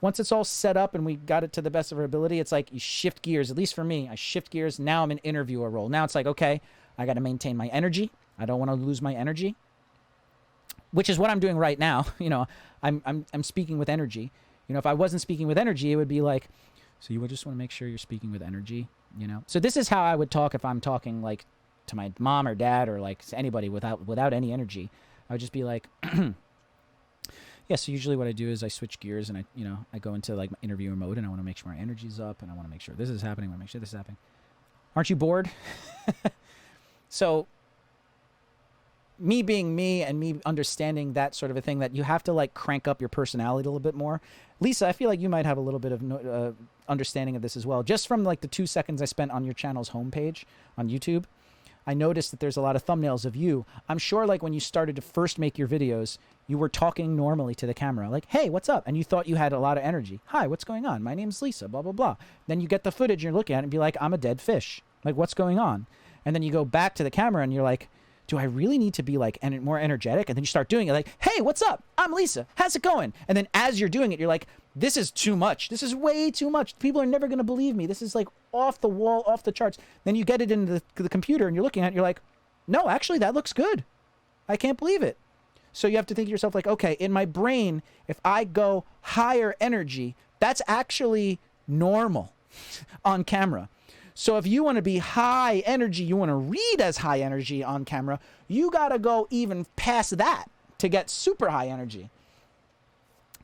S2: it's all set up and we got it to the best of our ability, it's like you shift gears. At least for me, I shift gears. Now I'm in interviewer role. Now it's like, okay, I got to maintain my energy. I don't want to lose my energy, which is what I'm doing right now. You know, I'm speaking with energy. You know, if I wasn't speaking with energy, it would be like, so you would just want to make sure you're speaking with energy, you know? So this is how I would talk if I'm talking like to my mom or dad or like to anybody without any energy. I would just be like, yeah, so usually what I do is I switch gears and I go into like my interviewer mode, and I want to make sure my energy's up, and I want to make sure this is happening. I want to make sure this is happening. Aren't you bored? So me being me and me understanding that sort of a thing, that you have to like crank up your personality a little bit more. Lisa, I feel like you might have a little bit of understanding of this as well. Just from like the 2 seconds I spent on your channel's homepage on YouTube, I noticed that there's a lot of thumbnails of you. I'm sure like when you started to first make your videos, you were talking normally to the camera, like, hey, what's up? And you thought you had a lot of energy. Hi, what's going on? My name's Lisa, blah, blah, blah. Then you get the footage and you're looking at it and be like, I'm a dead fish. Like, what's going on? And then you go back to the camera and you're like, do I really need to be like more energetic? And then you start doing it like, hey, what's up? I'm Lisa. How's it going? And then as you're doing it, you're like, this is too much. This is way too much. People are never going to believe me. This is like off the wall, off the charts. Then you get it into the computer and you're looking at it. You're like, no, actually, that looks good. I can't believe it. So you have to think to yourself like, okay, in my brain, if I go higher energy, that's actually normal on camera. So if you want to be high energy, you want to read as high energy on camera, you got to go even past that to get super high energy.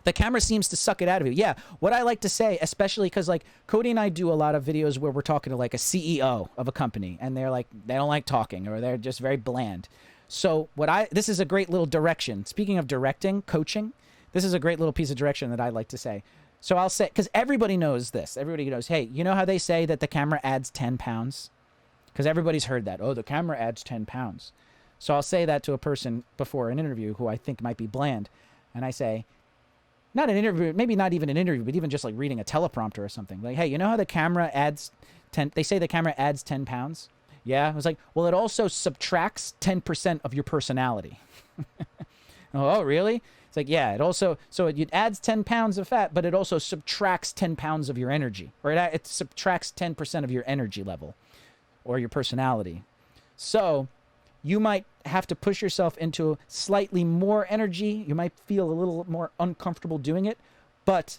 S2: The camera seems to suck it out of you. Yeah, what I like to say, especially because like Cody and I do a lot of videos where we're talking to like a CEO of a company, and they're like, they don't like talking, or they're just very bland. So this is a great little direction. Speaking of directing, coaching, this is a great little piece of direction that I like to say. So I'll say, because everybody knows this. Everybody knows, hey, you know how they say that the camera adds 10 pounds? Because everybody's heard that. Oh, the camera adds 10 pounds. So I'll say that to a person before an interview who I think might be bland. And I say, not an interview, maybe not even an interview, but even just like reading a teleprompter or something. Like, hey, you know how the camera adds 10, they say the camera adds 10 pounds? Yeah. I was like, well, it also subtracts 10% of your personality. Oh, really? It's like, yeah, it adds 10 pounds of fat, but it also subtracts 10 pounds of your energy, or it subtracts 10% of your energy level or your personality. So you might have to push yourself into slightly more energy. You might feel a little more uncomfortable doing it, but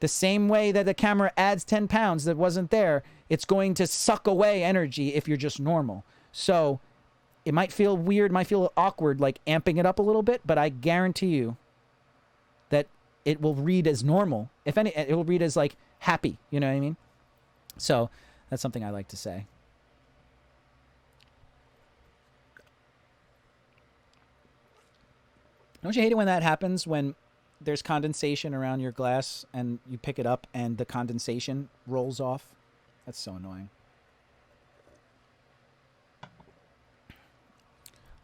S2: the same way that the camera adds 10 pounds that wasn't there, it's going to suck away energy if you're just normal. So it might feel weird, might feel awkward, like amping it up a little bit, but I guarantee you that it will read as normal. If any, it will read as like happy, you know what I mean? So that's something I like to say. Don't you hate it when that happens, when there's condensation around your glass and you pick it up and the condensation rolls off? That's so annoying.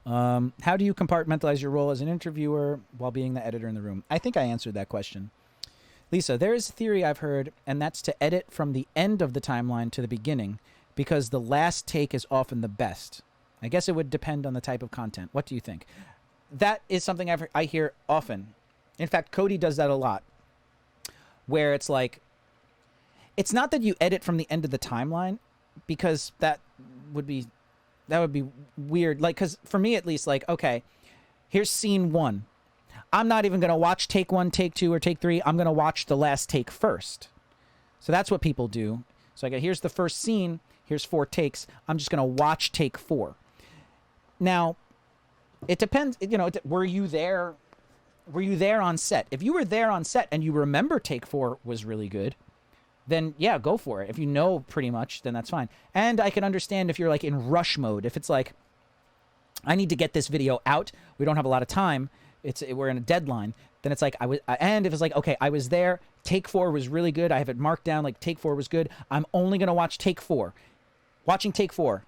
S2: How do you compartmentalize your role as an interviewer while being the editor in the room? I think I answered that question. Lisa, there is a theory I've heard, and that's to edit from the end of the timeline to the beginning, because the last take is often the best. I guess it would depend on the type of content. What do you think? That is something I hear often. In fact, Cody does that a lot, where it's like, it's not that you edit from the end of the timeline, because that would be weird. Like, because for me at least, like, okay, here's scene 1. I'm not even going to watch take 1, take 2, or take 3. I'm going to watch the last take first. So that's what people do. So I go, here's the first scene. Here's 4 takes. I'm just going to watch take 4. Now, it depends. You know, were you there? Were you there on set? If you were there on set and you remember take 4 was really good, then yeah, go for it. If you know pretty much, then that's fine. And I can understand if you're like in rush mode. If it's like, I need to get this video out. We don't have a lot of time. We're in a deadline. Then it's like and if it's like, okay, I was there. Take 4 was really good. I have it marked down like take 4 was good. I'm only gonna watch take 4. Watching take 4.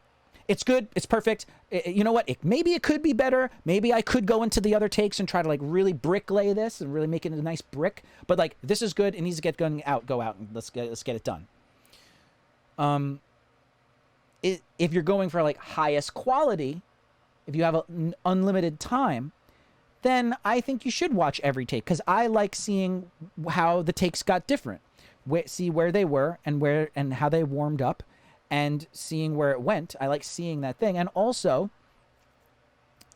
S2: It's good. It's perfect. You know what? Maybe it could be better. Maybe I could go into the other takes and try to like really bricklay this and really make it a nice brick. But like this is good. It needs to get going out. Go out and let's get it done. If you're going for like highest quality, if you have unlimited time, then I think you should watch every take because I like seeing how the takes got different. See where they were and how they warmed up and seeing where it went. I like seeing that thing. And also,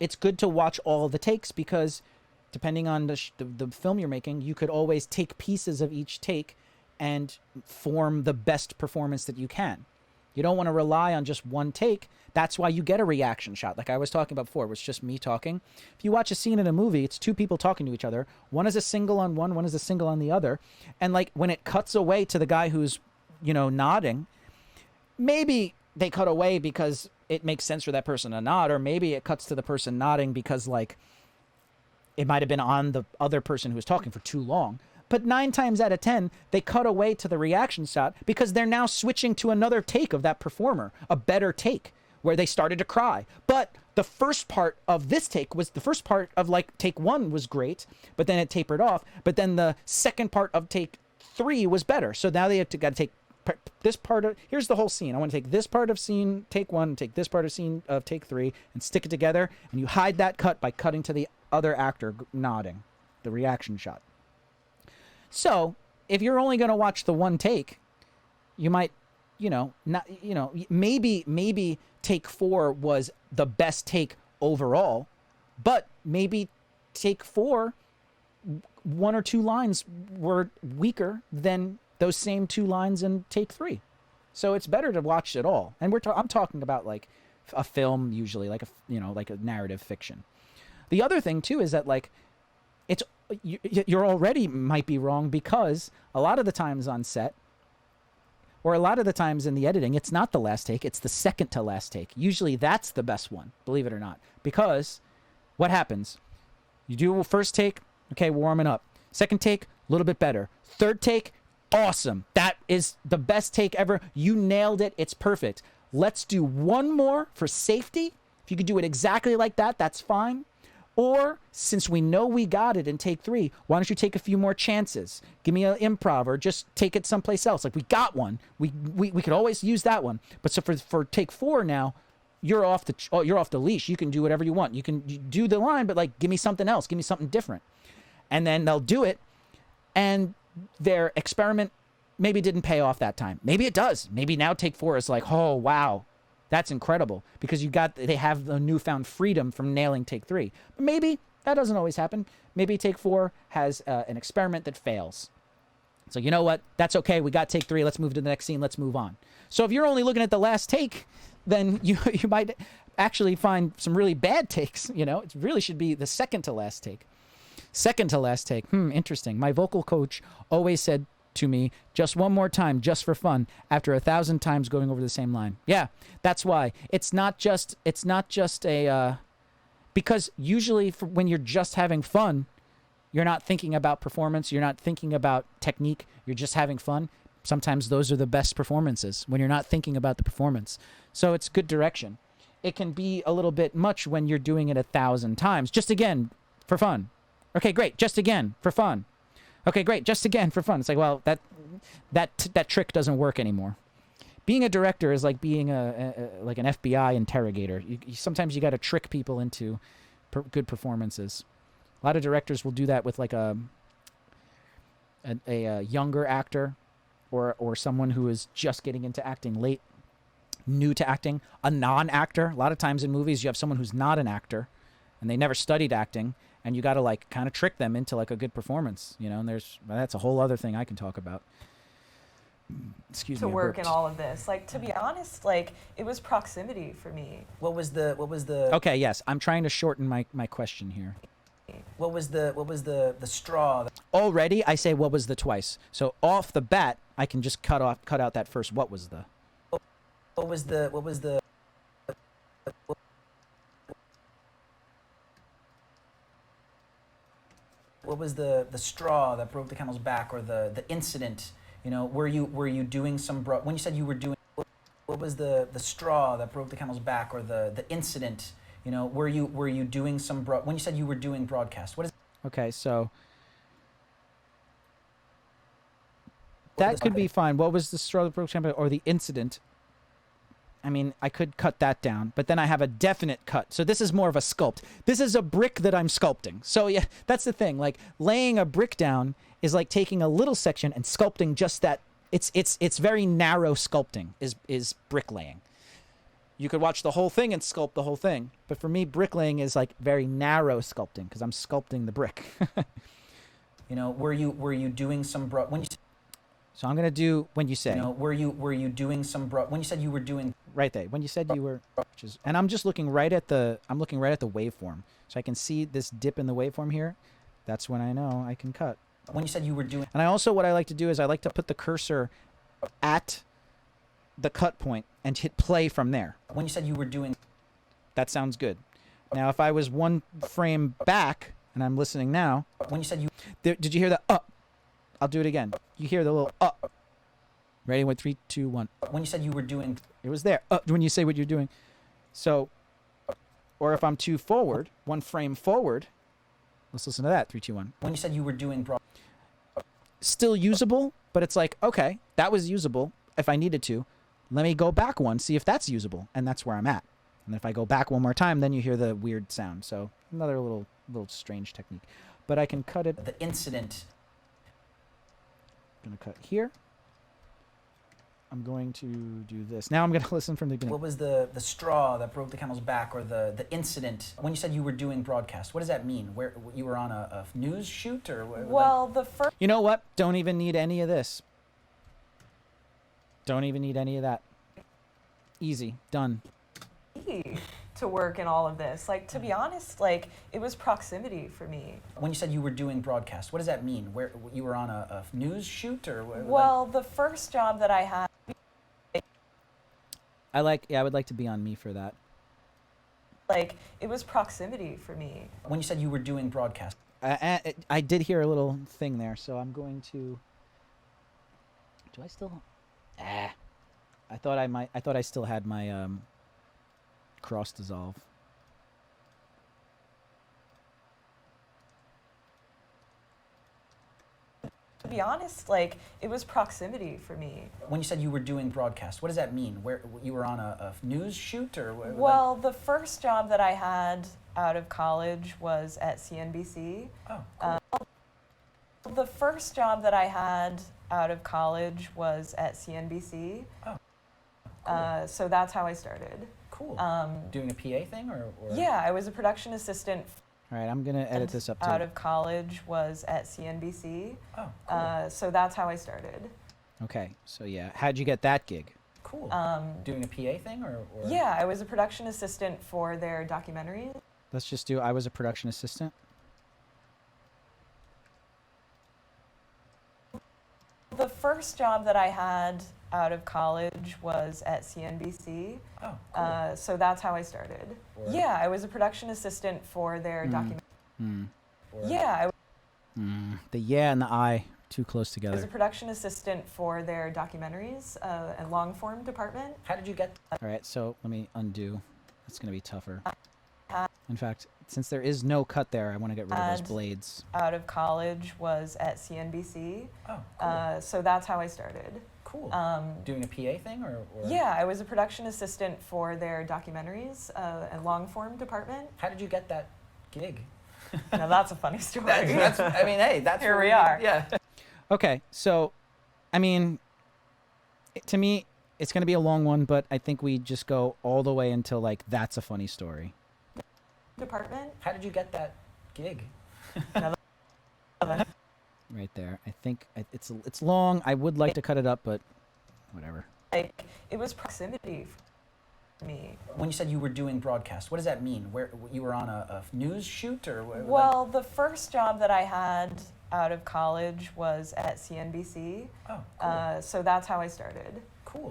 S2: it's good to watch all the takes because depending on the film you're making, you could always take pieces of each take and form the best performance that you can. You don't want to rely on just one take. That's why you get a reaction shot. Like I was talking about before, it was just me talking. If you watch a scene in a movie, it's 2 people talking to each other. One is a single on one is a single on the other. And like when it cuts away to the guy who's, you know, nodding, maybe they cut away because it makes sense for that person to nod, or maybe it cuts to the person nodding because like it might have been on the other person who was talking for too long. But 9 times out of 10, they cut away to the reaction shot because they're now switching to another take of that performer, a better take where they started to cry. But the first part of this take was the first part of like take 1 was great, but then it tapered off. But then the second part of take 3 was better. So now they got to take this part of, here's the whole scene. I want to take this part of scene take 1, take this part of scene of take 3 and stick it together. And you hide that cut by cutting to the other actor nodding, the reaction shot. So if you're only going to watch the one take, you might, maybe take 4 was the best take overall, but maybe take 4, 1 or 2 lines were weaker than those same 2 lines in take 3. So it's better to watch it all. And I'm talking about like a film, usually like like a narrative fiction. The other thing too is that like you're already might be wrong because a lot of the times on set or a lot of the times in the editing, it's not the last take, it's the second to last take. Usually that's the best one, believe it or not, because what happens? You do a first take, okay, warming up. Second take, a little bit better. Third take, awesome. That is the best take ever. You nailed it. It's perfect. Let's do one more for safety. If you could do it exactly like that, that's fine. Or, since we know we got it in take 3, why don't you take a few more chances? Give me an improv or just take it someplace else. Like, we got one. We could always use that one. But so for take 4 now, you're off the leash. You can do whatever you want. You can do the line, but like, give me something else. Give me something different. And then they'll do it. And their experiment maybe didn't pay off that time. Maybe it does. Maybe now take 4 is like, oh, wow. That's incredible because they have the newfound freedom from nailing take 3. But maybe that doesn't always happen. Maybe take 4 has an experiment that fails. So you know what? That's okay. We got take 3. Let's move to the next scene. Let's move on. So if you're only looking at the last take, then you might actually find some really bad takes. You know, it really should be the second to last take. Second to last take. Interesting. My vocal coach always said to me, just one more time, just for fun, after 1,000 times going over the same line. Yeah, that's why. It's not just a, because usually when you're just having fun, you're not thinking about performance, you're not thinking about technique, you're just having fun. Sometimes those are the best performances, when you're not thinking about the performance. So it's good direction. It can be a little bit much when you're doing it 1,000 times. Just again, for fun. Okay, great, just again, for fun. Okay, great, just again for fun. It's like, well, that trick doesn't work anymore. Being a director is like being like an FBI interrogator. Sometimes you got to trick people into good performances. A lot of directors will do that with like a younger actor or someone who is just getting into acting late, new to acting, a non-actor. A lot of times in movies you have someone who's not an actor and they never studied acting, and you got to like kind of trick them into like a good performance, you know. And that's a whole other thing I can talk about. Excuse me.
S5: To
S2: I
S5: work in
S2: burped.
S5: all of this. Like, to be honest, like, it was proximity for me.
S6: What was the
S2: Okay, yes, I'm trying to shorten my question here.
S6: what was the straw that
S2: Already, I say what was the twice. So off the bat, I can just cut out that first what was the.
S6: what was the straw that broke the camel's back, or the incident, you know, were you doing some when you said you were doing, what was the straw that broke the camel's back, or the incident, you know, were you doing some when you said you were doing broadcast, what is
S2: Okay, so that could be fine. What was the straw that broke champion or the incident? I mean, I could cut that down, but then I have a definite cut. So this is more of a sculpt. This is a brick that I'm sculpting. So yeah, that's the thing. Like laying a brick down is like taking a little section and sculpting just that. It's very narrow sculpting is bricklaying. You could watch the whole thing and sculpt the whole thing. But for me, bricklaying is like very narrow sculpting because I'm sculpting the brick.
S6: you know, were you doing some when you
S2: So I'm gonna do when you say.
S6: you know, were you doing some when you said you were doing
S2: Right there. When you said you were, and I'm just looking right at the waveform, so I can see this dip in the waveform here. That's when I know I can cut.
S6: when you said you were doing
S2: And I also, what I like to do is I like to put the cursor at the cut point and hit play from there.
S6: when you said you were doing
S2: That sounds good. Now, if I was one frame back and I'm listening now,
S6: when you said you
S2: did you hear the up? I'll do it again. You hear the little up. Ready? With 3, 2, 1.
S6: when you said you were doing
S2: It was there. When you say what you're doing. So, or if I'm two forward, one frame forward, let's listen to that. 3, 2, 1.
S6: when you said you were doing
S2: Still usable, but it's like, okay, that was usable if I needed to. Let me go back one, see if that's usable. And that's where I'm at. And if I go back one more time, then you hear the weird sound. So another little strange technique. But I can cut it.
S6: the incident
S2: I'm going to cut here. I'm going to do this. Now I'm going to listen from the beginning.
S6: what was the straw that broke the camel's back, or the incident when you said you were doing broadcast, what does that mean? Where you were on a news shoot, or
S5: Well, the first
S2: You know what? Don't even need any of this. Don't even need any of that. Easy. Done.
S5: key to work in all of this. Like, to be honest, like, it was proximity for me.
S6: when you said you were doing broadcast, what does that mean? Where you were on a news shoot, or
S5: Well, the first job that I had,
S2: I would like to be on me for that.
S5: like, it was proximity for me.
S6: when you said you were doing broadcast,
S2: I did hear a little thing there, so I'm going to. Do I still? I thought I might. I thought I still had my cross dissolve.
S5: To be honest, like, it was proximity for me.
S6: when you said you were doing broadcast, what does that mean? Where you were on a news shoot, or
S5: Well, the first job that I had out of college was at CNBC.
S6: oh, cool.
S5: The first job that I had out of college was at CNBC.
S6: Oh,
S5: So that's how I started.
S6: cool.
S5: Um,
S6: Doing a PA thing, or
S5: Yeah, I was a production assistant
S2: All right, I'm gonna edit this up too.
S5: out of college was at CNBC.
S6: oh, cool.
S5: So that's how I started.
S2: Okay, so yeah, how'd you get that gig?
S6: Cool.
S5: Um,
S6: Doing a PA thing, or
S5: Yeah, I was a production assistant for their documentary.
S2: Let's just do. I was a production assistant.
S5: The first job that I had out of college was at CNBC.
S6: oh, cool.
S5: So that's how I started.
S6: Or-
S5: Yeah, I was a production assistant for their documentary.
S2: Hmm.
S5: Yeah,
S2: The yeah and the I too close
S5: I was a
S2: together.
S5: production assistant for their documentaries and long form department.
S6: How did you get?
S2: All right, so let me undo. That's gonna be tougher. In fact, since there is no cut there, I want to get rid of those
S5: And-
S2: blades.
S5: Out of college was at CNBC.
S6: Oh, cool.
S5: So that's how I started.
S6: Cool.
S5: Um,
S6: Doing a PA thing, or
S5: Yeah, I was a production assistant for their documentaries and long form department.
S6: How did you get that gig?
S5: Now that's a funny story.
S6: I mean, hey, that's
S5: Here
S6: what
S5: we are.
S6: Yeah.
S2: Okay, so, I mean, to me, it's gonna be a long one, but I think we just go all the way until like that's a funny story.
S5: Department.
S6: How did you get that gig.
S2: Right there. I think it's long. I would like to cut it up, but whatever.
S5: Like, it was proximity for me.
S6: When you said you were doing broadcast, what does that mean? Where you were on a news shoot or what?
S5: Well, the first job that I had out of college was at CNBC.
S6: Oh, cool.
S5: So that's how I started.
S6: Cool.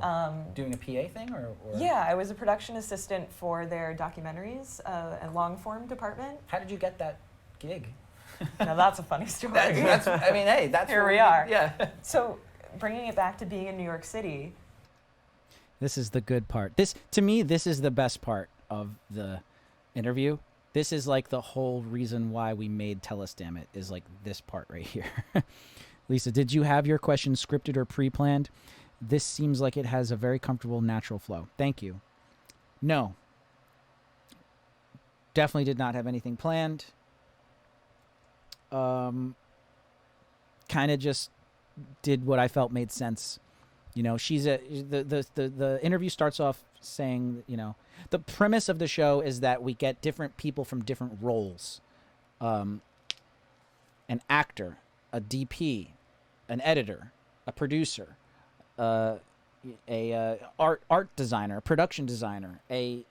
S6: Doing a PA thing or?
S5: Yeah, I was a production assistant for their documentaries and long form department.
S6: How did you get that gig?
S5: Now that's a funny story.
S6: That's I mean, hey, that's
S5: Here
S6: what
S5: we are.
S6: Yeah.
S5: So bringing it back to being in New York City.
S2: This is the good part. To me, this is the best part of the interview. This is like the whole reason why we made Tell Us Damn It, is like this part right here. Lisa, did you have your questions scripted or pre-planned? This seems like it has a very comfortable, natural flow. Thank you. No. Definitely did not have anything planned. Kind of just did what I felt made sense. You know, the interview starts off saying, you know, the premise of the show is that we get different people from different roles. An actor, a DP, an editor, a producer, a art designer, a production designer, a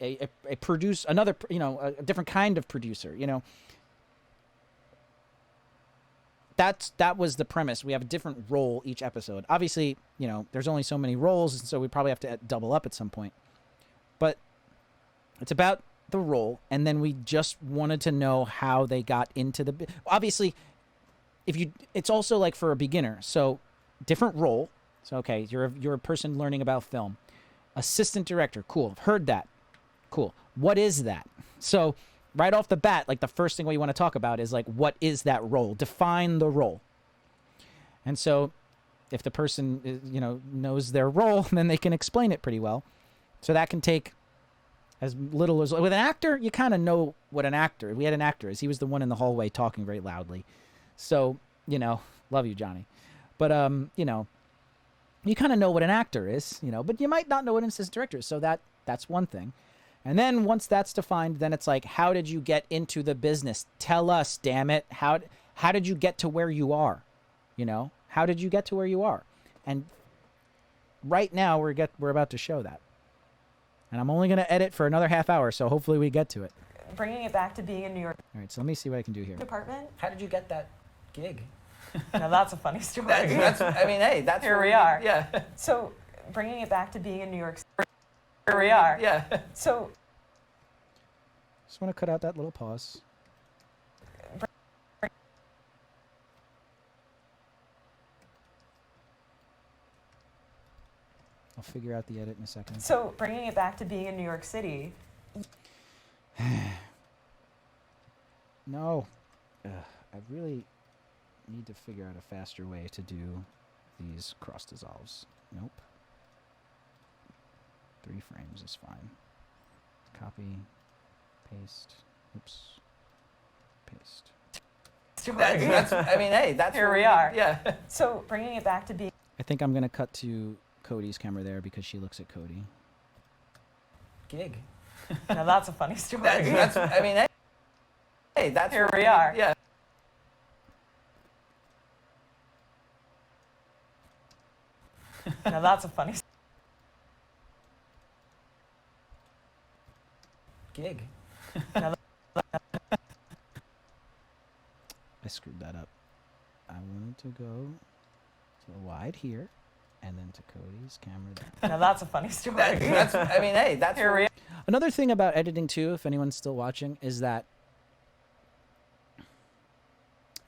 S2: different kind of producer, you know. That was the premise. We have a different role each episode. Obviously, you know, there's only so many roles, and so we probably have to double up at some point. But it's about the role, and then we just wanted to know how they got into the. Obviously, it's also like for a beginner. So, different role. So, okay, you're a person learning about film. Assistant director, cool. I've heard that. Cool. What is that? So, right off the bat, like the first thing we want to talk about is like, what is that role? Define the role. And so if the person, you know, knows their role, then they can explain it pretty well. So that can take as little as, with an actor, you kind of know what an actor, we had an actor is. He was the one in the hallway talking very loudly. So, you know, love you, Johnny. But, you know, you kind of know what an actor is, you know, but you might not know what an assistant director is. So that's one thing. And then once that's defined, then it's like, how did you get into the business? Tell us, damn it. How did you get to where you are? You know, how did you get to where you are? And right now we're about to show that. And I'm only going to edit for another half hour, so hopefully we get to it.
S5: Bringing it back to being in New York
S2: All right, so let me see what I can do here.
S5: department.
S6: How did you get that gig?
S5: Now that's a funny story.
S6: That's I mean, hey, that's
S5: Here
S6: what
S5: we are.
S6: Yeah.
S5: So bringing it back to being in New York City. Here we are.
S6: Yeah.
S5: So
S2: Just want to cut out that little pause. I'll figure out the edit in a second.
S5: So bringing it back to being in New York City.
S2: No. I really need to figure out a faster way to do these cross dissolves. Nope. 3 frames is fine. Copy, paste, oops, paste.
S6: That's I mean, hey, that's
S5: Here
S6: what
S5: we are.
S6: Yeah.
S5: So bringing it back to being
S2: I think I'm going to cut to Cody's camera there because she looks at Cody.
S6: Gig.
S5: now that's a funny story.
S6: That's I mean, hey, that's
S5: Here
S6: what
S5: we are.
S6: Yeah.
S5: now that's a funny
S6: Gig.
S2: I screwed that up. I wanted to go to the wide here and then to Cody's camera there.
S5: now that's a funny story.
S6: That's I mean, hey, that's
S5: Here
S6: what
S5: we are.
S2: Another thing about editing too, if anyone's still watching, is that,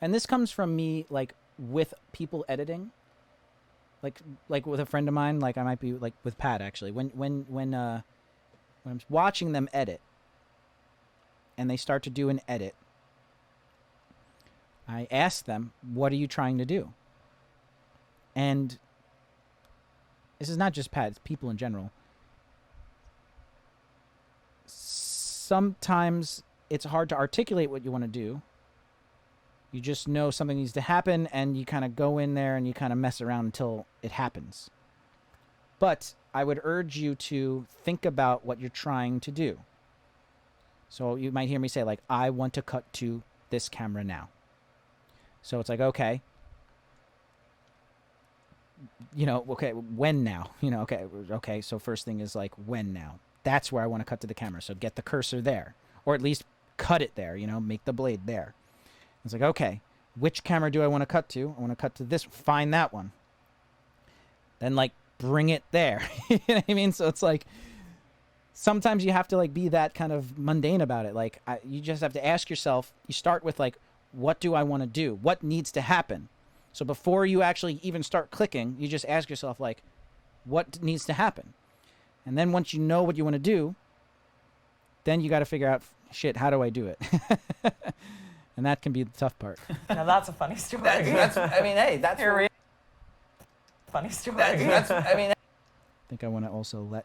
S2: and this comes from me, like with people editing, like with a friend of mine, like I might be like with Pat actually, when I'm watching them edit, and they start to do an edit, I ask them, "What are you trying to do?" And this is not just Pat; it's people in general. Sometimes it's hard to articulate what you want to do. You just know something needs to happen, and you kind of go in there and you kind of mess around until it happens. But I would urge you to think about what you're trying to do. So you might hear me say, like, I want to cut to this camera now. So it's like, okay, you know, okay, when now? You know, okay. So first thing is like, when now? That's where I want to cut to the camera. So get the cursor there, or at least cut it there, you know, make the blade there. It's like, okay, which camera do I want to cut to? I want to cut to this, find that one. Then like bring it there. You know what I mean? So it's like, sometimes you have to like be that kind of mundane about it. Like you just have to ask yourself, you start with like, what do I want to do? What needs to happen? So before you actually even start clicking, you just ask yourself like, what needs to happen? And then once you know what you want to do, then you got to figure out, shit, how do I do it? And that can be the tough part.
S5: Now that's a funny story.
S6: I mean, hey, that's
S5: funny story.
S6: I mean,
S2: I think I want to also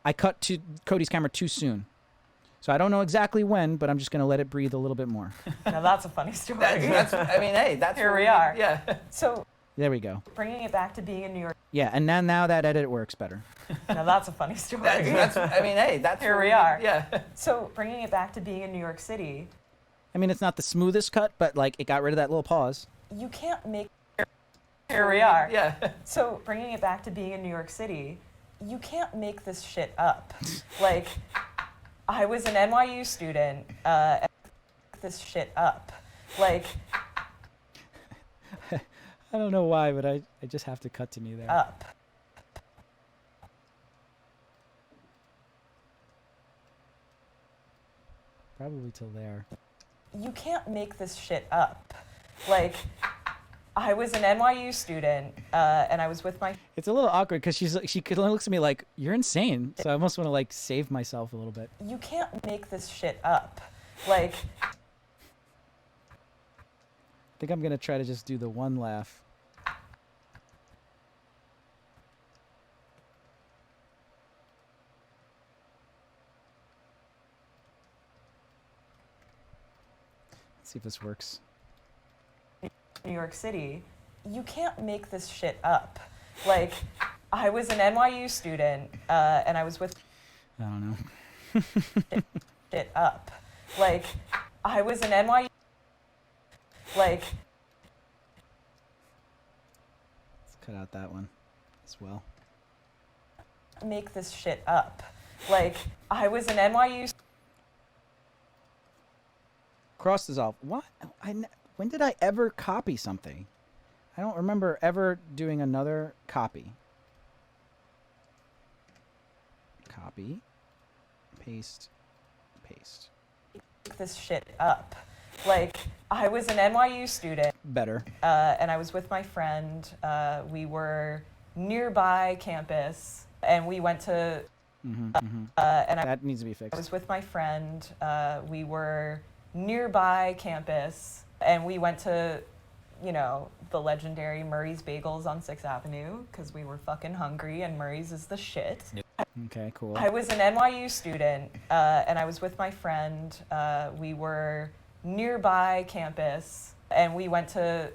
S2: I cut to Cody's camera too soon. So I don't know exactly when, but I'm just going to let it breathe a little bit more.
S5: Now that's a funny story.
S6: I mean, hey, that's
S5: Here we are.
S6: Yeah.
S5: So
S2: There we go.
S5: bringing it back to being in New York.
S2: Yeah, and now that edit works better.
S5: Now that's a funny story.
S6: I mean, hey, that's
S5: Here we are.
S6: Yeah.
S5: So bringing it back to being in New York City,
S2: I mean, it's not the smoothest cut, but like it got rid of that little pause.
S5: you can't make. Here we are.
S6: Yeah.
S5: So bringing it back to being in New York City, you can't make this shit up. Like, I was an NYU student, and this shit up. Like,
S2: I don't know why, but I just have to cut to me there.
S5: up.
S2: Probably till there.
S5: You can't make this shit up. Like, I was an NYU student, and I was with my.
S2: It's a little awkward because she looks at me like, you're insane. So I almost want to like save myself a little bit.
S5: You can't make this shit up. Like,
S2: I think I'm going to try to just do the one laugh. Let's see if this works.
S5: New York City, you can't make this shit up. Like, I was an NYU student, and I was with
S2: I don't know.
S5: shit up. Like, I was an NYU. Like,
S2: Let's cut out that one as well.
S5: make this shit up. Like, I was an NYU.
S2: Cross this off. What? When did I ever copy something? I don't remember ever doing another copy. Copy. Paste. Paste.
S5: Make this shit up. Like, I was an NYU student,
S2: Better.
S5: and I was with my friend. We were nearby campus, and we went to. And I
S2: That needs to be
S5: I
S2: fixed.
S5: was with my friend. We were nearby campus, and we went to, you know, the legendary Murray's Bagels on 6th Avenue because we were fucking hungry, and Murray's is the shit.
S2: Okay, cool.
S5: I was an NYU student, and I was with my friend. We were nearby campus, and we went to,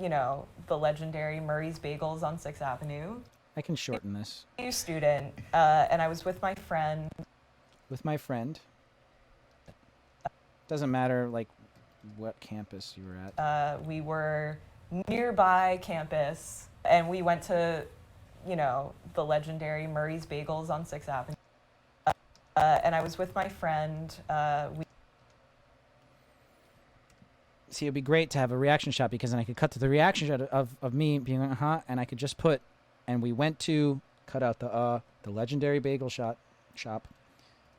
S5: you know, the legendary Murray's Bagels on 6th Avenue.
S2: I can shorten this.
S5: NYU student, and I was with my friend.
S2: With my friend. Doesn't matter, like, what campus you were at.
S5: We were nearby campus, and we went to, you know, the legendary Murray's Bagels on 6th Avenue. And I was with my friend.
S2: See, it'd be great to have a reaction shot because then I could cut to the reaction shot of me being and I could just put, and we went to cut out the legendary bagel shop.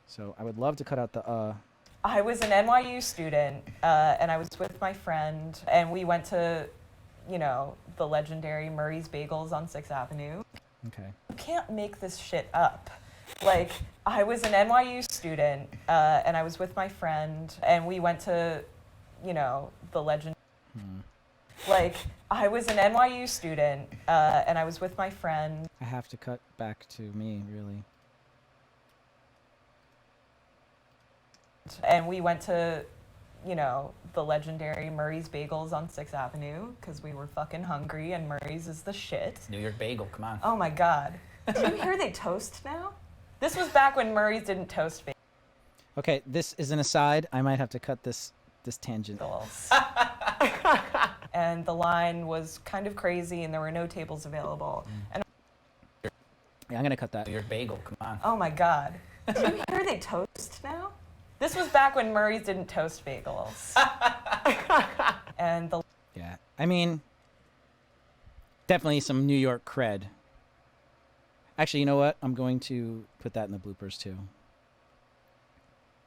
S2: So I would love to cut out the
S5: I was an NYU student, and I was with my friend, and we went to, you know, the legendary Murray's Bagels on 6th Avenue.
S2: Okay.
S5: You can't make this shit up. Like, I was an NYU student, and I was with my friend, and we went to, you know, the legend. Like, I was an NYU student, and I was with my friend.
S2: I have to cut back to me, really.
S5: And we went to, you know, the legendary Murray's Bagels on 6th Avenue because we were fucking hungry, and Murray's is the shit.
S6: New York bagel, come on.
S5: Oh my God. Do you hear they toast now? This was back when Murray's didn't toast bagels.
S2: Okay, this is an aside. I might have to cut this this tangent.
S5: And the line was kind of crazy, and there were no tables available. And
S2: Yeah, I'm gonna cut that.
S6: Your bagel, come on.
S5: oh my God, do you hear they toast now? This was back when Murray's didn't toast bagels. And the
S2: Yeah, I mean, definitely some New York cred. Actually, you know what? I'm going to put that in the bloopers too.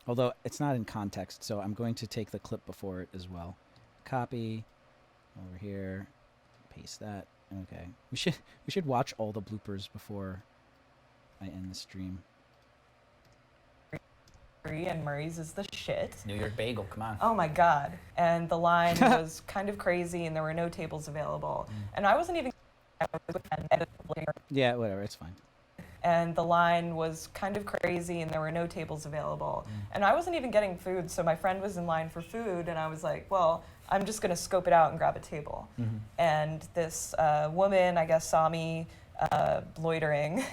S2: Although it's not in context, so I'm going to take the clip before it as well. Copy over here, paste that. Okay, we should watch all the bloopers before I end the stream.
S5: and Murray's is the shit.
S6: New York bagel, come on.
S5: Oh my God. And the line was kind of crazy, and there were no tables available. And I wasn't even.
S2: Yeah, whatever, it's fine.
S5: And the line was kind of crazy, and there were no tables available. And I wasn't even getting food, so my friend was in line for food, and I was like, well, I'm just gonna scope it out and grab a table. And this woman, I guess, saw me loitering,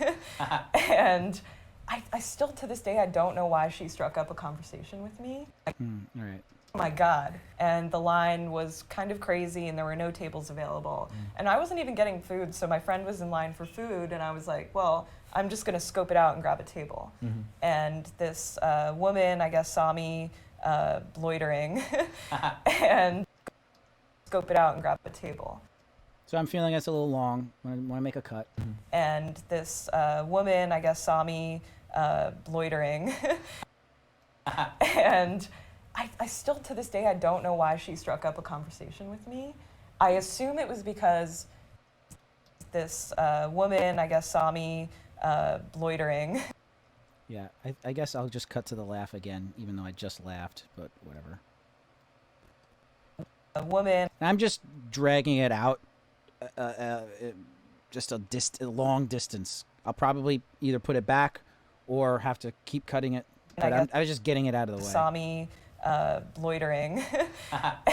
S5: and I still, to this day, I don't know why she struck up a conversation with me.
S2: All right.
S5: Oh my God. And the line was kind of crazy, and there were no tables available. And I wasn't even getting food, so my friend was in line for food, and I was like, well, I'm just gonna scope it out and grab a table. And this woman, I guess, saw me loitering, and scope it out and grab a table.
S2: So I'm feeling it's a little long. I want to make a cut.
S5: And this woman, I guess, saw me loitering, and I still, to this day, I don't know why she struck up a conversation with me. I assume it was because this woman, I guess, saw me loitering.
S2: Yeah, I guess I'll just cut to the laugh again, even though I just laughed, but whatever.
S5: A woman.
S2: I'm just dragging it out, just a long distance. I'll probably either put it back or have to keep cutting it. But I was just getting it out of the way.
S5: Saw me loitering,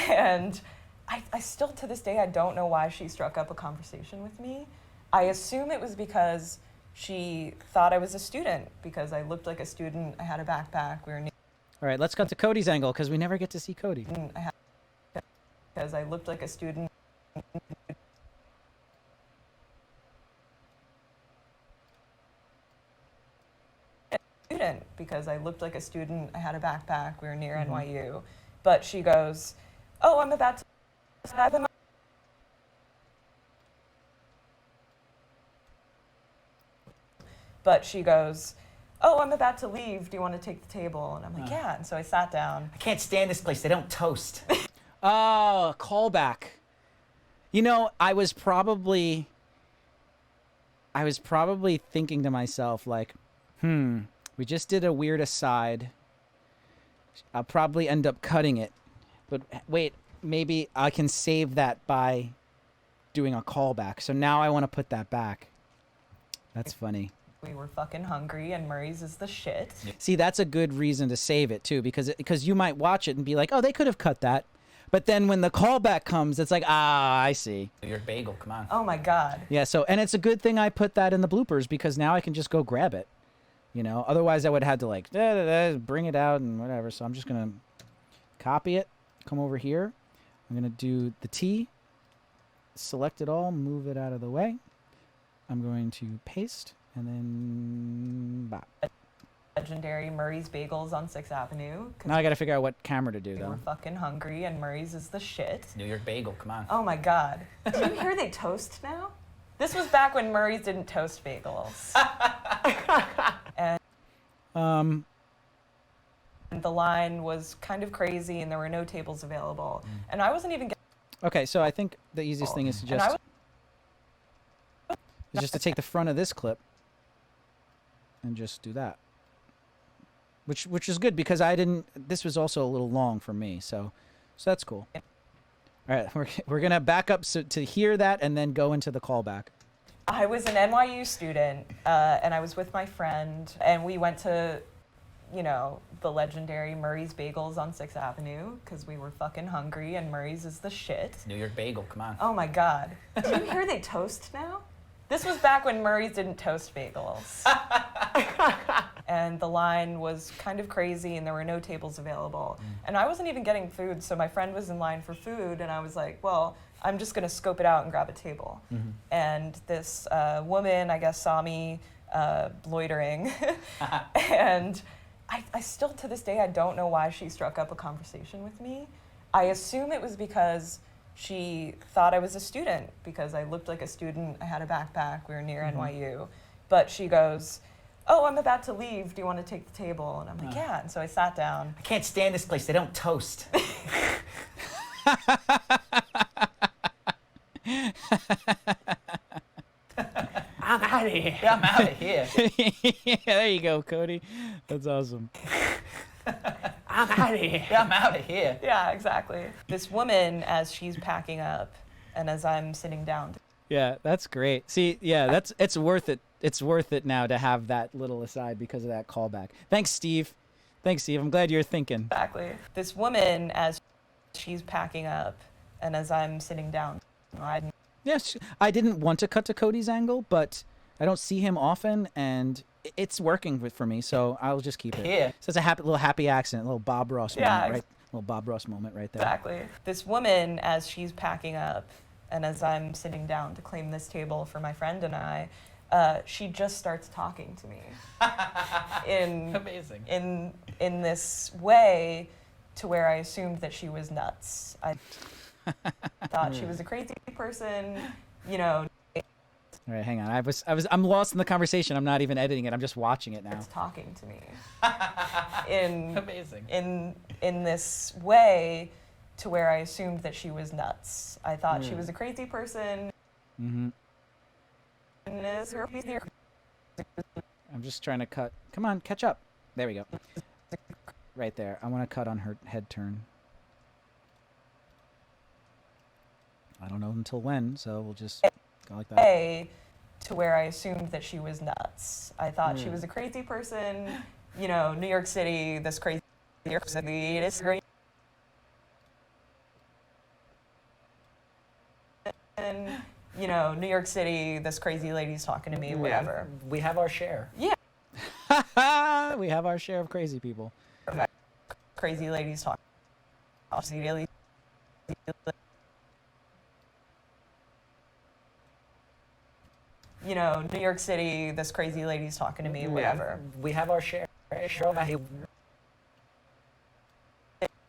S5: and I still, to this day, I don't know why she struck up a conversation with me. I assume it was because she thought I was a student, because I looked like a student. I had a backpack. We were near.
S2: All right, let's cut to Cody's angle because we never get to see Cody.
S5: Because I looked like a student. Because I looked like a student. I had a backpack. We were near NYU. But she goes, oh, I'm about to have him. But she goes, oh, I'm about to leave. Do you want to take the table? And I'm like, yeah. And so I sat down.
S6: I can't stand this place. They don't toast.
S2: Oh, callback. You know, I was probably thinking to myself, like, we just did a weird aside. I'll probably end up cutting it. But wait, maybe I can save that by doing a callback. So now I want to put that back. That's funny.
S5: We were fucking hungry, and Murray's is the shit.
S2: See, that's a good reason to save it, too, because you might watch it and be like, oh, they could have cut that. But then when the callback comes, it's like, I see.
S6: New York bagel, come on.
S5: Oh, my God.
S2: Yeah, so, and it's a good thing I put that in the bloopers because now I can just go grab it. You know, otherwise I would have had to like bring it out and whatever. So I'm just going to copy it, come over here. I'm going to do the T, select it all, move it out of the way. I'm going to paste and then bop.
S5: Legendary Murray's Bagels on 6th Avenue.
S2: Now I got to figure out what camera to do
S5: We
S2: though.
S5: were fucking hungry, and Murray's is the shit.
S6: New York bagel, come on.
S5: Oh my God. Do you hear they toast now? This was back when Murray's didn't toast bagels. And the line was kind of crazy, and there were no tables available. And I wasn't even getting.
S2: Okay, so I think the easiest thing is to just to take the front of this clip and just do that. Which is good because this was also a little long for me, so that's cool. All right, we're gonna back up to hear that and then go into the callback.
S5: I was an NYU student, and I was with my friend, and we went to, you know, the legendary Murray's Bagels on 6th Avenue because we were fucking hungry, and Murray's is the shit.
S6: New York bagel, come on.
S5: Oh my God. Do you hear they toast now? This was back when Murray's didn't toast bagels. and the line was kind of crazy and there were no tables available. And I wasn't even getting food, so my friend was in line for food and I was like, well, I'm just gonna scope it out and grab a table. And this woman, I guess, saw me loitering. And I still, to this day, I don't know why she struck up a conversation with me. I assume it was because she thought I was a student because I looked like a student. I had a backpack. We were near NYU. But she goes, oh, I'm about to leave. Do you want to take the table? And I'm like, yeah. And so I sat down.
S6: I can't stand this place. They don't toast. I'm out of here. I'm out of here.
S2: Yeah, there you go, Cody. That's awesome.
S6: I'm out of here. I'm out of here.
S5: Yeah, exactly. This woman, as she's packing up and as I'm sitting down.
S2: Yeah, that's great. See, yeah, it's worth it. It's worth it now to have that little aside because of that callback. Thanks, Steve. Thanks, Steve. I'm glad you're thinking.
S5: Exactly. This woman, as she's packing up and as I'm sitting down.
S2: Yes, I didn't want to cut to Cody's angle, but I don't see him often, and it's working for me, so I'll just keep it.
S6: Yeah.
S2: So it's a little happy accident, a little Bob Ross moment, right? Little Bob Ross moment right there.
S5: Exactly. This woman, as she's packing up and as I'm sitting down to claim this table for my friend and I, she just starts talking to me.
S6: Amazing.
S5: In this way to where I assumed that she was nuts. I thought she was a crazy person, you know.
S2: All right, hang on. I'm lost in the conversation. I'm not even editing it. I'm just watching it now.
S5: It's talking to me.
S6: Amazing.
S5: In this way to where I assumed that she was nuts. I thought she was a crazy person.
S2: I'm just trying to cut. Come on, catch up. There we go. Right there. I want to cut on her head turn. I don't know until when, so we'll just go like that.
S5: Way to where I assumed that she was nuts. I thought she was a crazy person. You know, New York City, this crazy person, this great. And, you know, New York City, this crazy lady's talking to me, whatever.
S6: We have our share.
S5: Yeah.
S2: We have our share of crazy people.
S5: Crazy ladies talking. You know, New York City, this crazy lady's talking to me, whatever.
S6: We have our share.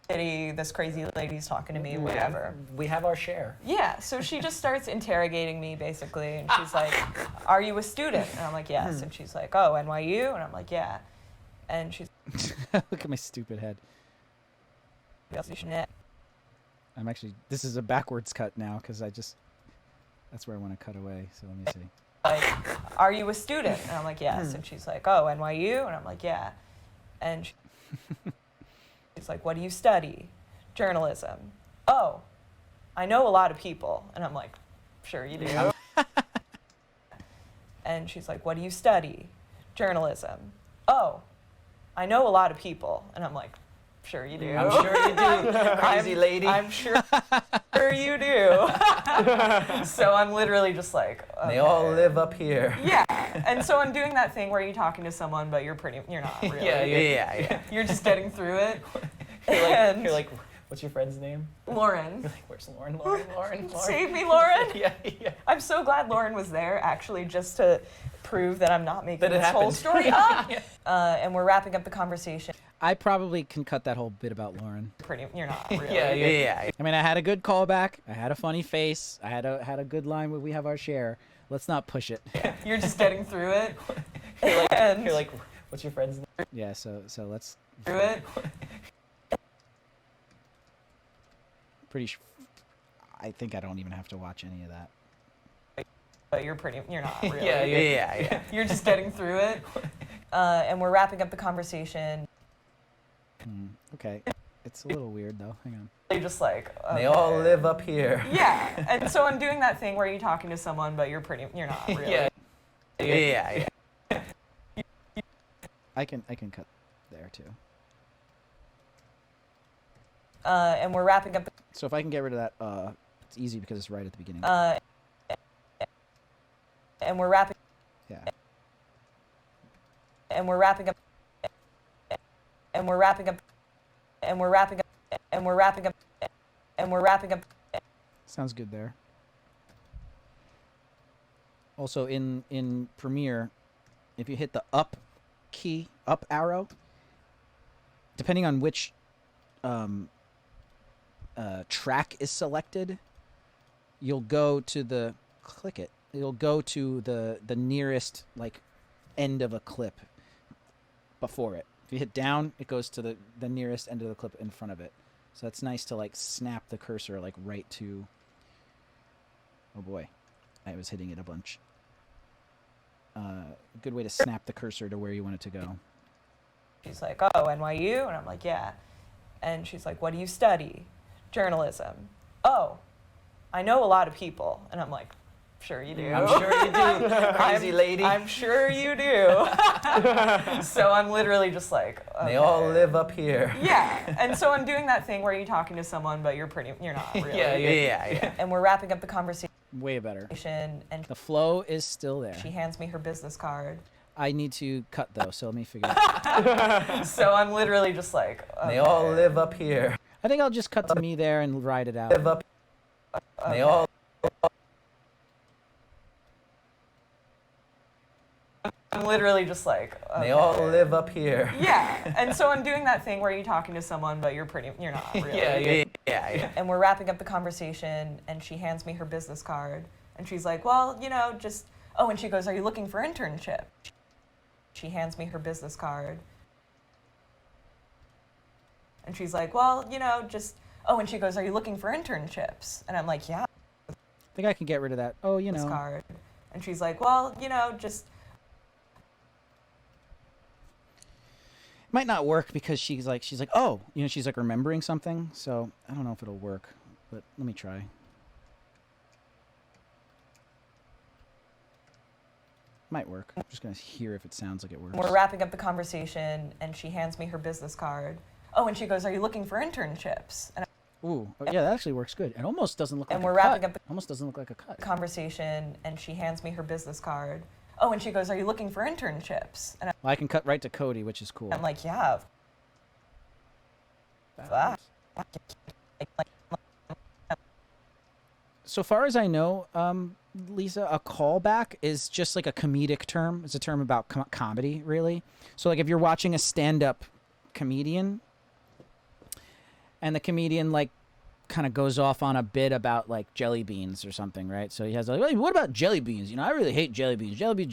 S5: City, this crazy lady's talking to me, whatever.
S6: We have our share.
S5: Yeah, so she just starts interrogating me, basically, and she's like, are you a student? And I'm like, yes. And she's like, oh, NYU? And I'm like, yeah. And she's
S2: Look at my stupid head.
S5: like,
S2: I'm actually, this is a backwards cut now because that's where I want to cut away. So let me see.
S5: are you a student? And I'm like, yes. And she's like, oh, NYU? And I'm like, yeah. And she's like, what do you study? Journalism. Oh, I know a lot of people. And I'm like, sure you do. And she's like, what do you study? Journalism. Oh, I know a lot of people. And I'm like, sure you do.
S6: I'm sure you do, crazy lady.
S5: I'm sure you do. So I'm literally just like, okay.
S6: They all live up here.
S5: Yeah, and so I'm doing that thing where you're talking to someone, but you're not really.
S6: Yeah.
S5: You're just getting through it.
S6: You're like, what's your friend's name?
S5: Lauren.
S6: You're like, where's Lauren? Lauren.
S5: Save me, Lauren.
S6: Yeah.
S5: I'm so glad Lauren was there, actually, just to prove that I'm not making this whole
S6: happened.
S5: story up. And we're wrapping up the conversation.
S2: I probably can cut that whole bit about Lauren.
S5: You're not really.
S6: Yeah.
S2: I mean, I had a good callback. I had a funny face. I had a good line where we have our share. Let's not push it.
S5: You're just getting through it.
S6: You're like, what's your friend's name?
S2: Yeah. So let's.
S5: Through it.
S2: I think I don't even have to watch any of that.
S5: But you're not really.
S6: Yeah.
S5: You're just getting through it. And we're wrapping up the conversation.
S2: Okay. It's a little weird though. Hang on.
S5: You're just like, okay.
S6: They all live up here.
S5: Yeah, and so I'm doing that thing where you're talking to someone, but you're not really.
S6: Yeah.
S2: I can cut there too.
S5: And we're wrapping up.
S2: So if I can get rid of that, it's easy because it's right at the beginning.
S5: And we're wrapping.
S2: Yeah.
S5: And we're wrapping up. and we're wrapping up, and we're wrapping up, and we're wrapping up, and we're wrapping up.
S2: Sounds good there. Also in Premiere, if you hit the up key, up arrow, depending on which track is selected, you'll go to the click it. It'll go to the nearest like end of a clip before it. If you hit down, it goes to the nearest end of the clip in front of it. So it's nice to like snap the cursor like right to. Oh boy, I was hitting it a bunch. A good way to snap the cursor to where you want it to go.
S5: She's like, oh, NYU? And I'm like, yeah. And she's like, what do you study? Journalism. Oh, I know a lot of people. And I'm like, sure you do.
S6: I'm sure you do, crazy lady.
S5: I'm sure you do. So I'm literally just like, okay.
S6: They all live up here.
S5: Yeah. And so I'm doing that thing where you're talking to someone, but you're not really.
S6: Yeah.
S5: And we're wrapping up the conversation.
S2: Way better.
S5: And
S2: The flow is still there.
S5: she hands me her business card.
S2: I need to cut though, so let me figure it out.
S5: So I'm literally just like, okay.
S6: They all live up here.
S2: I think I'll just cut to me there and ride it out.
S6: Live up. They all.
S5: I'm literally just like, okay.
S6: They all live up here.
S5: Yeah. And so I'm doing that thing where you're talking to someone, but you're not really.
S6: Yeah.
S5: And we're wrapping up the conversation, and she hands me her business card, and she's like, well, just, oh, and she goes, are you looking for internship? She hands me her business card, and she's like, well, just, oh, and she goes, are you looking for internships? And I'm like, yeah.
S2: I think I can get rid of that. Oh,
S5: Business card. And she's like, well, just.
S2: Might not work because she's like, oh, she's like remembering something. So I don't know if it'll work, but let me try. Might work. I'm just gonna hear if it sounds like it works.
S5: We're wrapping up the conversation, and she hands me her business card. Oh, and she goes, are you looking for internships? And
S2: Ooh, yeah, that actually works good. It almost doesn't look like
S5: and we're
S2: a cut.
S5: wrapping up the
S2: Almost doesn't look like a cut.
S5: conversation, and she hands me her business card. Oh, and she goes, are you looking for internships? And
S2: Well, I can cut right to Cody, which is cool.
S5: I'm like, yeah.
S2: So far as I know, Lisa, a callback is just like a comedic term. It's a term about comedy, really. So like if you're watching a stand-up comedian and the comedian like kind of goes off on a bit about like jelly beans or something, right? So he has like, what about jelly beans? I really hate jelly beans. Jelly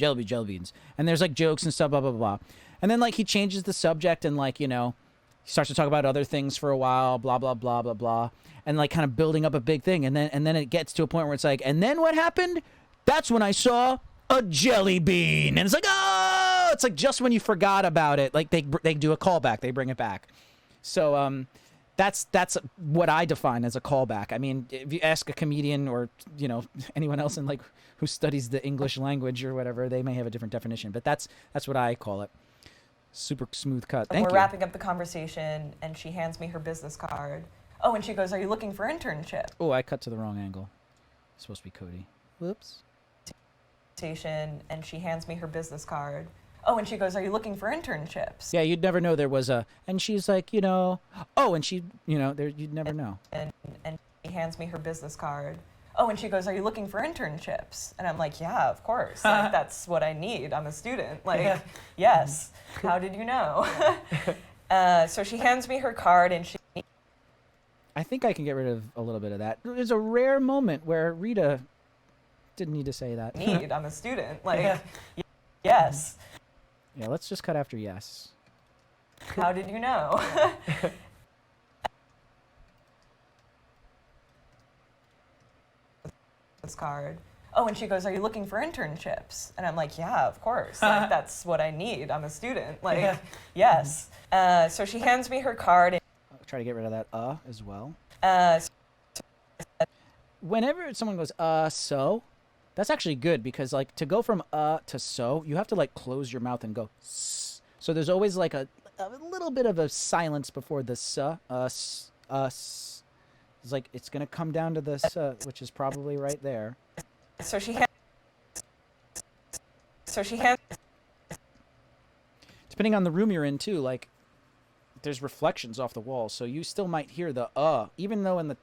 S2: beans. And there's like jokes and stuff, blah, blah, blah. And then like he changes the subject and like, he starts to talk about other things for a while, blah, blah, blah, blah, blah. And like kind of building up a big thing. And then it gets to a point where it's like, and then what happened? That's when I saw a jelly bean. And it's like, oh, it's like just when you forgot about it. Like they do a callback. They bring it back. So, that's what I define as a callback. I mean, if you ask a comedian or, anyone else in like who studies the English language or whatever, they may have a different definition, but that's what I call it. Super smooth cut. Thank you.
S5: We're wrapping up the conversation, and she hands me her business card. Oh, and she goes, are you looking for internship?
S2: Oh, I cut to the wrong angle. It's supposed to be Cody. Whoops.
S5: And she hands me her business card. Oh, and she goes, are you looking for internships?
S2: Yeah, you'd never know there was a, and she's like, oh, and she, there, you'd never know.
S5: And she hands me her business card. Oh, and she goes, are you looking for internships? And I'm like, yeah, of course. Like, that's what I need. I'm a student. Like, yes. How did you know? So she hands me her card, and she...
S2: I think I can get rid of a little bit of that. There's a rare moment where Rita didn't need to say that.
S5: I'm a student. Like, yes.
S2: Yeah, let's just cut after yes.
S5: How did you know? This card. Oh, and she goes, are you looking for internships? And I'm like, yeah, of course. Like, that's what I need. I'm a student. Like, yes. So she hands me her card.
S2: I'll try to get rid of that as well.
S5: So
S2: Whenever someone goes, so, that's actually good because, like, to go from to so, you have to, like, close your mouth and go, s. So there's always, like, a little bit of a silence before the s. It's like, it's going to come down to the s, which is probably right there.
S5: So she hands.
S2: Depending on the room you're in, too, like, there's reflections off the wall, so you still might hear the even though in the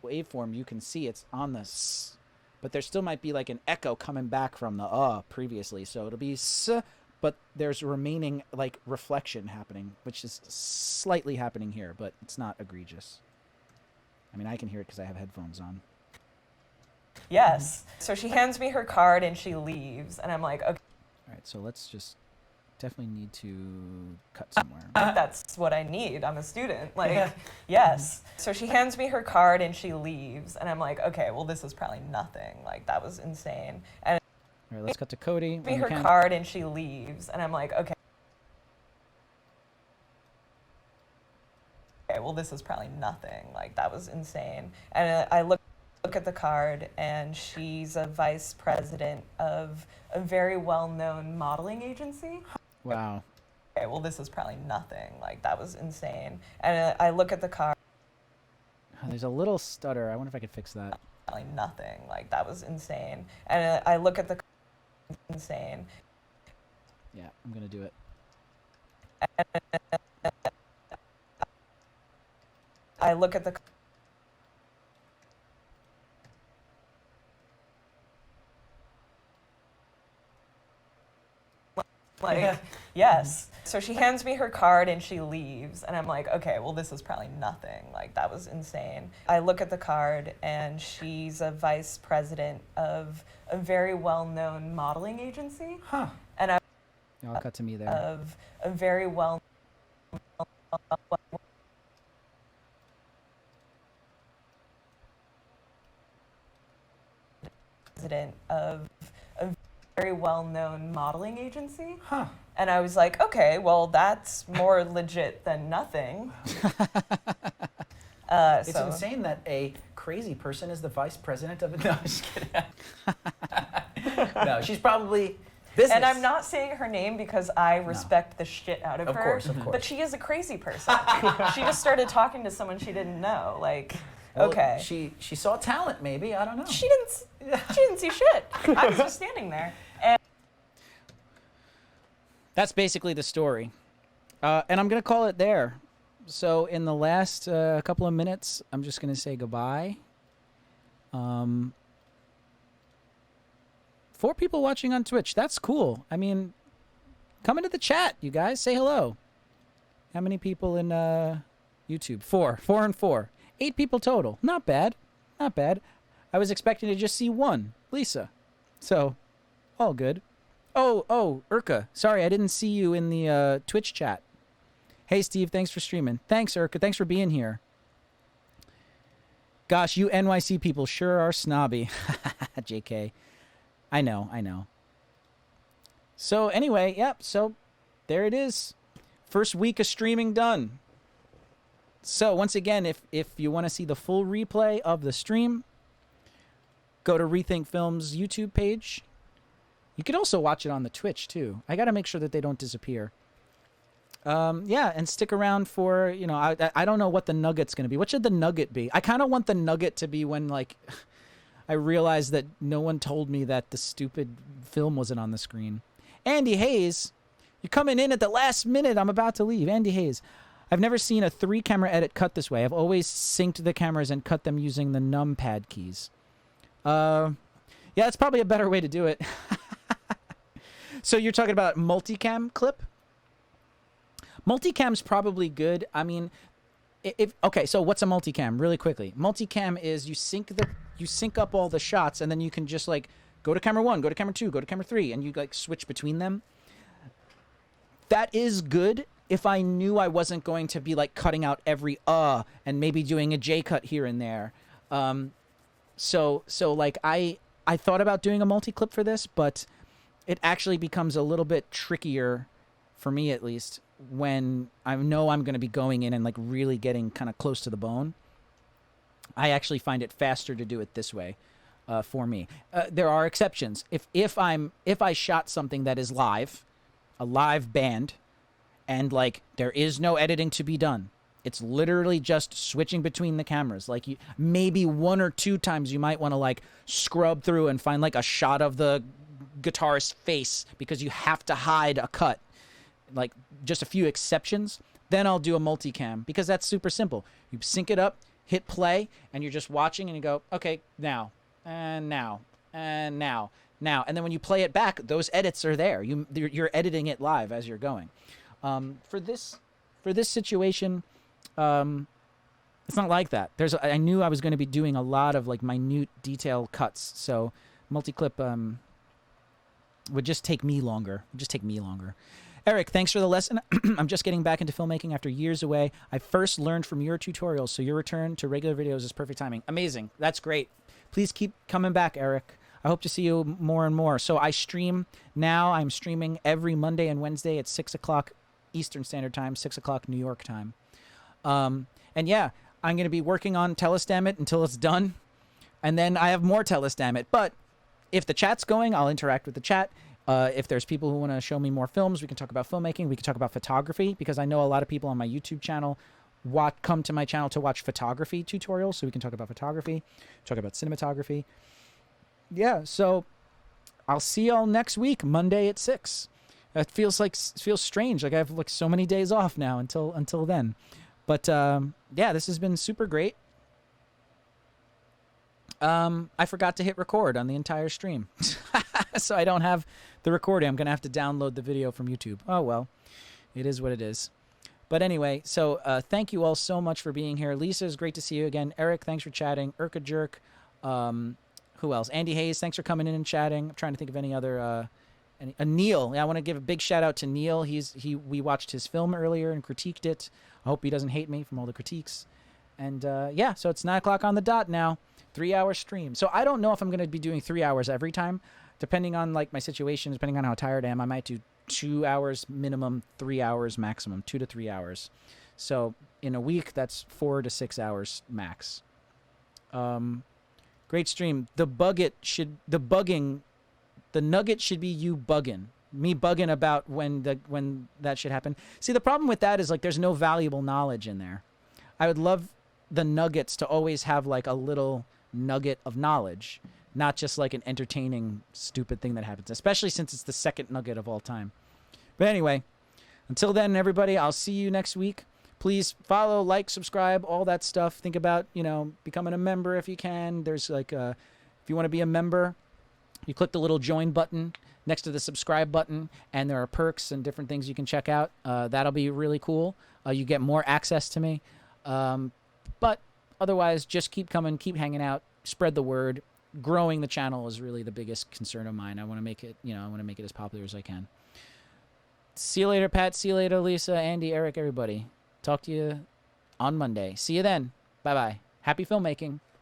S2: waveform you can see it's on the s, but there still might be like an echo coming back from the previously, so it'll be s, but there's remaining like reflection happening, which is slightly happening here, but it's not egregious. I mean, I can hear it because I have headphones on.
S5: Yes. So she hands me her card and she leaves, and I'm like, okay.
S2: All right, so let's just definitely need to cut somewhere.
S5: That's what I need. I'm a student. Like, yes. So she hands me her card and she leaves, and I'm like, okay, well, this is probably nothing. Like, that was insane. And
S2: All right, let's cut to Cody.
S5: me her card and she leaves, and I'm like, okay. Okay, well, this is probably nothing. Like, that was insane. And I look at the card, and she's a vice president of a very well-known modeling agency.
S2: Wow.
S5: Okay, well, this is probably nothing. Like, that was insane. And I look at the card.
S2: There's a little stutter. I wonder if I could fix that.
S5: Probably nothing. Like, that was insane. And I look at the insane.
S2: Yeah, I'm going to do it.
S5: I look at the like, yes. So she hands me her card and she leaves, and I'm like, okay, well, this is probably nothing. Like, that was insane. I look at the card, and she's a vice president of a very well-known modeling agency.
S6: Huh.
S5: And
S2: I'll cut to me there.
S5: of a very well president of a very well-known modeling agency.
S6: Huh.
S5: And I was like, okay, well, that's more legit than nothing.
S6: It's
S5: So-
S6: insane that a crazy person is the vice president of it. No, I'm just kidding. No, she's probably business.
S5: And I'm not saying her name because I respect the shit out of her.
S6: Of course.
S5: But she is a crazy person. She just started talking to someone she didn't know. Like,
S6: Well,
S5: okay.
S6: She saw talent, maybe. I don't know.
S5: She didn't see shit. I was just standing there. And
S2: That's basically the story. And I'm going to call it there. So in the last couple of minutes, I'm just going to say goodbye. 4 people watching on Twitch. That's cool. I mean, come into the chat, you guys. Say hello. How many people in YouTube? 4. 4 and 4. 8 people total. Not bad. Not bad. I was expecting to just see 1. Lisa. So, all good. Oh, Urka. Sorry, I didn't see you in the Twitch chat. Hey, Steve, thanks for streaming. Thanks, Urka. Thanks for being here. Gosh, you NYC people sure are snobby. JK. I know. So anyway, yep, so there it is. First week of streaming done. So once again, if you want to see the full replay of the stream, go to Rethink Films YouTube page. You could also watch it on the Twitch too. I got to make sure that they don't disappear. Yeah, and stick around for, I don't know what the nugget's going to be. What should the nugget be? I kind of want the nugget to be when, like, I realized that no one told me that the stupid film wasn't on the screen. Andy Hayes, you're coming in at the last minute. I'm about to leave. Andy Hayes. I've never seen a 3-camera edit cut this way. I've always synced the cameras and cut them using the numpad keys. Yeah, that's probably a better way to do it. So you're talking about multicam clip? Multicam's probably good. I mean, okay, so what's a multicam? Really quickly. Multicam is you sync up all the shots, and then you can just like go to camera 1, go to camera 2, go to camera 3, and you like switch between them. That is good if I knew I wasn't going to be like cutting out every and maybe doing a J cut here and there. So like I thought about doing a multi-clip for this, but it actually becomes a little bit trickier, for me at least, when I know I'm going to be going in and like really getting kind of close to the bone. I actually find it faster to do it this way, for me. There are exceptions. If I shot something that is live, a live band, and like there is no editing to be done, it's literally just switching between the cameras. Like maybe 1 or 2 times you might want to like scrub through and find like a shot of the guitarist's face because you have to hide a cut. Like just a few exceptions, Then I'll do a multicam because that's super simple. You sync it up, hit play, and you're just watching and you go, okay, now, and now, and now, now. And then when you play it back, those edits are there. You're editing it live as you're going. For this situation, it's not like that. I knew I was going to be doing a lot of like minute detail cuts, so multi-clip would just take me longer. Eric, thanks for the lesson. I'm just getting back into filmmaking after years away. I first learned from your tutorials, so your return to regular videos is perfect timing. Amazing. That's great. Please keep coming back, Eric. I hope to see you more and more. So I stream now. I'm streaming every Monday and Wednesday at 6 o'clock Eastern Standard Time, 6 o'clock New York time. And yeah, I'm going to be working on Tell Us Damn It until it's done. And then I have more Tell Us Damn It. But if the chat's going, I'll interact with the chat. If there's people who want to show me more films, we can talk about filmmaking. We can talk about photography, because I know a lot of people on my YouTube channel come to my channel to watch photography tutorials. So we can talk about photography, talk about cinematography. Yeah, so I'll see y'all next week, Monday at 6. It feels strange. Like I have like so many days off now until then. But yeah, this has been super great. I forgot to hit record on the entire stream. So I don't have the recording. I'm going to have to download the video from YouTube. Oh, well, it is what it is. But anyway, so thank you all so much for being here. Lisa, it's great to see you again. Eric, thanks for chatting. Urka Jerk. Who else? Andy Hayes, thanks for coming in and chatting. I'm trying to think of any other... Neil. Yeah, I want to give a big shout out to Neil. We watched his film earlier and critiqued it. I hope he doesn't hate me from all the critiques. And yeah, so it's 9 o'clock on the dot now. 3-hour stream. So I don't know if I'm going to be doing 3 hours every time. Depending on like my situation, depending on how tired I am, I might do 2 hours minimum, 3 hours maximum, 2 to 3 hours. So in a week, that's 4 to 6 hours max. Great stream. The nugget should be you bugging. Me bugging about when that should happen. See, the problem with that is like there's no valuable knowledge in there. I would love the nuggets to always have like a little nugget of knowledge, not just like an entertaining, stupid thing that happens, especially since it's the second nugget of all time. But anyway, until then, everybody, I'll see you next week. Please follow, like, subscribe, all that stuff. Think about, becoming a member if you can. There's like if you want to be a member, you click the little join button next to the subscribe button, and there are perks and different things you can check out. That'll be really cool. You get more access to me. But otherwise, just keep coming, keep hanging out, spread the word. Growing the channel is really the biggest concern of mine. I want to make it, I want to make it as popular as I can. See you later, Pat. See you later, Lisa, Andy, Eric, everybody. Talk to you on Monday. See you then. Bye-bye. Happy filmmaking.